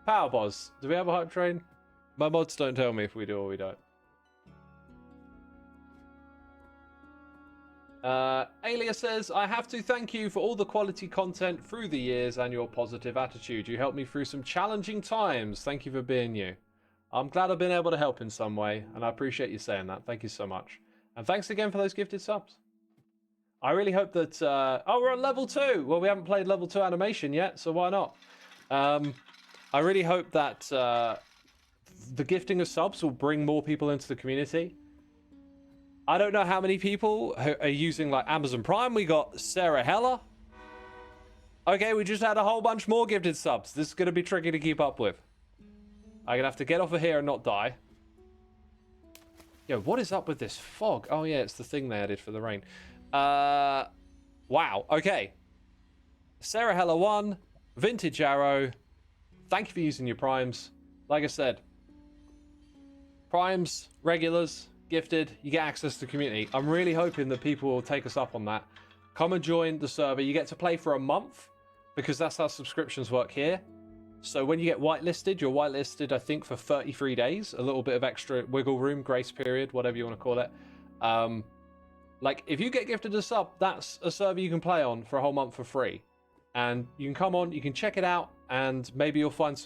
Power Boss, do we have a hype train? My mods don't tell me if we do or we don't. Alias says, I have to thank you for all the quality content through the years and your positive attitude. You helped me through some challenging times. Thank you for being you. I'm glad I've been able to help in some way, and I appreciate you saying that. Thank you so much. And thanks again for those gifted subs. I really hope that... oh, we're on level 2. Well, we haven't played level 2 animation yet, so why not? I really hope that the gifting of subs will bring more people into the community. I don't know how many people are using like Amazon Prime. We got Sarah Heller. Okay, we just had a whole bunch more gifted subs. This is going to be tricky to keep up with. I'm going to have to get off of here and not die. Yo, what is up with this fog? Oh yeah, it's the thing they added for the rain. Wow, okay. Sarah Heller 1, Vintage Arrow. Thank you for using your primes. Like I said, primes, regulars, gifted, you get access to the community. I'm really hoping that people will take us up on that. Come and join the server. You get to play for a month because that's how subscriptions work here. So when you get whitelisted, you're whitelisted, I think, for 33 days. A little bit of extra wiggle room, grace period, whatever you want to call it. Like, if you get gifted a sub, that's a server you can play on for a whole month for free. And you can come on, you can check it out, and maybe you'll find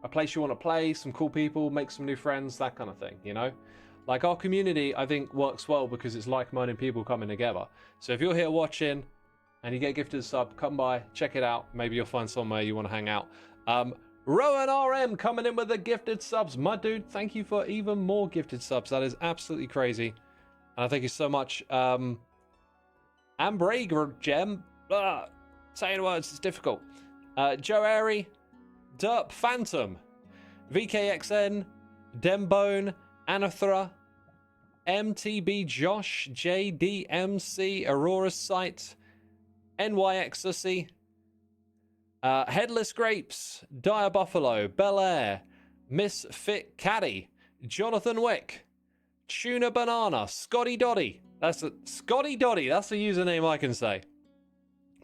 a place you want to play, some cool people, make some new friends, that kind of thing, you know? Like, our community, I think, works well because it's like-minded people coming together. So if you're here watching and you get gifted a sub, come by, check it out. Maybe you'll find somewhere you want to hang out. Rowan RM coming in with the gifted subs. My dude, thank you for even more gifted subs. That is absolutely crazy. And I thank you so much. Ambrager Gem. Saying words is difficult. Joe Airy, Derp Phantom, VKXN, Dembone, Anathra, MTB Josh, JDMC, Aurora Sight, NYXussy, Headless Grapes, Dire Buffalo, Bel Air, Misfit Caddy, Jonathan Wick, Tuna Banana, Scotty Doddy. Scotty Doddy, that's a username I can say.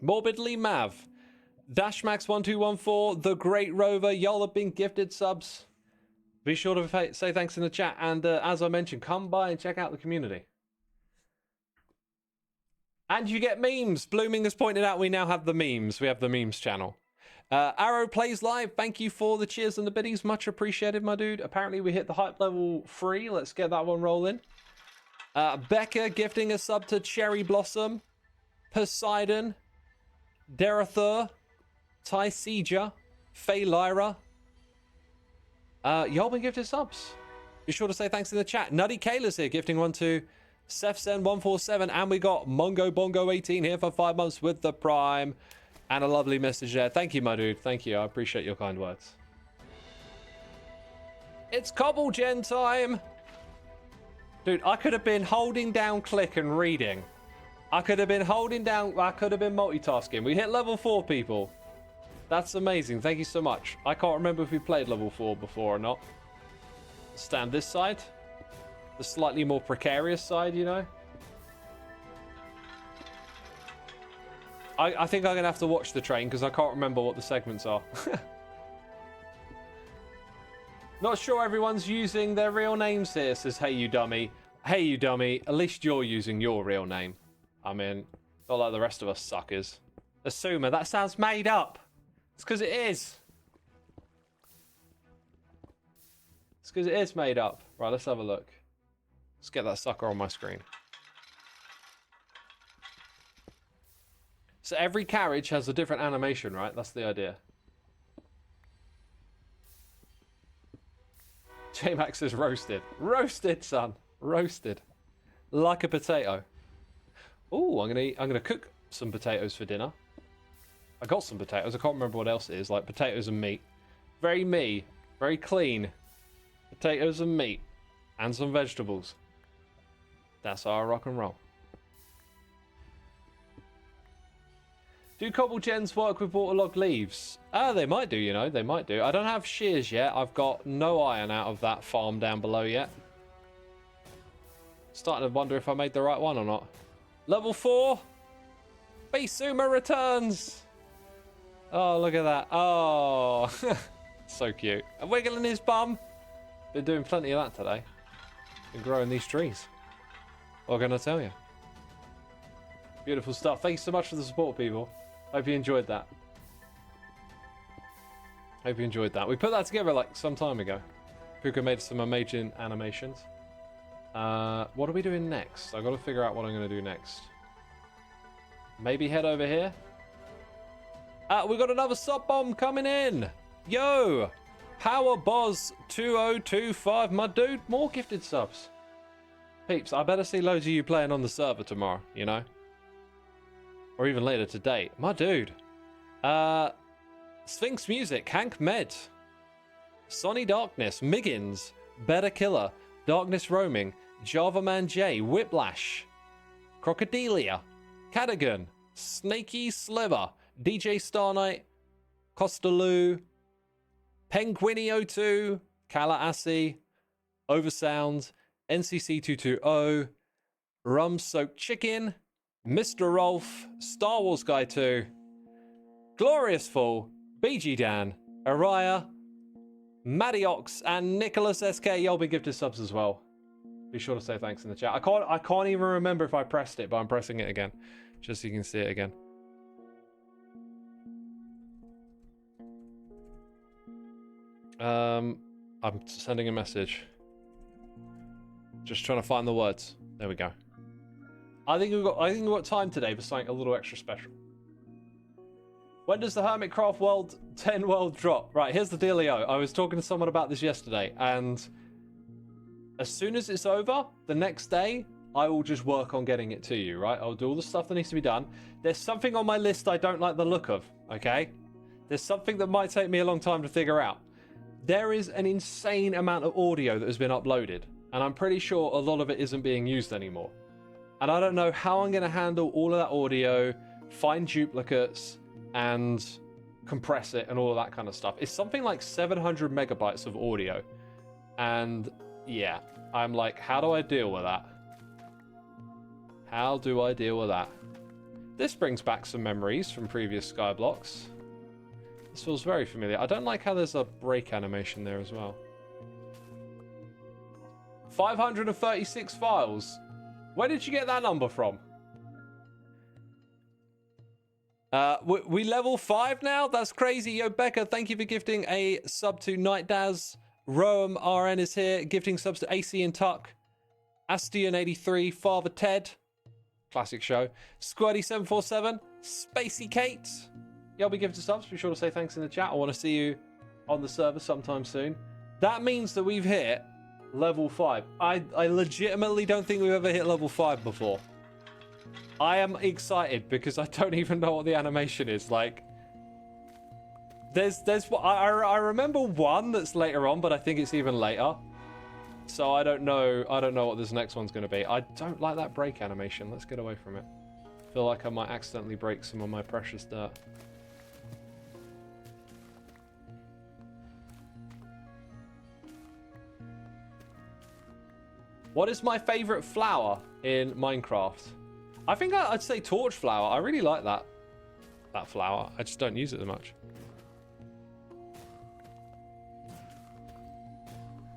Morbidly Mav, Dashmax1214, The Great Rover, y'all have been gifted subs. Be sure to say thanks in the chat, and as I mentioned, come by and check out the community. And you get memes. Blooming has pointed out we now have the memes. We have the memes channel. Arrow plays live. Thank you for the cheers and the biddies. Much appreciated, my dude. Apparently we hit the hype level 3. Let's get that one rolling. Becca gifting a sub to Cherry Blossom. Poseidon. Derathur. Ty Seja. Faye Lyra. Y'all been gifted subs. Be sure to say thanks in the chat. Nutty Kayla's here gifting one to Sefsen147. And we got Mongo Bongo 18 here for 5 months with the Prime. And a lovely message there. Thank you, my dude. Thank you. I appreciate your kind words. It's Cobble Gen time. Dude, I could have been holding down click and reading. I could have been holding down. I could have been multitasking. We hit level 4, people. That's amazing. Thank you so much. I can't remember if we played level 4 before or not. Stand this side. The slightly more precarious side, you know. I think I'm going to have to watch the train because I can't remember what the segments are. Not sure everyone's using their real names here, says Hey You Dummy. Hey You Dummy, at least you're using your real name. I mean, not like the rest of us suckers. Xisuma, that sounds made up. It's because it is. It's because it is made up. Right, let's have a look. Let's get that sucker on my screen. So every carriage has a different animation, right? That's the idea. J-Max is roasted. Roasted, son. Roasted. Like a potato. Oh, I'm gonna cook some potatoes for dinner. I got some potatoes. I can't remember what else it is. Like potatoes and meat. Very me. Very clean. Potatoes and meat. And some vegetables. That's our rock and roll. Do cobble gens work with waterlogged leaves? They might do, you know. They might do. I don't have shears yet. I've got no iron out of that farm down below yet. Starting to wonder if I made the right one or not. Level 4. Xisuma returns. Oh, look at that. Oh, so cute. And wiggling his bum. Been doing plenty of that today. Been growing these trees. What can I tell you? Beautiful stuff. Thank you so much for the support, people. Hope you enjoyed that. Hope you enjoyed that. We put that together like some time ago. Puka made some amazing animations. What are we doing next? I've got to figure out what I'm going to do next. Maybe head over here. We got another sub bomb coming in. Yo! Power Boz 2025. My dude, more gifted subs. Peeps, I better see loads of you playing on the server tomorrow, you know? Or even later today. My dude. Sphinx Music, Hank Med. Sonny Darkness, Miggins, Better Killer, Darkness Roaming, Java Man J, Whiplash, Crocodilia, Cadogan, Snaky Sliver, DJ Starnight, Costaloo, Penguinio2, Kalaassi, Oversound, NCC220, Rum Soaked Chicken, Mr. Rolf, Star Wars Guy 2, Glorious Fall, BG Dan, Araya, Madiox, and Nicholas SK. Y'all been gifted subs as well. Be sure to say thanks in the chat. I can't even remember if I pressed it, but I'm pressing it again, just so you can see it again. I'm sending a message. Just trying to find the words. There we go. I think we've got time today for something a little extra special. When does the Hermitcraft World 10 World drop? Right, here's the dealio. I was talking to someone about this yesterday, and as soon as it's over, the next day, I will just work on getting it to you, right? I'll do all the stuff that needs to be done. There's something on my list I don't like the look of, okay? There's something that might take me a long time to figure out. There is an insane amount of audio that has been uploaded, and I'm pretty sure a lot of it isn't being used anymore. And I don't know how I'm going to handle all of that audio, find duplicates, and compress it and all of that kind of stuff. It's something like 700 megabytes of audio. And yeah, I'm like, how do I deal with that? How do I deal with that? This brings back some memories from previous Skyblocks. This feels very familiar. I don't like how there's a break animation there as well. 536 files. Where did you get that number from? We level 5 now? That's crazy. Yo, Becca, thank you for gifting a sub to Night Daz. Roam RN is here, gifting subs to AC and Tuck. Astian83, Father Ted. Classic show. Squirty747, Spacey Kate. Y'all be gifted subs. Be sure to say thanks in the chat. I want to see you on the server sometime soon. That means that we've hit level 5. I legitimately don't think we've ever hit level 5 before. I am excited because I don't even know what the animation is. Like, I remember one that's later on, but I think it's even later. So I don't know what this next one's going to be. I don't like that break animation. Let's get away from it. I feel like I might accidentally break some of my precious dirt. What is my favorite flower in Minecraft? I think I'd say torch flower. I really like that flower. I just don't use it as much.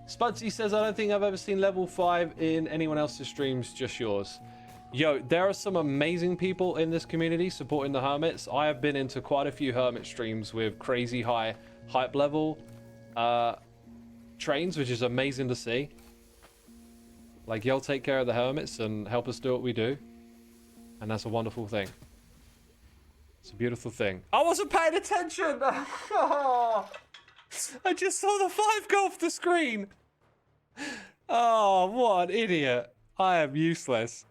Spudsy says, I don't think I've ever seen level 5 in anyone else's streams, just yours. Yo, there are some amazing people in this community supporting the hermits. I have been into quite a few hermit streams with crazy high hype level trains, which is amazing to see. Like, y'all take care of the hermits and help us do what we do. And that's a wonderful thing. It's a beautiful thing. I wasn't paying attention! Oh, I just saw the 5 go off the screen! Oh, what an idiot. I am useless.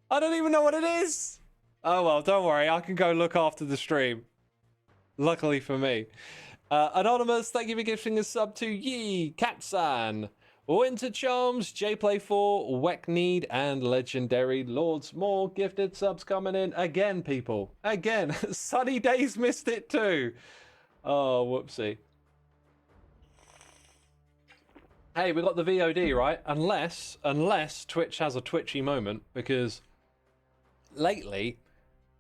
I don't even know what it is! Oh well, don't worry. I can go look after the stream. Luckily for me. Anonymous, thank you for gifting a sub to Yee, Katsan, Winter Charms, JPlay4, Weckneed, and Legendary Lords. More gifted subs coming in. Again, people. Again. Sunny Days missed it too. Oh, whoopsie. Hey, we got the VOD, right? Unless Twitch has a twitchy moment, because lately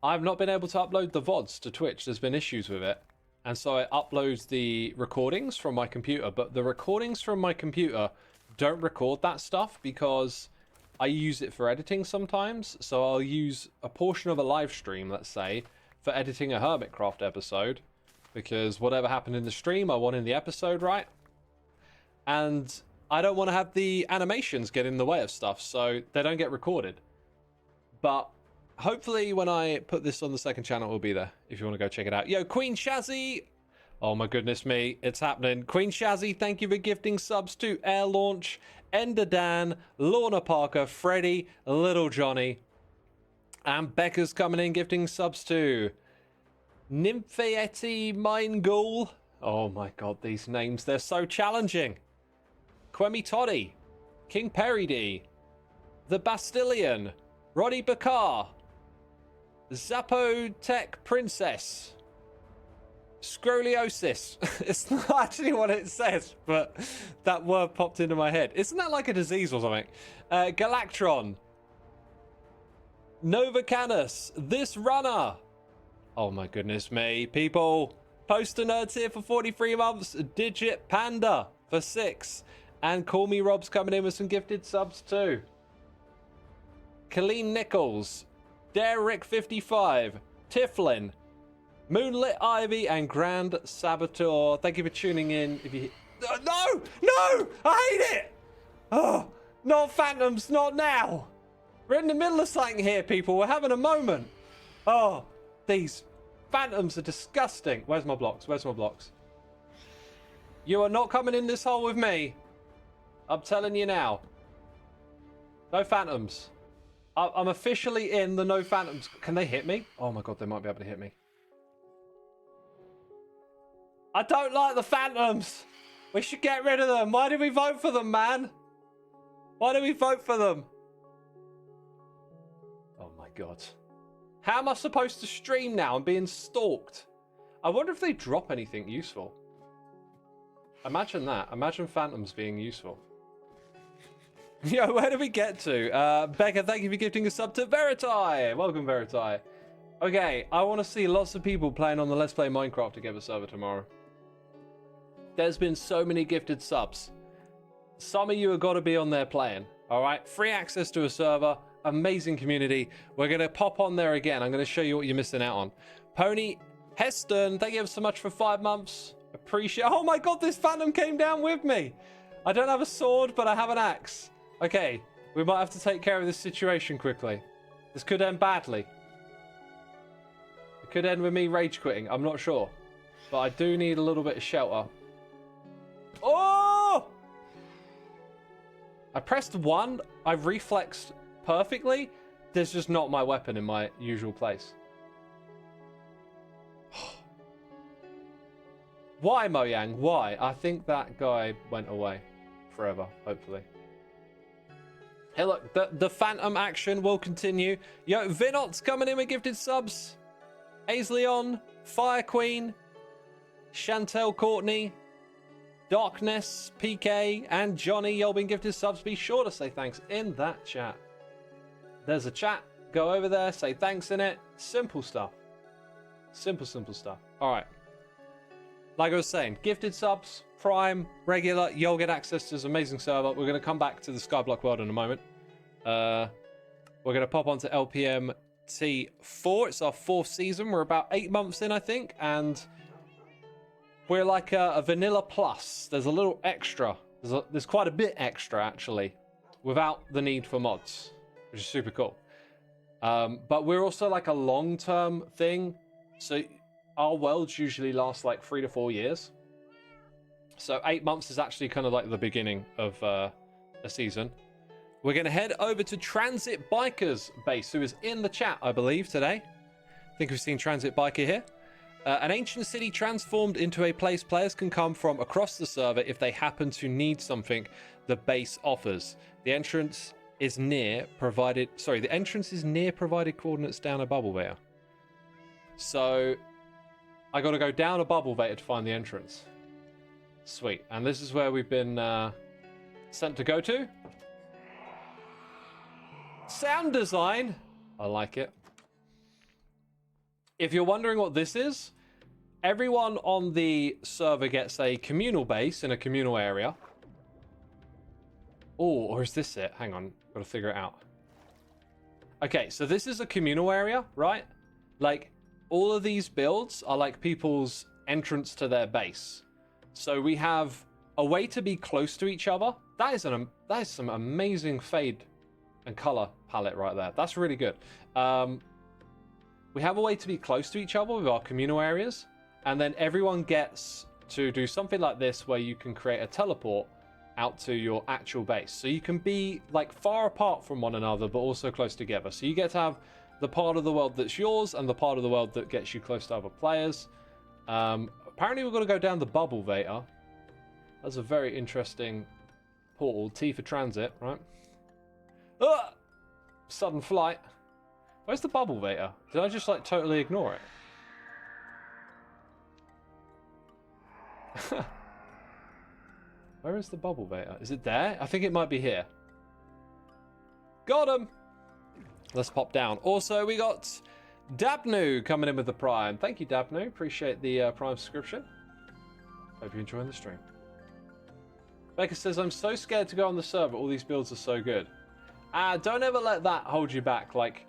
I've not been able to upload the VODs to Twitch. There's been issues with it. And so it uploads the recordings from my computer, but the recordings from my computer don't record that stuff because I use it for editing sometimes. So I'll use a portion of a live stream, let's say, for editing a Hermitcraft episode, because whatever happened in the stream, I want in the episode, right? And I don't want to have the animations get in the way of stuff, so they don't get recorded. But hopefully when I put this on the second channel, it will be there if you want to go check it out. Yo, Queen Shazzy! Oh my goodness me, it's happening. Queen Shazzy, thank you for gifting subs to Air Launch, Ender Dan, Lorna Parker, Freddy, Little Johnny. And Becca's coming in gifting subs to Nymphaetti Mine Ghoul. Oh my god, these names, they're so challenging. Quemi Toddy, King Perry D, The Bastilian, Roddy Bakar, Zapotec Princess, Scoliosis. It's not actually what it says, but that word popped into my head. Isn't that like a disease or something? Galactron, Nova Canis, This Runner. Oh my goodness me, people. Poster Nerds here for 43 months. Digit Panda for 6. And Call Me Rob's coming in with some gifted subs too. Colleen Nichols, Derek55, Tiflin, Moonlit Ivy, and Grand Saboteur. Thank you for tuning in. If you no, I hate it. Oh, not phantoms, not now. We're in the middle of something here, people. We're having a moment. Oh, these phantoms are disgusting. Where's my blocks? Where's my blocks? You are not coming in this hole with me. I'm telling you now. No phantoms. I'm officially in the no phantoms. Can they hit me? Oh my god, they might be able to hit me. I don't like the phantoms. We should get rid of them. Why did we vote for them, man? Why did we vote for them? Oh my god. How am I supposed to stream now? I'm being stalked. I wonder if they drop anything useful. Imagine that. Imagine phantoms being useful. Yo, where did we get to? Becca, thank you for gifting a sub to Veritae. Welcome, Veritae. Okay, I want to see lots of people playing on the Let's Play Minecraft Together server tomorrow. There's been so many gifted subs. Some of you have got to be on there playing. All right, free access to a server, amazing community. We're going to pop on there again. I'm going to show you what you're missing out on. Pony Heston, thank you so much for 5 months. Appreciate. Oh my god, this phantom came down with me. I don't have a sword, but I have an axe. Okay, we might have to take care of this situation quickly. This could end badly. It could end with me rage quitting. I'm not sure. But I do need a little bit of shelter. Oh! I pressed 1. I reflexed perfectly. There's just not my weapon in my usual place. Why, Mojang? Why? I think that guy went away forever, hopefully. Hey, look, the phantom action will continue. Yo, Vinot's coming in with gifted subs. Aisleon, Fire Queen, Chantel Courtney, Darkness, PK, and Johnny, y'all been gifted subs. Be sure to say thanks in that chat. There's a chat. Go over there, say thanks in it. Simple stuff. Simple stuff. All right. Like I was saying, gifted subs, Prime, regular, you'll get access to this amazing server. We're going to come back to the Skyblock world in a moment. We're going to pop onto LPM T4. It's our 4th season. We're about 8 months in, I think, and we're like a vanilla plus. There's a little extra. There's quite a bit extra, actually, without the need for mods, which is super cool. But we're also like a long-term thing, so our worlds usually last like 3 to 4 years. So 8 months is actually kind of like the beginning of a season. We're going to head over to Transit Biker's base, who is in the chat, I believe, today. I think we've seen Transit Biker here. An ancient city transformed into a place players can come from across the server if they happen to need something the base offers. The entrance is near provided... Sorry, the entrance is near provided coordinates down a bubble veil. So I got to go down a bubble veil to find the entrance. Sweet. And this is where we've been sent to go to. Sound design. I like it. If you're wondering what this is, everyone on the server gets a communal base in a communal area. Oh, or is this it? Hang on. Got to figure it out. Okay, so this is a communal area, right? Like, all of these builds are like people's entrance to their base. So we have a way to be close to each other. That is some amazing fade and color palette right there. That's really good. We have a way to be close to each other with our communal areas, and then everyone gets to do something like this where you can create a teleport out to your actual base. So you can be like far apart from one another, but also close together. So you get to have the part of the world that's yours and the part of the world that gets you close to other players. Apparently we're going to go down the bubble Veta. That's a very interesting portal. T for transit, right? Sudden flight. Where's the bubble Veta? Did I just like totally ignore it? Where is the bubble Veta? Is it there? I think it might be here. Got him! Let's pop down. Also, we got Dabnu coming in with the Prime. Thank you, Dabnu. Appreciate the Prime subscription. Hope you're enjoying the stream. Becca says, I'm so scared to go on the server. All these builds are so good. Don't ever let that hold you back. Like,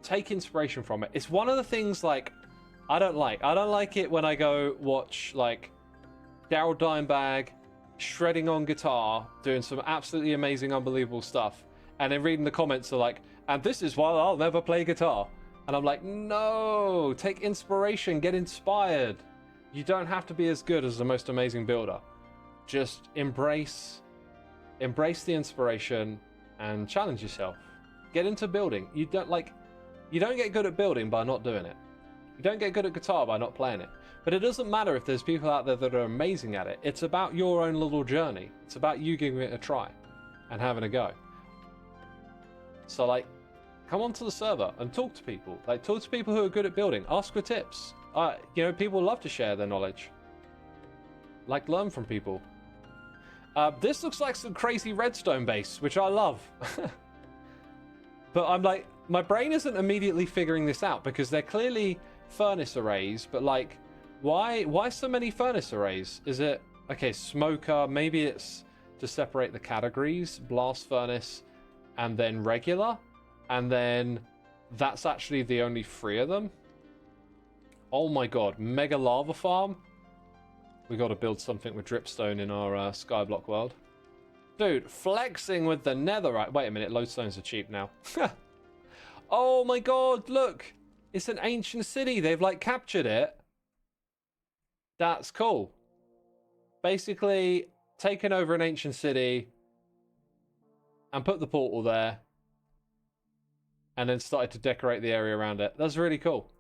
take inspiration from it. It's one of the things, like, I don't like. I don't like it when I go watch, like, Daryl Dimebag shredding on guitar, doing some absolutely amazing, unbelievable stuff, and then reading the comments are like, and this is why I'll never play guitar. And I'm like, no, take inspiration, get inspired. You don't have to be as good as the most amazing builder. Just embrace the inspiration and challenge yourself. Get into building. You don't get good at building by not doing it. You don't get good at guitar by not playing it. But it doesn't matter if there's people out there that are amazing at it. It's about your own little journey. It's about you giving it a try and having a go. So, like, come onto the server and talk to people. Like, talk to people who are good at building. Ask for tips. You know, people love to share their knowledge. Like, learn from people. This looks like some crazy redstone base, which I love. But I'm like, my brain isn't immediately figuring this out because they're clearly furnace arrays, but like, why so many furnace arrays? Is it, okay, smoker, maybe it's to separate the categories, blast furnace, and then regular, and then that's actually the only 3 of them. Oh my god, mega lava farm. We got to build something with dripstone in our Skyblock world. Dude, flexing with the netherite. Wait a minute, lodestones are cheap now. Oh my god, look. It's an ancient city. They've like captured it. That's cool. Basically, taken over an ancient city and put the portal there. And then started to decorate the area around it. That's really cool.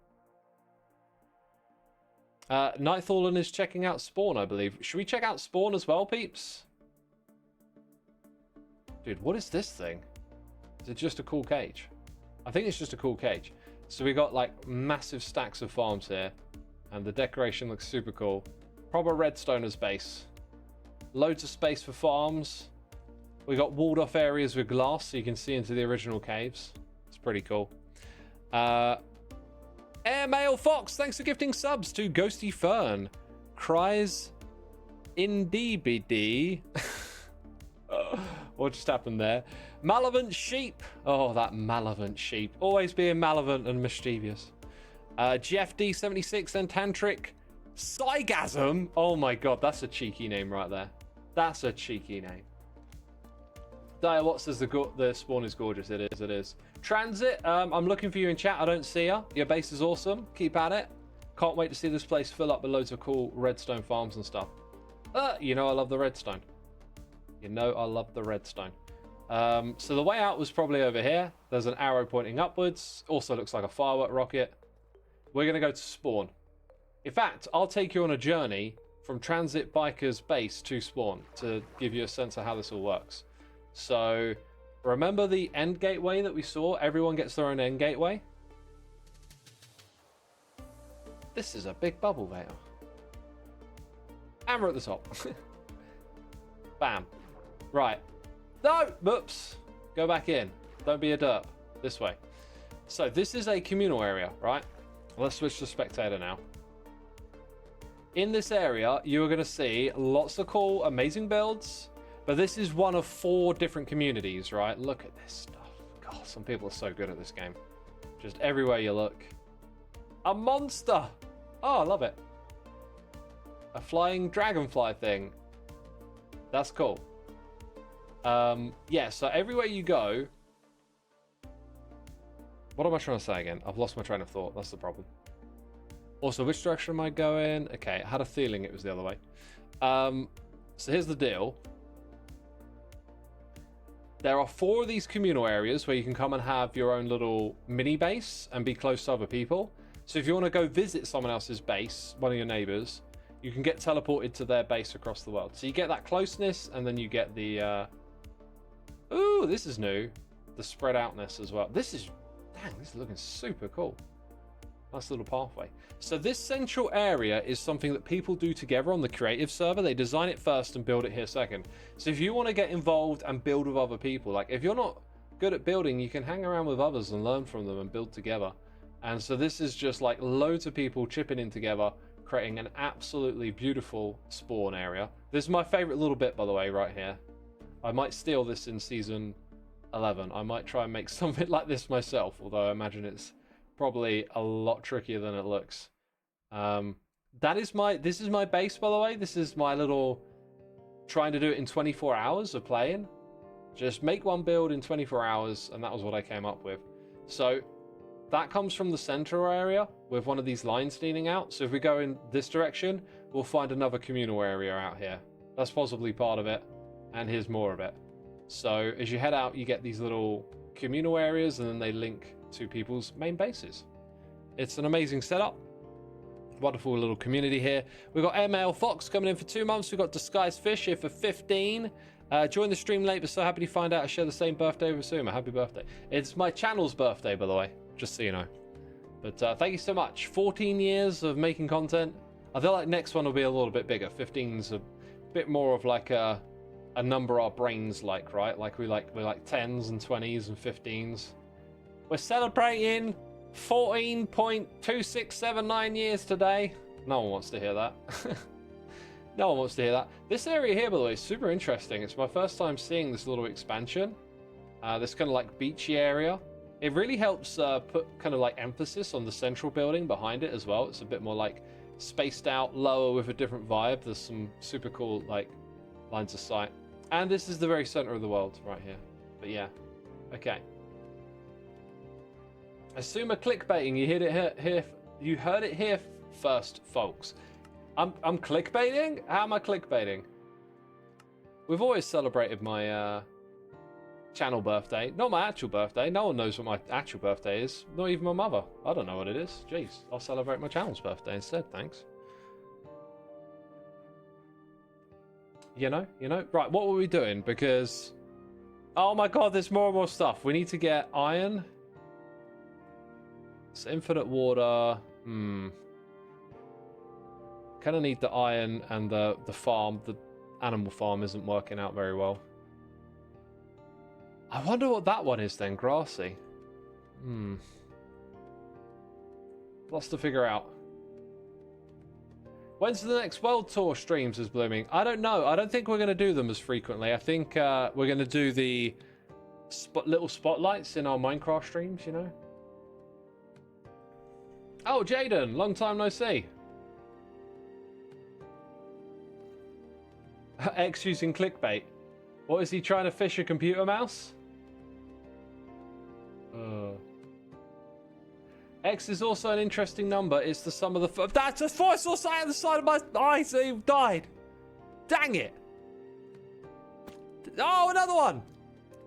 Nightthorn is checking out Spawn, I believe. Should we check out Spawn as well, peeps? Dude, what is this thing? Is it just a cool cage? I think it's just a cool cage. So we got like massive stacks of farms here. And the decoration looks super cool. Proper redstone as base. Loads of space for farms. We got walled off areas with glass so you can see into the original caves. It's pretty cool. Airmail Fox, thanks for gifting subs to Ghosty Fern. Cries Indie What just happened there? Malevolent Sheep. Oh, that Malevolent Sheep. Always being malevolent and mischievous. GFD76 and Tantric. Psygasm. Oh my god, that's a cheeky name right there. That's a cheeky name. Dire Watt says the spawn is gorgeous. It is, it is. Transit, I'm looking for you in chat. I don't see you. Your base is awesome. Keep at it. Can't wait to see this place fill up with loads of cool redstone farms and stuff. You know I love the redstone. You know I love the redstone. So the way out was probably over here. There's an arrow pointing upwards. Also looks like a firework rocket. We're going to go to spawn. In fact, I'll take you on a journey from Transit Biker's base to spawn to give you a sense of how this all works. So, remember the end gateway that we saw? Everyone gets their own end gateway. This is a big bubble veil. Hammer at the top. Bam. Right. No! Whoops. Go back in. Don't be a derp. This way. So, this is a communal area, right? Let's switch to spectator now. In this area, you are going to see lots of cool, amazing builds. But this is one of 4 different communities, right? Look at this stuff. God, some people are so good at this game. Just everywhere you look. A monster! Oh, I love it. A flying dragonfly thing. That's cool. Yeah, so everywhere you go... What am I trying to say again? I've lost my train of thought. That's the problem. Also, which direction am I going? Okay, I had a feeling it was the other way. So here's the deal. There are 4 of these communal areas where you can come and have your own little mini base and be close to other people. So if you want to go visit someone else's base, one of your neighbors, you can get teleported to their base across the world. So you get that closeness, and then you get the... Ooh, this is new. The spread outness as well. This is... Dang, this is looking super cool. Nice little pathway. So this central area is something that people do together on the creative server. They design it first and build it here second. So if you want to get involved and build with other people, like if you're not good at building, you can hang around with others and learn from them and build together. And so this is just like loads of people chipping in together, creating an absolutely beautiful spawn area. This is my favorite little bit, by the way, right here. I might steal this in season 11. I might try and make something like this myself, although I imagine it's probably a lot trickier than it looks. This is my base, by the way. This is my little trying to do it in 24 hours of playing. Just make one build in 24 hours, and that was what I came up with. So that comes from the center area with one of these lines leaning out. So if we go in this direction, we'll find another communal area out here. That's possibly part of it, and here's more of it. So as you head out, you get these little communal areas, and then they link to people's main bases. It's an amazing setup. Wonderful little community here. We've got Airmail Fox coming in for 2 months. We've got Disguised Fish here for 15. Joined the stream late, but so happy to find out I share the same birthday with Xisuma. Happy birthday. It's my channel's birthday, by the way, just so you know. But thank you so much. 14 years of making content. I feel like next one will be a little bit bigger. 15's a bit more of like a number our brains like, right? Like we like 10s and 20s and 15s. We're celebrating 14.2679 years today. No one wants to hear that. No one wants to hear that. This area here, by the way, is super interesting. It's my first time seeing this little expansion. this kind of like beachy area. It really helps put kind of like emphasis on the central building behind it as well. It's a bit more like spaced out, lower with a different vibe. There's some super cool like lines of sight. And this is the very center of the world right here. But yeah, okay. Xisuma clickbaiting. You heard it here. You heard it here first, folks. I'm clickbaiting? How am I clickbaiting? We've always celebrated my channel birthday. Not my actual birthday. No one knows what my actual birthday is. Not even my mother. I don't know what it is. Jeez. I'll celebrate my channel's birthday instead. Thanks. You know? Right, what were we doing? Because... oh my god, there's more and more stuff. We need to get iron. It's infinite water. Kind of need the iron, and the farm, the animal farm isn't working out very well. I wonder what that one is then, grassy. Lots to figure out. When's the next World Tour streams is blooming? I don't know. I don't think we're going to do them as frequently. I think we're going to do the little spotlights in our Minecraft streams, you know? Oh, Jaden, long time no see. X using clickbait. What is he trying to fish a computer mouse? X is also an interesting number. It's the sum of the... that's a voice or sight on the side of my eye, so you've died. Dang it. Oh, another one.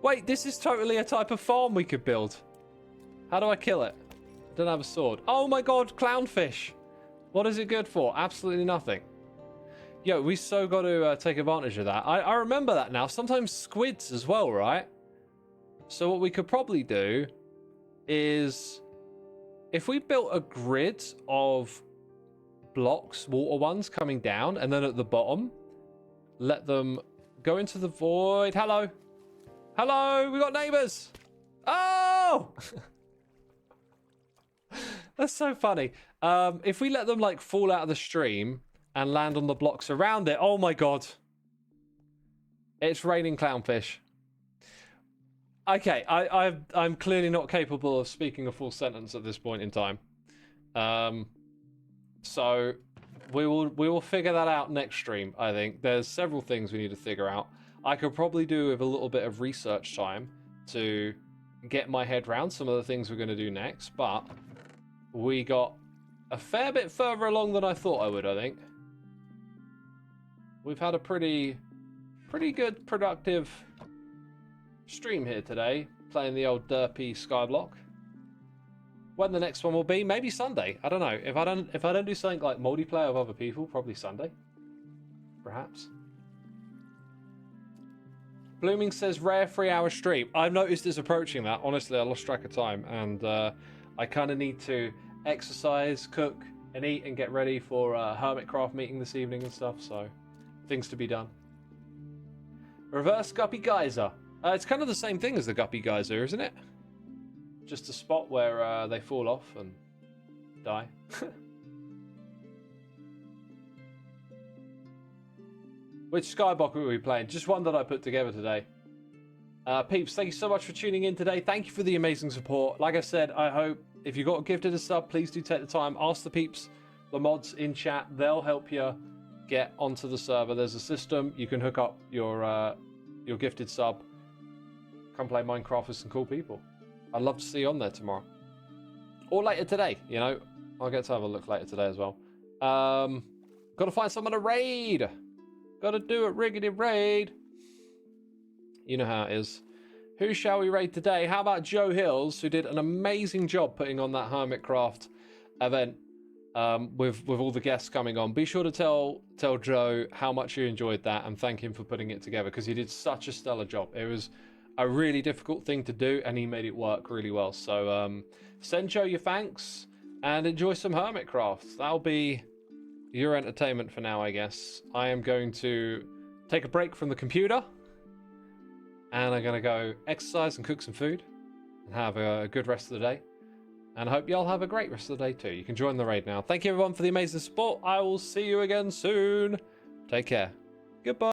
Wait, this is totally a type of farm we could build. How do I kill it? I don't have a sword. Oh my god, clownfish. What is it good for? Absolutely nothing. Yo, we so got to take advantage of that. I remember that now. Sometimes squids as well, right? So what we could probably do is... if we built a grid of blocks, water ones coming down, and then at the bottom, let them go into the void. Hello. Hello, we got neighbors. Oh! That's so funny. If we let them like fall out of the stream and land on the blocks around it, oh my god. It's raining clownfish. Okay, I'm clearly not capable of speaking a full sentence at this point in time. So we will figure that out next stream, I think. There's several things we need to figure out. I could probably do with a little bit of research time to get my head around some of the things we're going to do next, but we got a fair bit further along than I thought I would, I think. We've had a pretty good, productive stream here today, playing the old derpy Skyblock. When the next one will be, maybe Sunday. I don't know. If I don't do something like multiplayer with other people, probably Sunday. Perhaps. Blooming says rare 3-hour stream. I've noticed it's approaching that. Honestly, I lost track of time, and I kind of need to exercise, cook, and eat, and get ready for Hermitcraft meeting this evening and stuff. So, things to be done. Reverse Guppy Geyser. It's kind of the same thing as the Guppy Geyser, isn't it? Just a spot where they fall off and die. Which Skyblock are we playing? Just one that I put together today. Peeps, thank you so much for tuning in today. Thank you for the amazing support. Like I said, I hope if you got gifted a sub, please do take the time. Ask the peeps, the mods in chat. They'll help you get onto the server. There's a system. You can hook up your gifted sub. Come play Minecraft with some cool people. I'd love to see you on there tomorrow. Or later today, you know. I'll get to have a look later today as well. Gotta find someone to raid. Gotta do it, riggedy raid. You know how it is. Who shall we raid today? How about Joe Hills, who did an amazing job putting on that Hermitcraft event with all the guests coming on. Be sure to tell Joe how much you enjoyed that and thank him for putting it together, because he did such a stellar job. It was a really difficult thing to do, and he made it work really well. So send Joe your thanks and enjoy some Hermitcraft. That'll be your entertainment for now, I guess. I am going to take a break from the computer, and I'm going to go exercise and cook some food and have a good rest of the day. And I hope y'all have a great rest of the day too. You can join the raid now. Thank you everyone for the amazing support. I will see you again soon. Take care. Goodbye.